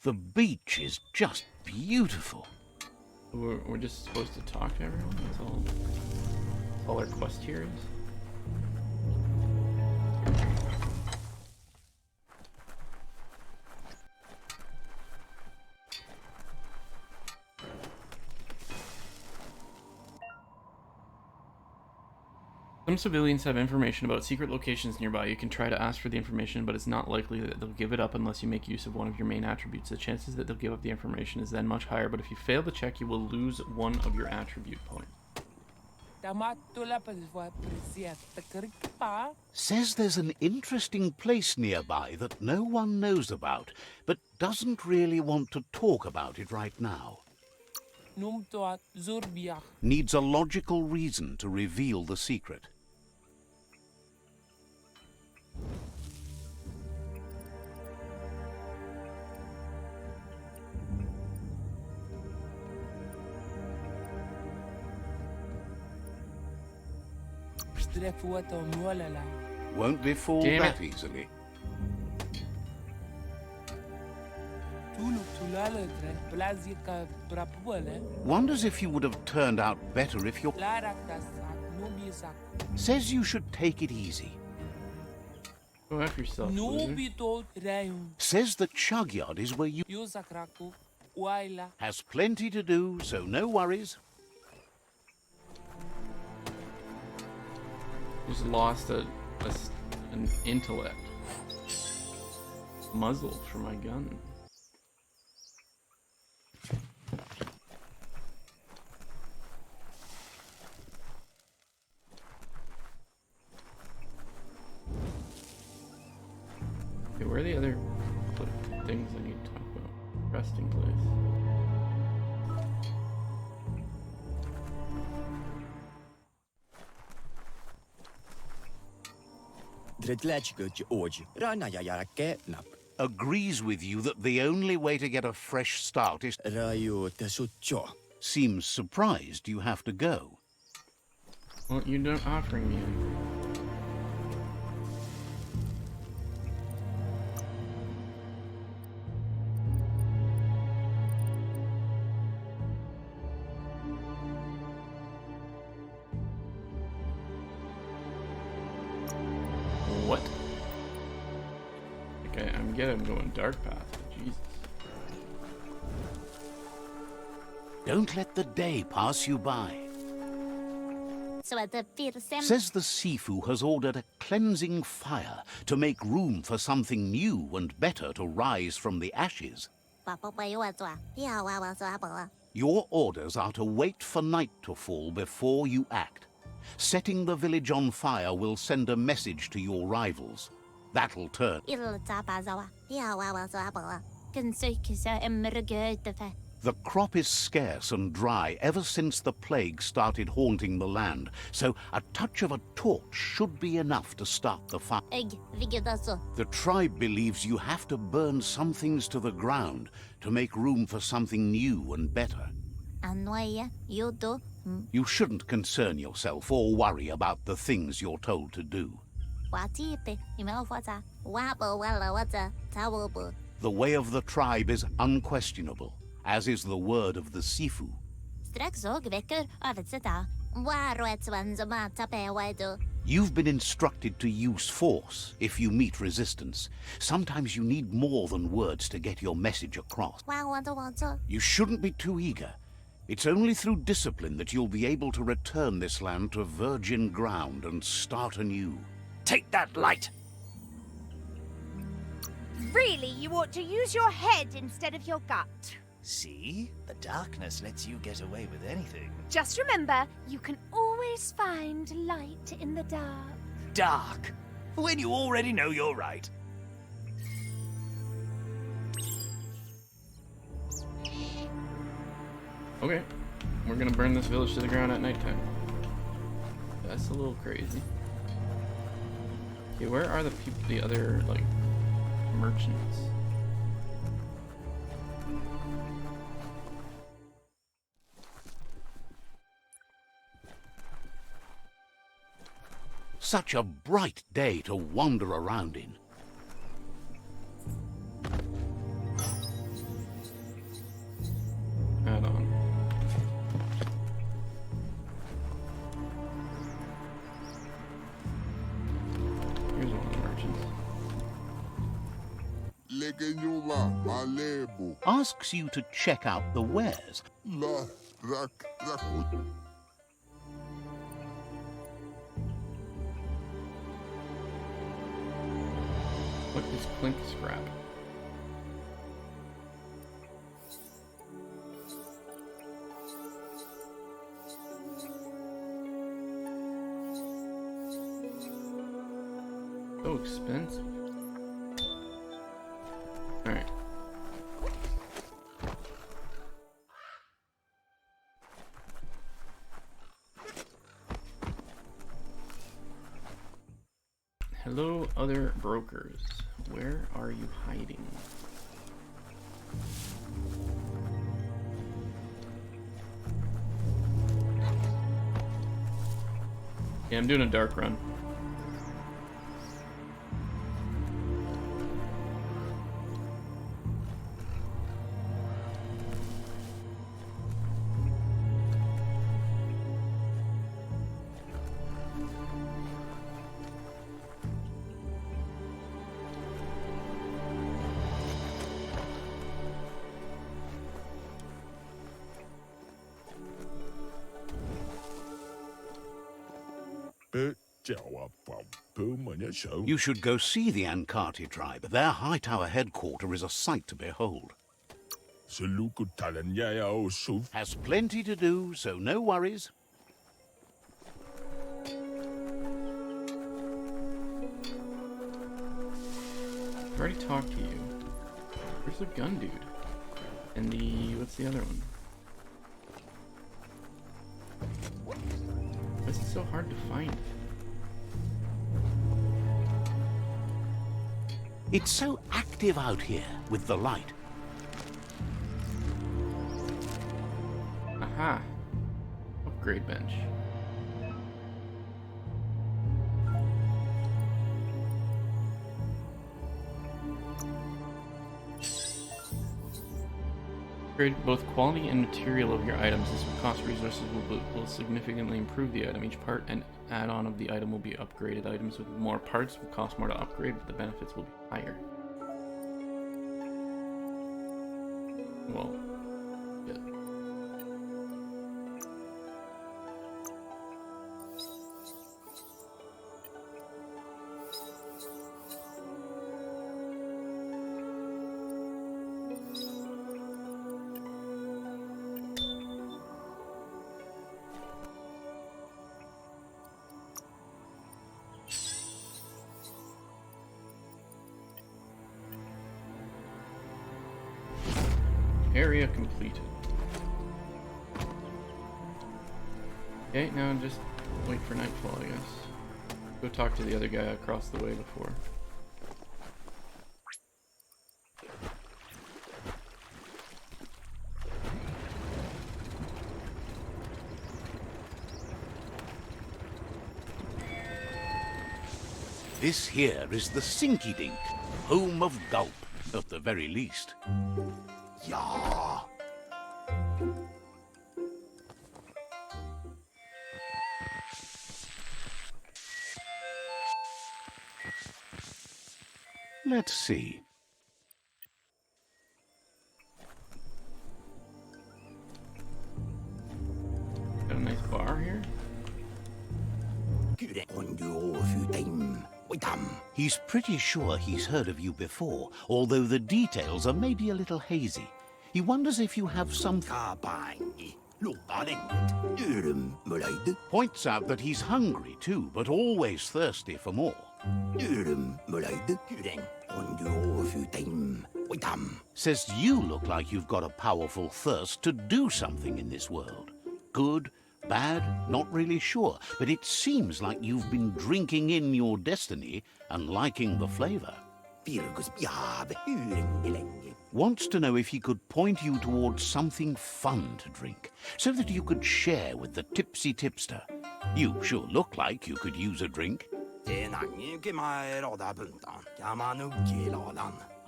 The beach is just beautiful. We're just supposed to talk to everyone? That's all our quest here is? Some civilians have information about secret locations nearby. You can try to ask for the information, but it's not likely that they'll give it up unless you make use of one of your main attributes. The chances that they'll give up the information is then much higher, but if you fail the check, you will lose one of your attribute points. Says there's an interesting place nearby that no one knows about, but doesn't really want to talk about it right now. Needs a logical reason to reveal the secret. Won't be fooled Damn that it. easily. Wonders if you would have turned out better if you're... Says you should take it easy. Go after yourself, loser. Says the Chugyard is where you... Has plenty to do, so no worries. Just lost an intellect. Muzzle for my gun. Okay, where are the other things I need to talk about? Resting place. Agrees with you that the only way to get a fresh start is... Seems surprised you have to go. Well, you don't offering me anything. What? Okay, I'm going dark path. Jesus. Don't let the day pass you by. Says the Sifu has ordered a cleansing fire to make room for something new and better to rise from the ashes. Your orders are to wait for night to fall before you act. Setting the village on fire will send a message to your rivals. That'll turn. The crop is scarce and dry ever since the plague started haunting the land, so a touch of a torch should be enough to start the fire. The tribe believes you have to burn some things to the ground to make room for something new and better. You shouldn't concern yourself or worry about the things you're told to do. The way of the tribe is unquestionable, as is the word of the Sifu. You've been instructed to use force if you meet resistance. Sometimes you need more than words to get your message across. You shouldn't be too eager. It's only through discipline that you'll be able to return this land to virgin ground and start anew. Take that light! Really, you ought to use your head instead of your gut. See? The darkness lets you get away with anything. Just remember, you can always find light in the dark. Dark? When you already know you're right. Okay, we're gonna burn this village to the ground at nighttime. That's a little crazy. Okay, where are the people, the other, like, merchants? Such a bright day to wander around in. Add on. Here's one of the merchants. Asks you to check out the wares. What is clink scrap? So expensive. All right. Hello, other brokers. Where are you hiding? Yeah, I'm doing a dark run. You should go see the Ankati tribe. Their high tower headquarter is a sight to behold. Has plenty to do, so no worries. I've already talked to you. Where's the gun dude? And what's the other one? Why is it so hard to find? It's so active out here with the light. Aha! Upgrade bench. Upgrade both quality and material of your items. This will cost resources, will significantly improve the item. Each part and add-on of the item will be upgraded. Items with more parts will cost more to upgrade, but the benefits will be higher. Well, yeah. Area completed. Okay, now just wait for nightfall, I guess. Go talk to the other guy across the way before. This here is the Sinky Dink, home of Gulp, at the very least. Yeah. Let's see. Got a nice bar here. He's pretty sure he's heard of you before, although the details are maybe a little hazy. He wonders if you have some... Points out that he's hungry too, but always thirsty for more. Says you look like you've got a powerful thirst to do something in this world. Good, bad, not really sure, but it seems like you've been drinking in your destiny and liking the flavor. Wants to know if he could point you towards something fun to drink, so that you could share with the tipsy tipster. You sure look like you could use a drink.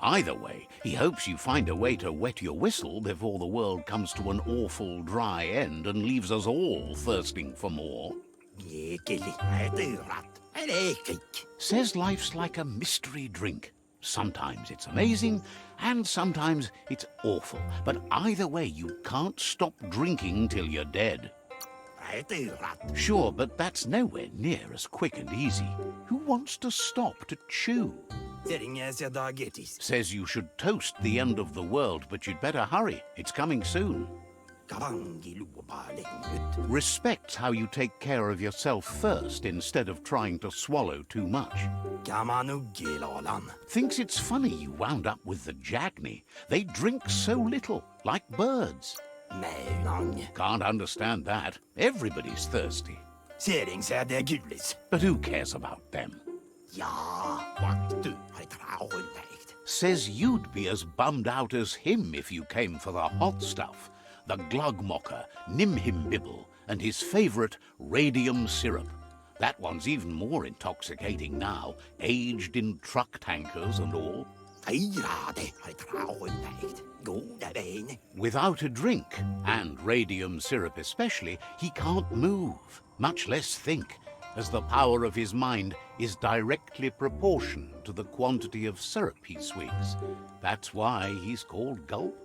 Either way, he hopes you find a way to wet your whistle before the world comes to an awful dry end and leaves us all thirsting for more. Says life's like a mystery drink. Sometimes it's amazing, and sometimes it's awful. But either way, you can't stop drinking till you're dead. Sure, but that's nowhere near as quick and easy. Who wants to stop to chew? Says you should toast the end of the world, but you'd better hurry. It's coming soon. Respects how you take care of yourself first instead of trying to swallow too much. Thinks it's funny you wound up with the Jagni. They drink so little, like birds. Can't understand that. Everybody's thirsty. But who cares about them? Says you'd be as bummed out as him if you came for the hot stuff. The Glugmocker, Nimhimbibble, and his favorite radium syrup. That one's even more intoxicating now, aged in truck tankers and all. Without a drink, and radium syrup especially, he can't move, much less think, as the power of his mind is directly proportional to the quantity of syrup he swigs. That's why he's called Gulp.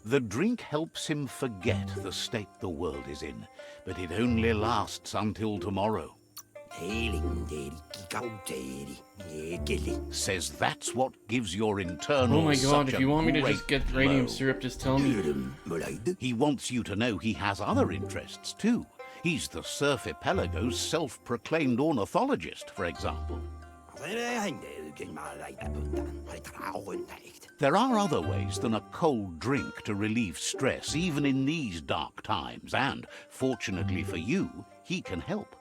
The drink helps him forget the state the world is in, but it only lasts until tomorrow. Says that's what gives your internal. Oh my god, such if you want me to great just get radium glow. syrup, just tell me. He wants you to know he has other interests too. He's the Surf Archipelago's self-proclaimed ornithologist, for example. There are other ways than a cold drink to relieve stress, even in these dark times, and, fortunately for you, he can help.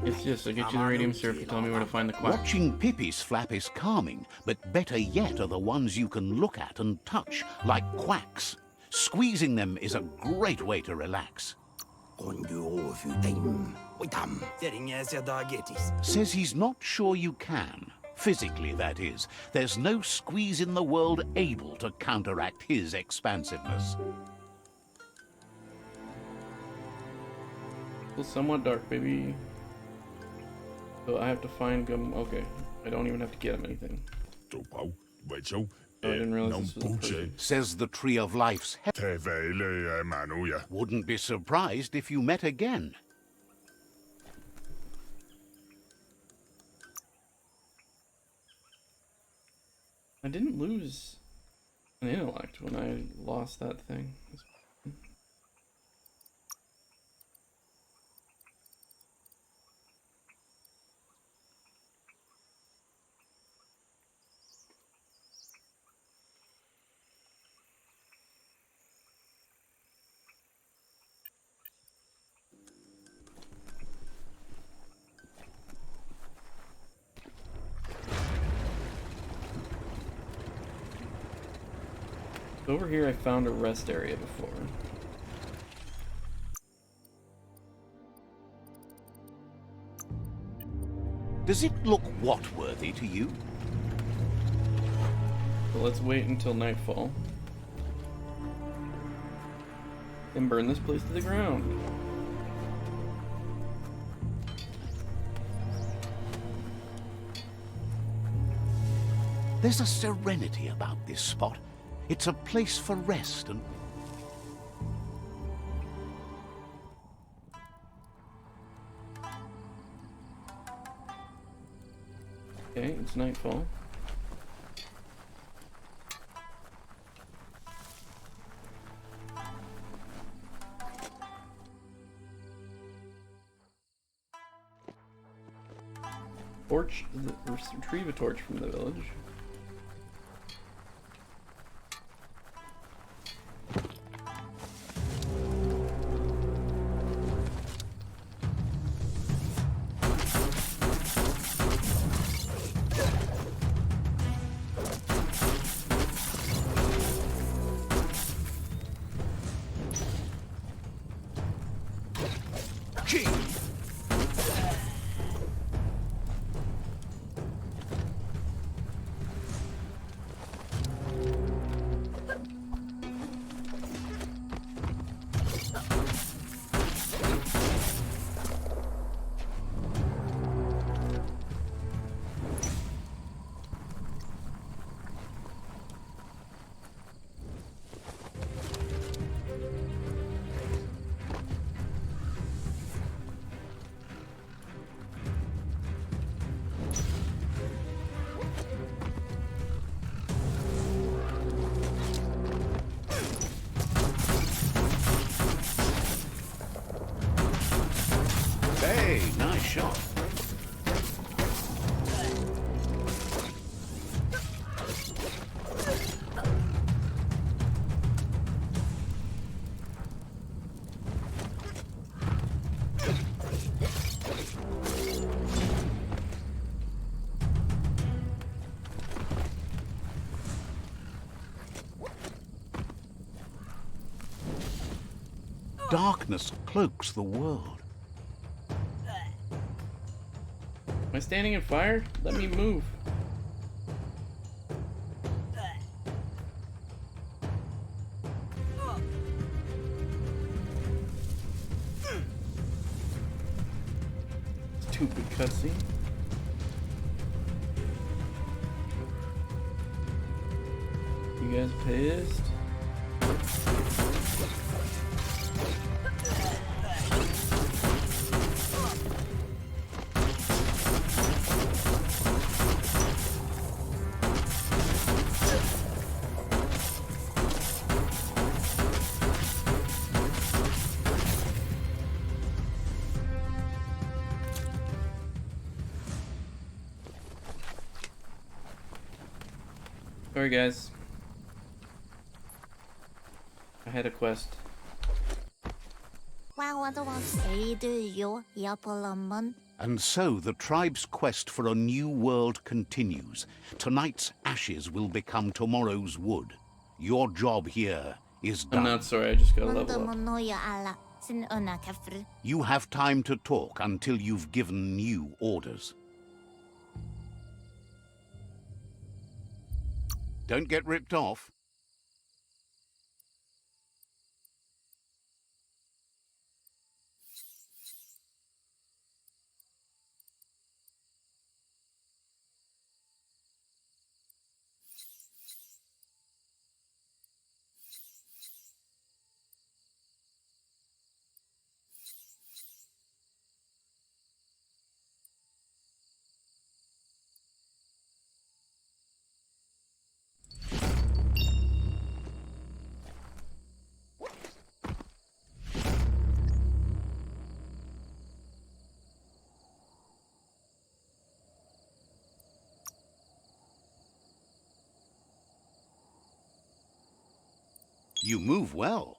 It's just, I get you the radium syrup to tell me where to find the quack. Watching Pippi's flap is calming, but better yet are the ones you can look at and touch, like quacks. Squeezing them is a great way to relax. Says he's not sure you can. Physically, that is. There's no squeeze in the world able to counteract his expansiveness. Still somewhat dark, baby. So I have to find gum. Okay, I don't even have to get him anything. Oh, I didn't realize this was a person. Says the Tree of Life's wouldn't be surprised if you met again. I didn't lose an intellect when I lost that thing. Over here I found a rest area before. Does it look what-worthy to you? So let's wait until nightfall. Then burn this place to the ground. There's a serenity about this spot. It's a place for rest and... Okay, it's nightfall. Torch, retrieve a torch from the village. Hey, nice shot. Darkness cloaks the world. Am I standing in fire? Let me move. Stupid cutscene. You guys pissed? Sorry guys, I had a quest. And so the tribe's quest for a new world continues. Tonight's ashes will become tomorrow's wood. Your job here is done. I'm not sorry, I just got a level up. You have time to talk until you've given new orders. Don't get ripped off. You move well.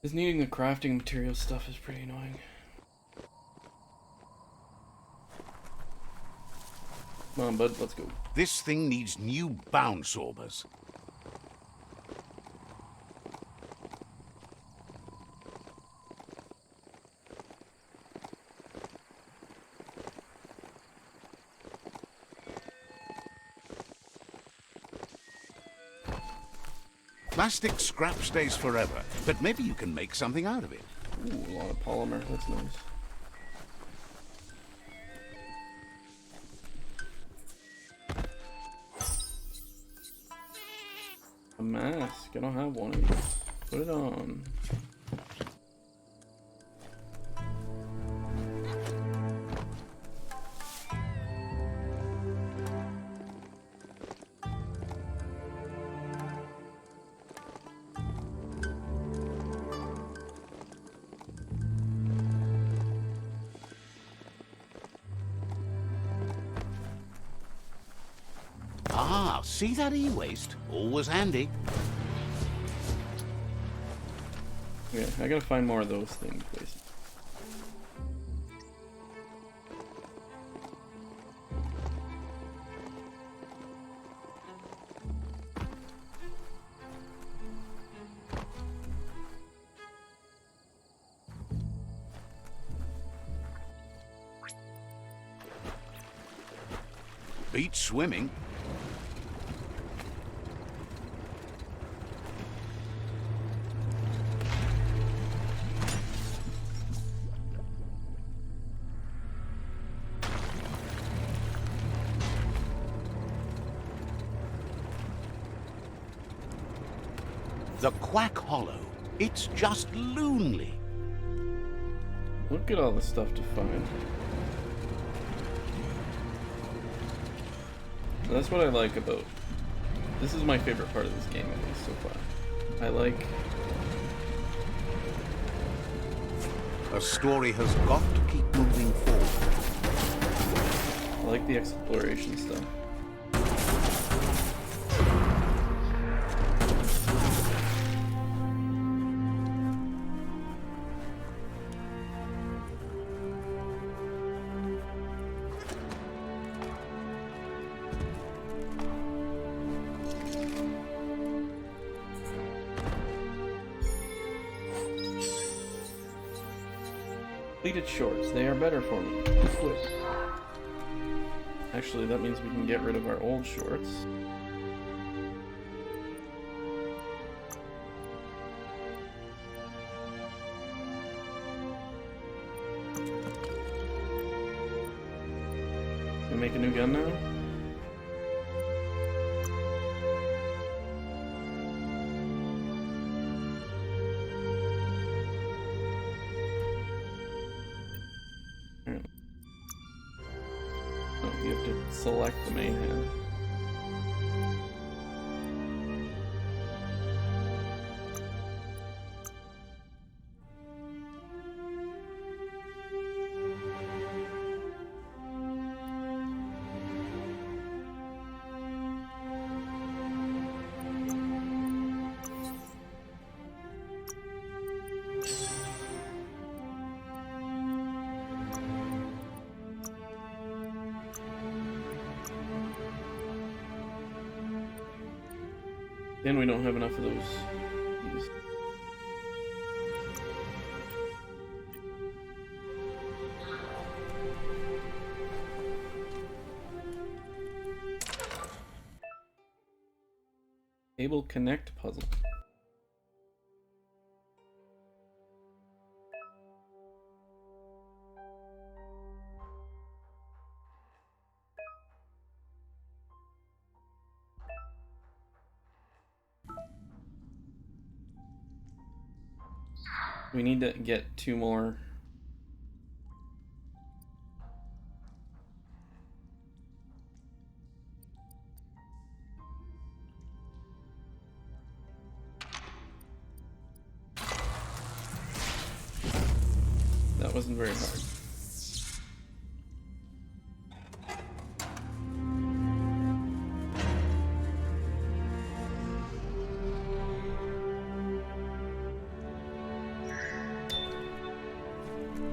Just needing the crafting material stuff is pretty annoying. Come on, bud, let's go. This thing needs new bounce orbers. Plastic scrap stays forever, but maybe you can make something out of it. Ooh, a lot of polymer, that's nice. A mask, I don't have one of these. Put it on. Ah, see that e-waste? Always handy. Yeah, I gotta find more of those things, places. Beats swimming. The Quack Hollow. It's just lonely. Look at all the stuff to find. That's what I like about... This is my favorite part of this game, at least so far. I like... A story has got to keep moving forward. I like the exploration stuff. Pleated shorts. They are better for me. Quit. Actually, that means we can get rid of our old shorts. Can we make a new gun now? Select the main hand. And we don't have enough of those. These. Cable connect puzzle. We need to get 2 more. That wasn't very hard.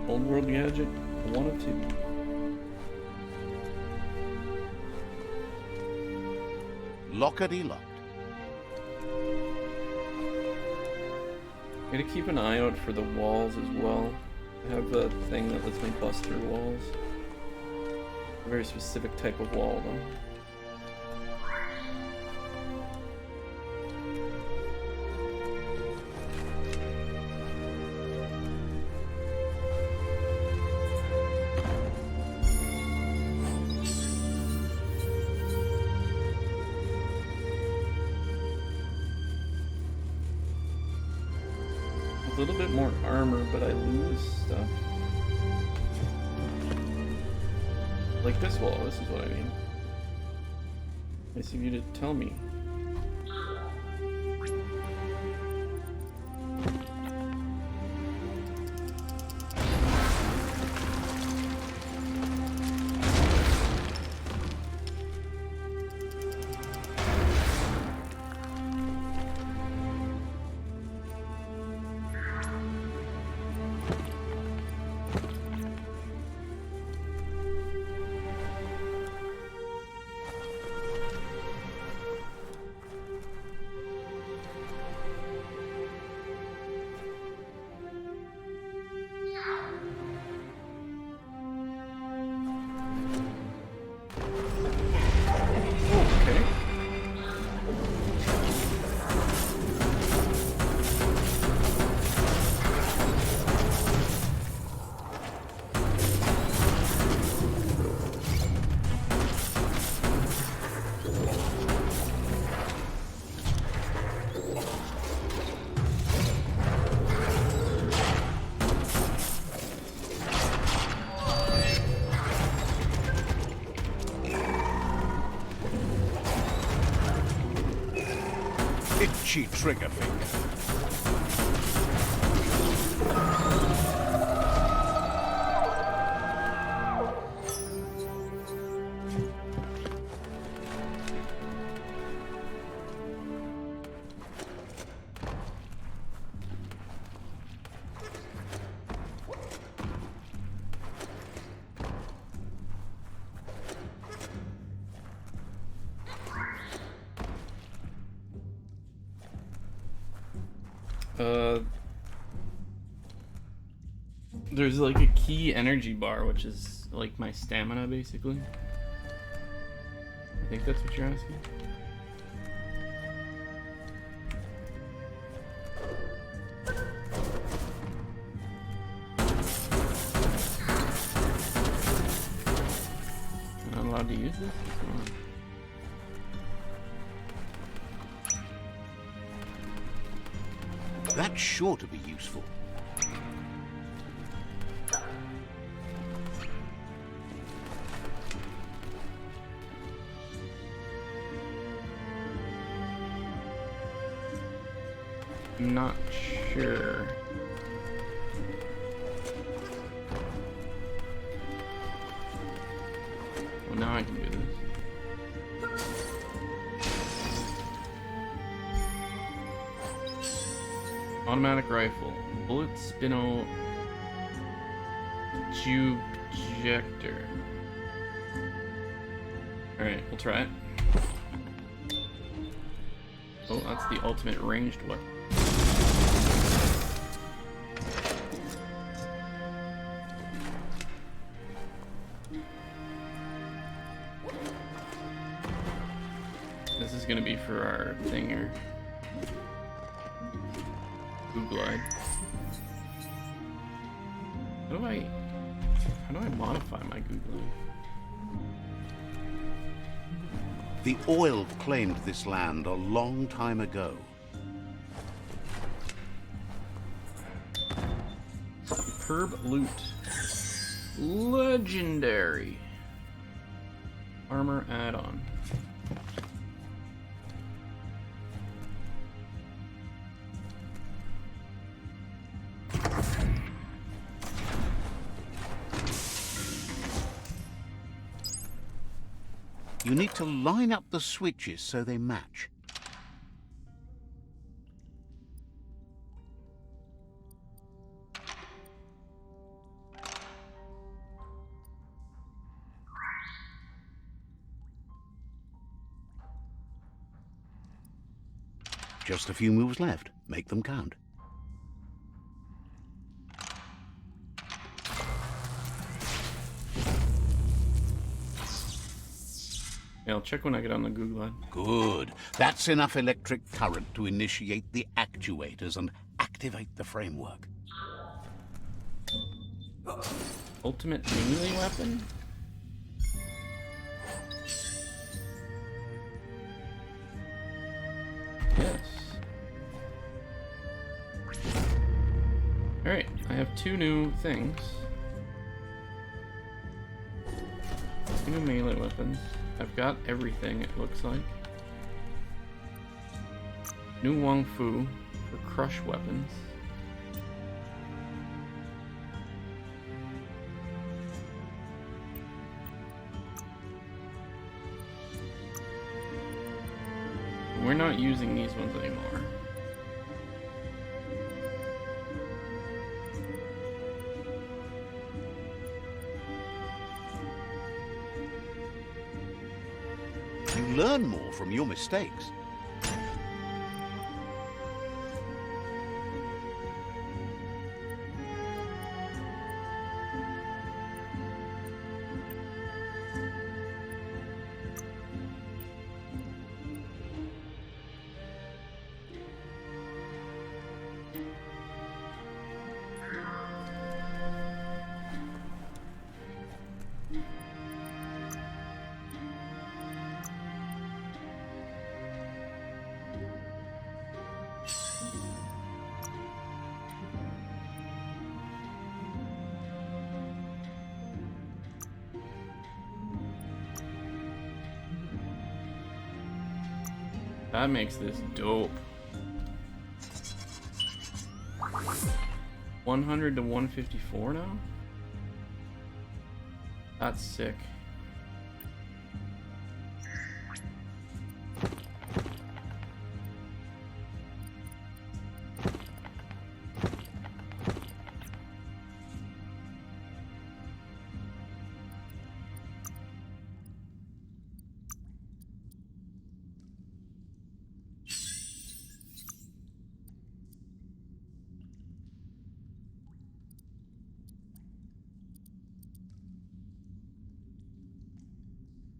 Old world gadget, 1 of 2. Lockety-locked. Gotta keep an eye out for the walls as well. I have a thing that lets me bust through walls. A very specific type of wall though. A little bit more armor, but I lose stuff. Like this wall, this is what I mean. Nice of you to tell me. Itchy trigger finger. There's like a key energy bar, which is like my stamina, basically. I think that's what you're asking. I'm not allowed to use this? What's going on? That's sure to be useful. I'm not sure. Well, now I can do this. Automatic rifle. Bullet spinel ejector. Alright, we'll try it. Oh, that's the ultimate ranged weapon. This is gonna be for our thing here. Glide. How do I modify my Googlide? The oil claimed this land a long time ago. Superb loot. Legendary. Armor add-on. You need to line up the switches so they match. Just a few moves left. Make them count. Yeah, I'll check when I get on the Google. Good. That's enough electric current to initiate the actuators and activate the framework. Ultimate melee weapon? Yes. Alright, I have two new things. Two new melee weapons. I've got everything, it looks like. New Wong Fu for crush weapons. We're not using these ones anymore. You learn more from your mistakes. That makes this dope. 100 to 154 now? That's sick.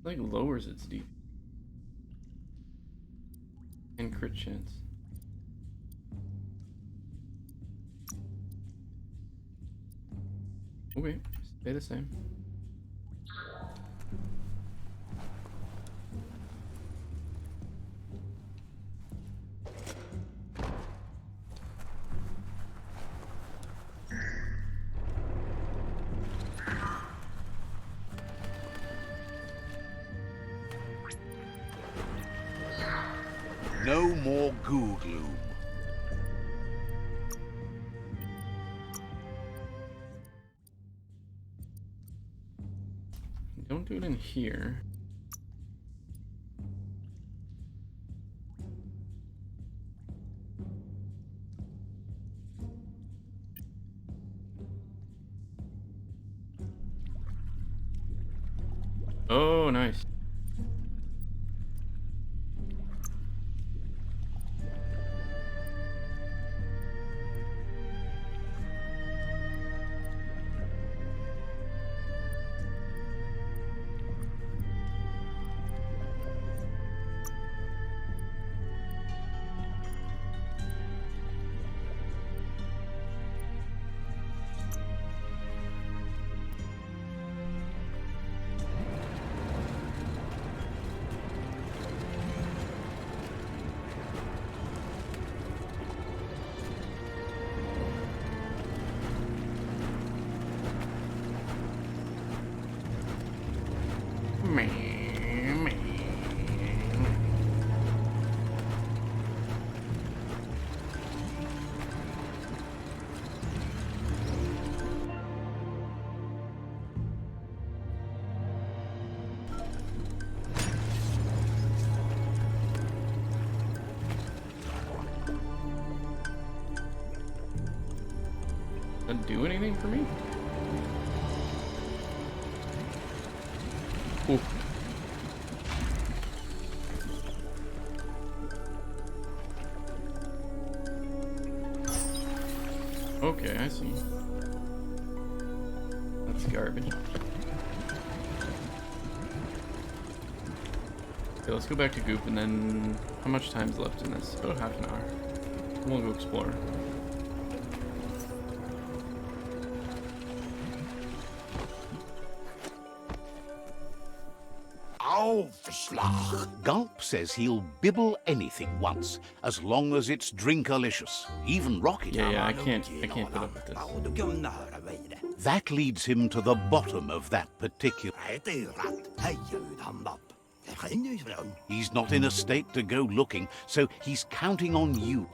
Like lowers its DP and crit chance. Okay, stay the same. No more goo gloom. Don't do it in here. Oh, nice. Doesn't do anything for me? Ooh. Okay, I see. That's garbage. Okay, let's go back to Goop, and then how much time's left in this? About half an hour. We'll go explore. Gulp says he'll bibble anything once, as long as it's drinkalicious, even rocket. Yeah, I can't put up with this. That leads him to the bottom of that particular. He's not in a state to go looking, so he's counting on you.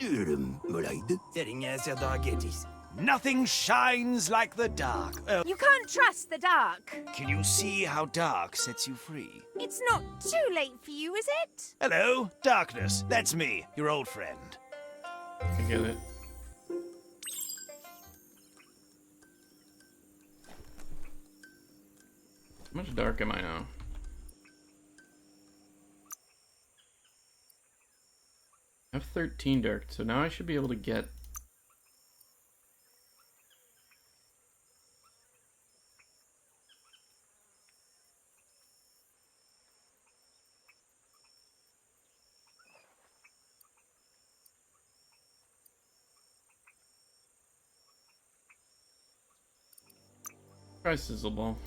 Nothing shines like the dark. You can't trust the dark. Can you see how dark sets you free? It's not too late for you, is it? Hello, darkness. That's me, your old friend. I get it. How much dark am I now? I have 13 dark, so now I should be able to get... Try Sizzle Ball.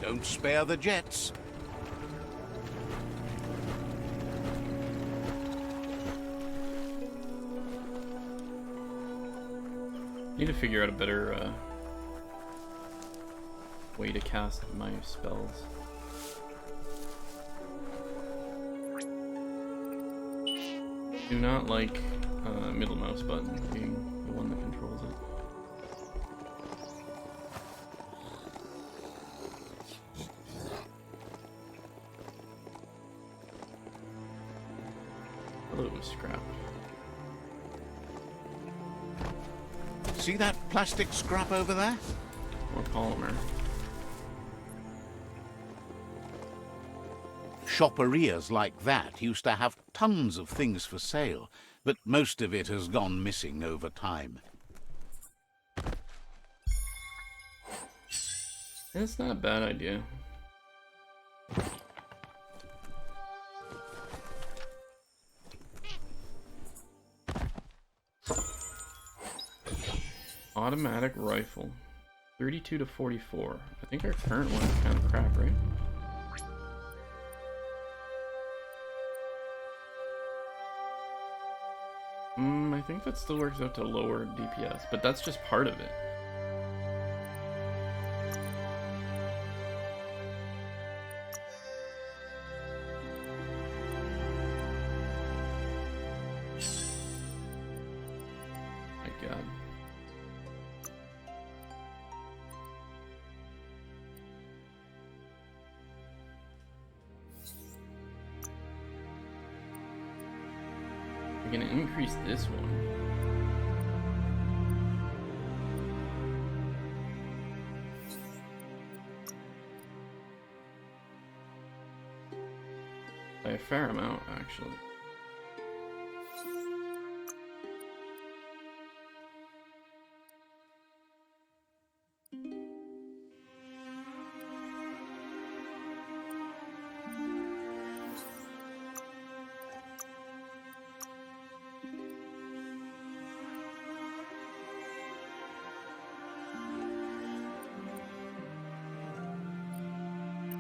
Don't spare the jets. Need to figure out a better way to cast my spells. Do not like middle mouse button being the one that controls it. scrap. See that plastic scrap over there? Or polymer. Shopperias like that used to have tons of things for sale, but most of it has gone missing over time. That's not a bad idea. Automatic rifle. 32 to 44. I think our current one is kind of crap, right? I think that still works out to lower DPS, but that's just part of it. My God. We're gonna increase this one. By a fair amount, actually.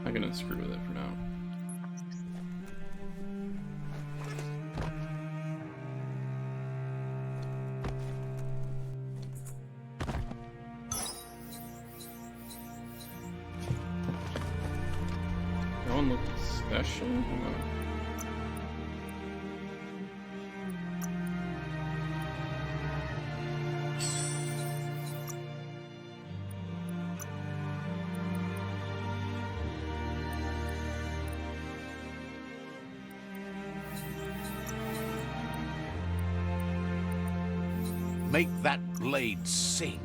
I'm gonna screw with it for now. That one looks special. Hold on. Make that blade sing.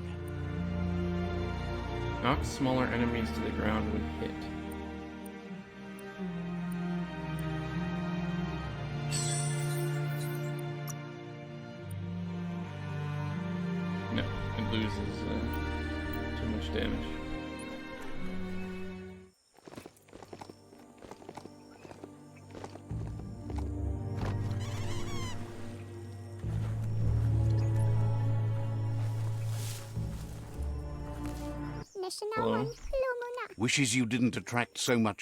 Knock smaller enemies to the ground when hit. No, it loses too much damage. Hello? Wishes you didn't attract so much.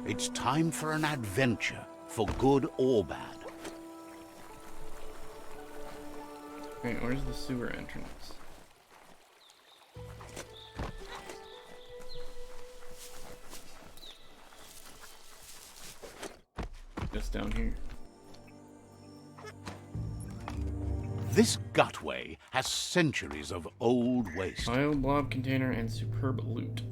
It's time for an adventure, for good or bad. Wait, where's the sewer entrance? Just down here. This gutway has centuries of old waste. Bio blob container and superb loot.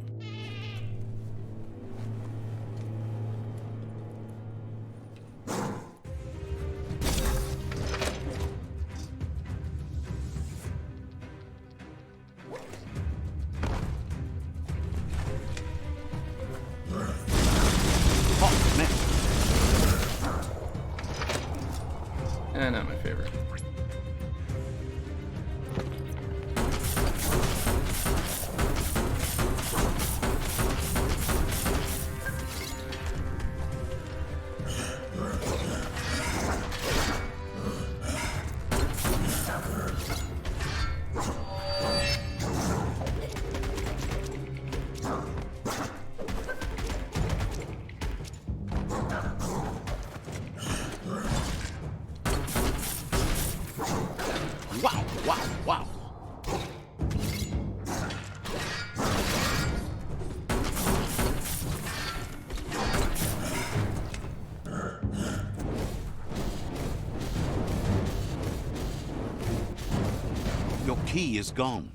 Not my favorite. key is gone.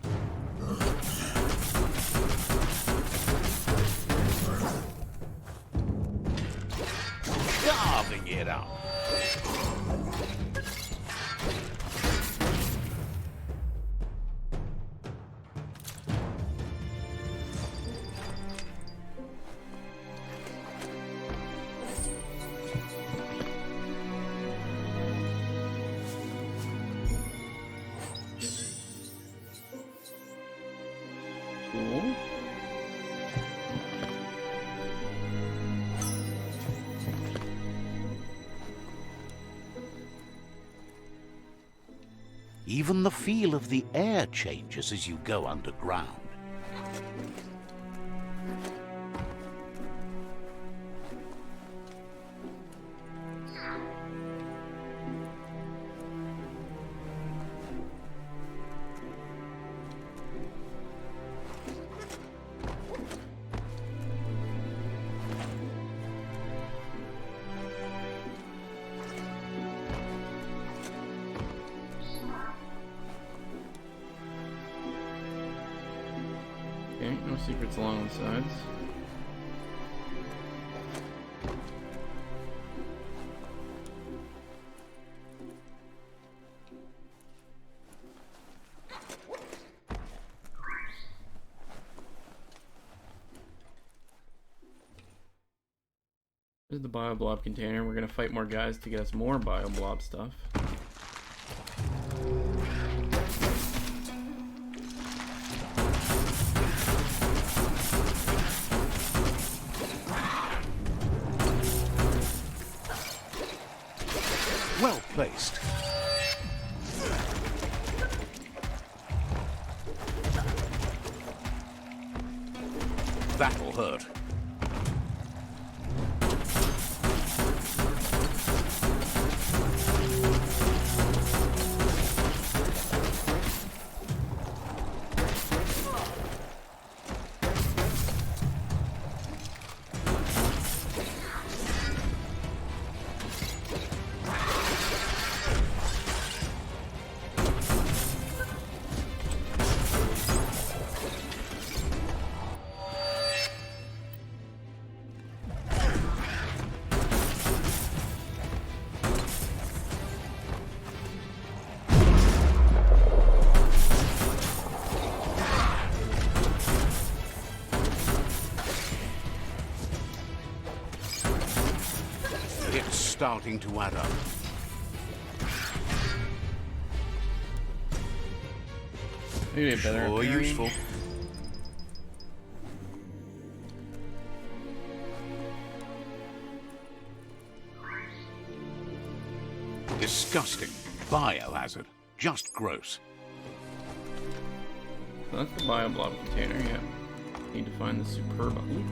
Carving it up. Cool. Even the feel of the air changes as you go underground. Okay, no secrets along the sides. This is the Bioblob container. We're gonna fight more guys to get us more Bioblob stuff. Well placed. That'll hurt. It's starting to add up. Maybe a better Sure, parry. useful. Disgusting. Biohazard. Just gross. So that's the Bioblob container, yeah. Need to find the superb loot.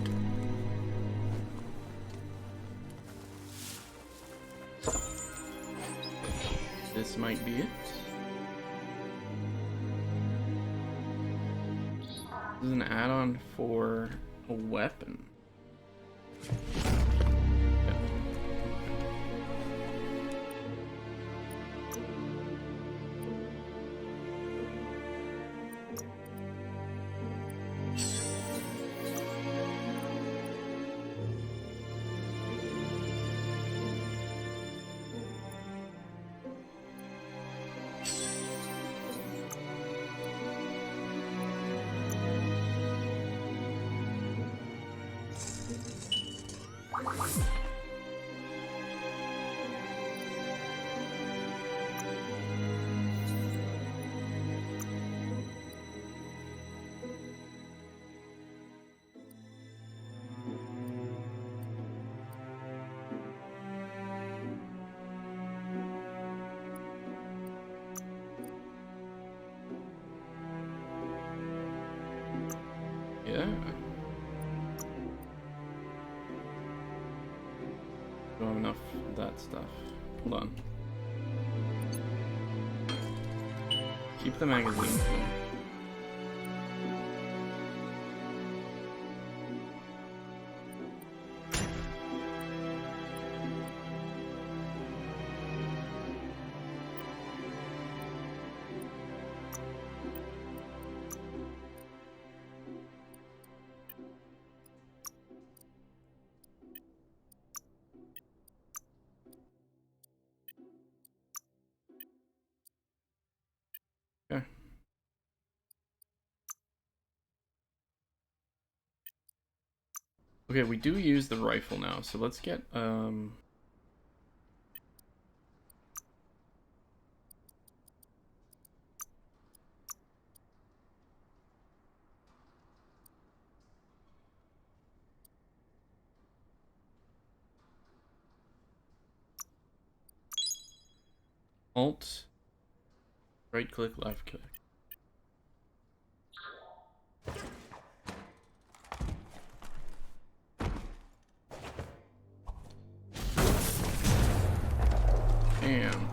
This might be it. This is an add-on for a weapon. Yeah. Yeah. Don't have enough of that stuff. Hold on. Keep the magazine. Okay, we do use the rifle now, so let's get Alt, right click, left click. Damn.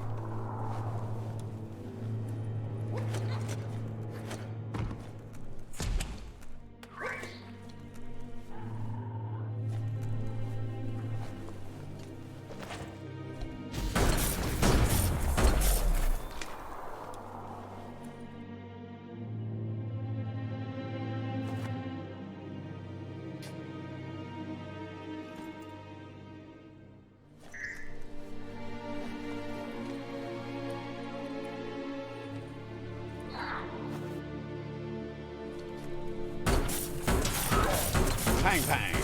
Bang, bang.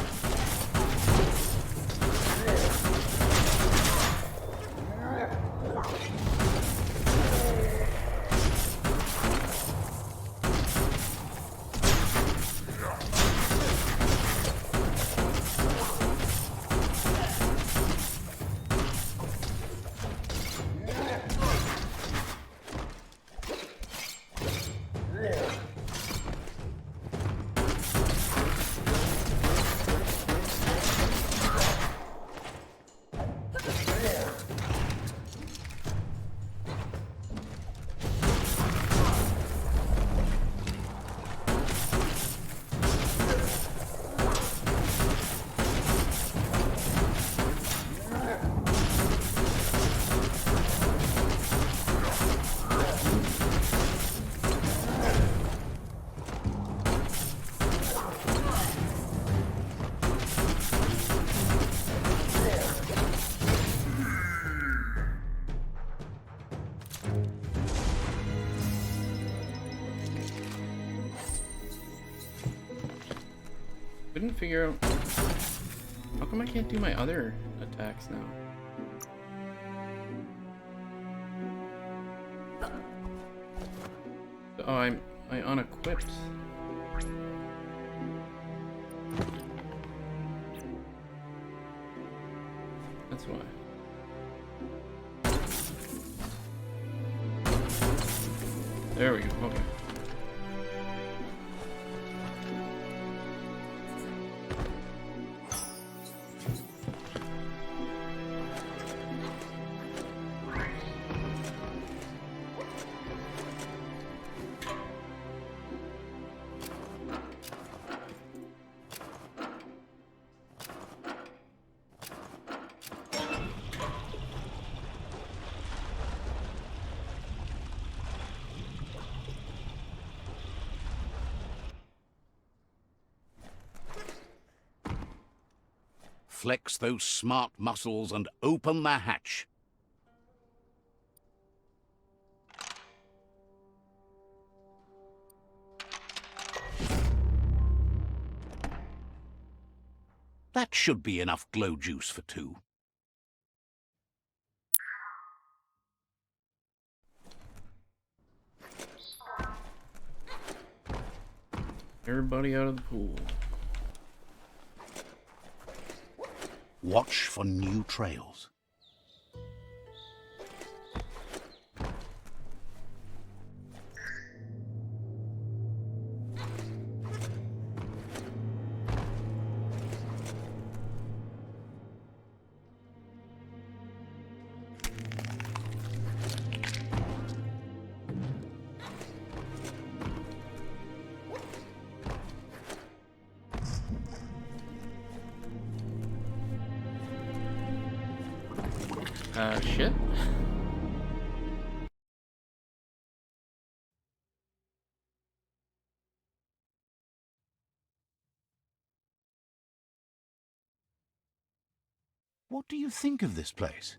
Couldn't figure out how come I can't do my other attacks now. Oh, I unequipped. That's why. There we go. Okay. Flex those smart muscles and open the hatch. That should be enough glow juice for two. Everybody out of the pool. Watch for new trails. Shit. What do you think of this place?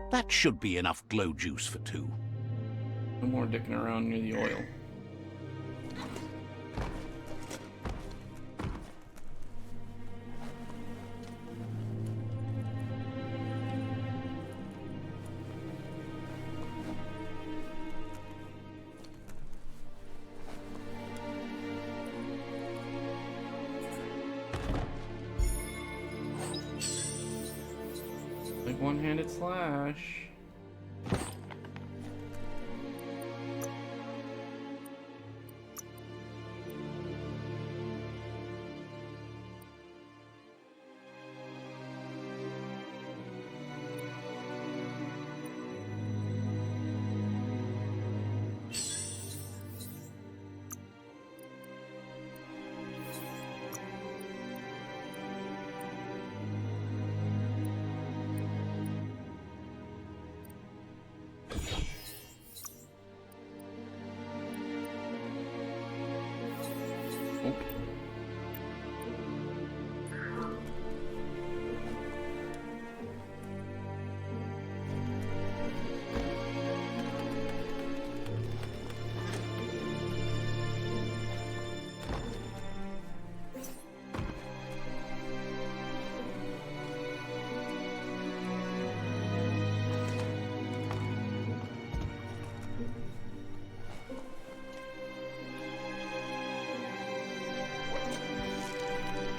That should be enough glow juice for two. No more dicking around near the oil. Like one-handed slash.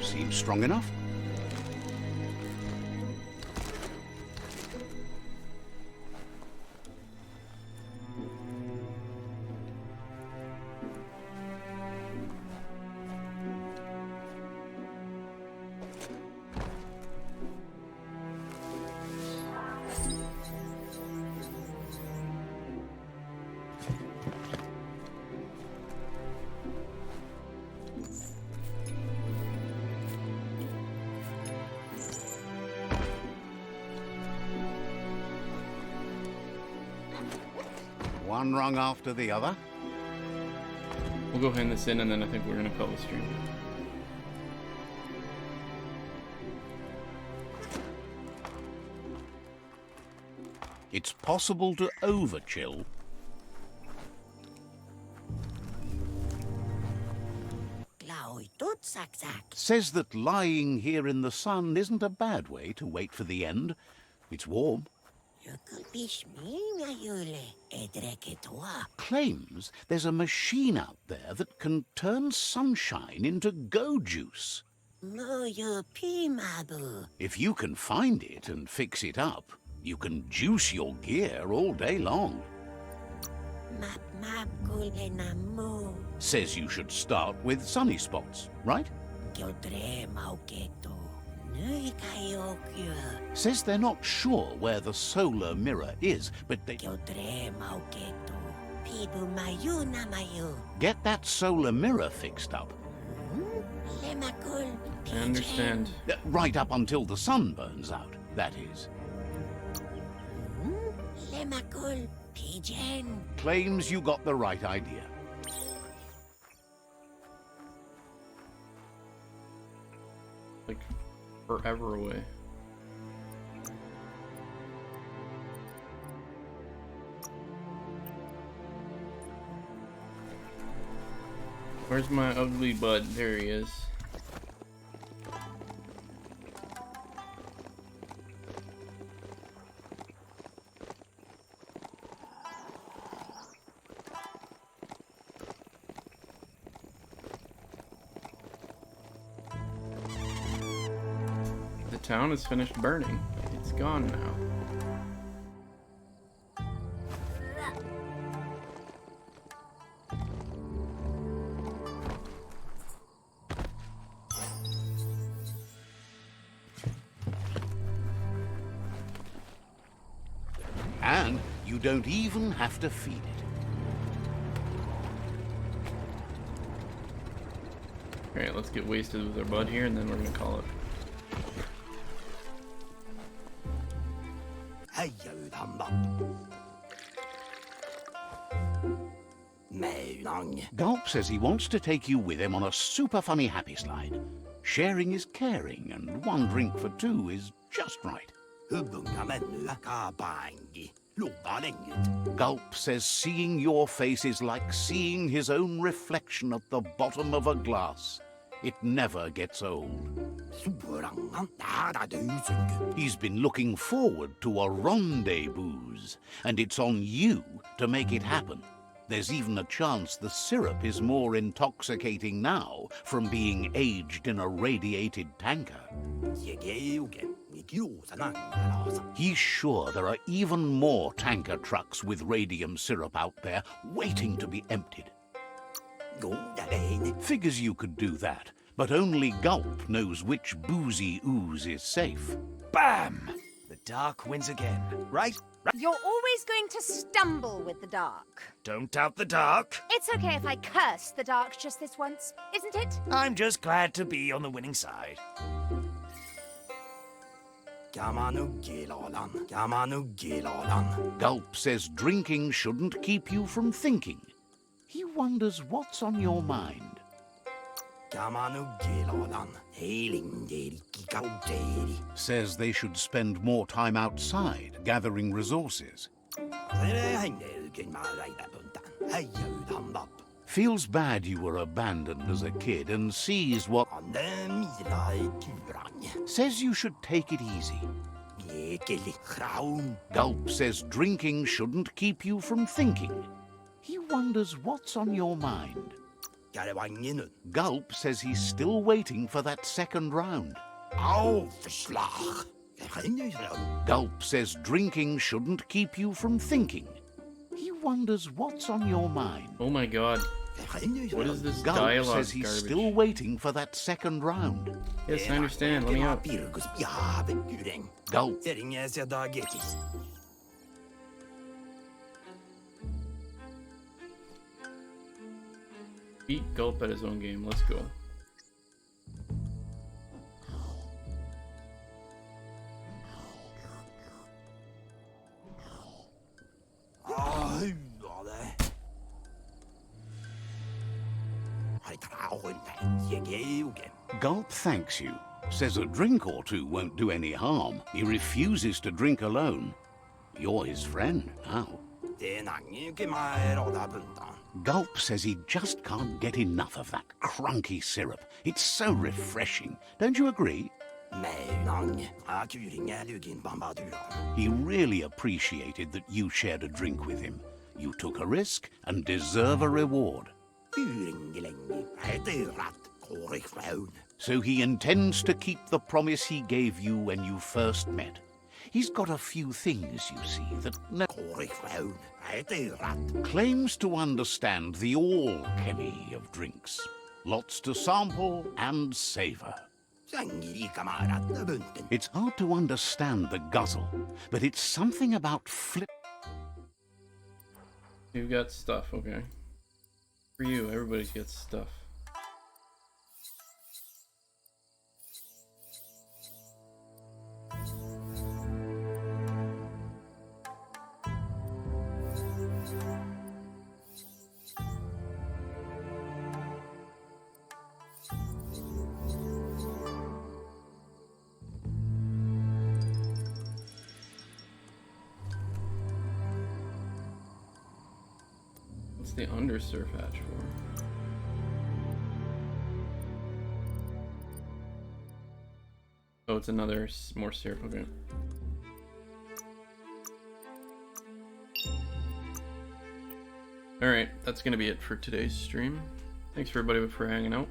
Seems strong enough. One rung after the other. We'll go hand this in, and then I think we're gonna call the stream. It's possible to overchill. Says that lying here in the sun isn't a bad way to wait for the end. It's warm. Claims there's a machine out there that can turn sunshine into go juice. If you can find it and fix it up, you can juice your gear all day long. Says you should start with sunny spots, right? Says they're not sure where the solar mirror is, but they... Get that solar mirror fixed up. I understand. Right up until the sun burns out, that is. Claims you got the right idea. Like, forever away. Where's my ugly bud? There he is. The town is finished burning. It's gone now. And you don't even have to feed it. Alright, let's get wasted with our bud here, and then we're gonna call it. Gulp says he wants to take you with him on a super funny happy slide. Sharing is caring, and one drink for two is just right. Gulp says seeing your face is like seeing his own reflection at the bottom of a glass. It never gets old. He's been looking forward to a rendezvous, and it's on you to make it happen. There's even a chance the syrup is more intoxicating now from being aged in a radiated tanker. He's sure there are even more tanker trucks with radium syrup out there waiting to be emptied. Figures you could do that, but only Gulp knows which boozy ooze is safe. Bam! The dark wins again, right? You're always going to stumble with the dark. Don't doubt the dark. It's okay if I curse the dark just this once, isn't it? I'm just glad to be on the winning side. Gulp says drinking shouldn't keep you from thinking. He wonders what's on your mind. Says they should spend more time outside gathering resources. Feels bad you were abandoned as a kid and sees what... Says you should take it easy. Gulp says drinking shouldn't keep you from thinking. He wonders what's on your mind. Gulp says he's still waiting for that second round. Gulp says drinking shouldn't keep you from thinking. He wonders what's on your mind. Oh my god. What is this Gulp dialogue says he's garbage? still waiting for that second round. Yes, I understand. Let me out. Gulp. Beat Gulp at his own game. Let's go. Gulp thanks you. Says a drink or two won't do any harm. He refuses to drink alone. You're his friend now. Gulp says he just can't get enough of that crunky syrup. It's so refreshing. Don't you agree? He really appreciated that you shared a drink with him. You took a risk and deserve a reward. So he intends to keep the promise he gave you when you first met. He's got a few things, you see, that claims to understand the alchemy of drinks. Lots to sample and savor. It's hard to understand the guzzle, but it's something about You've got stuff, okay. For you, everybody's got stuff. What's the undersurf hatch for? Oh, it's another more syrup, okay. Alright, that's gonna be it for today's stream. Thanks for everybody for hanging out.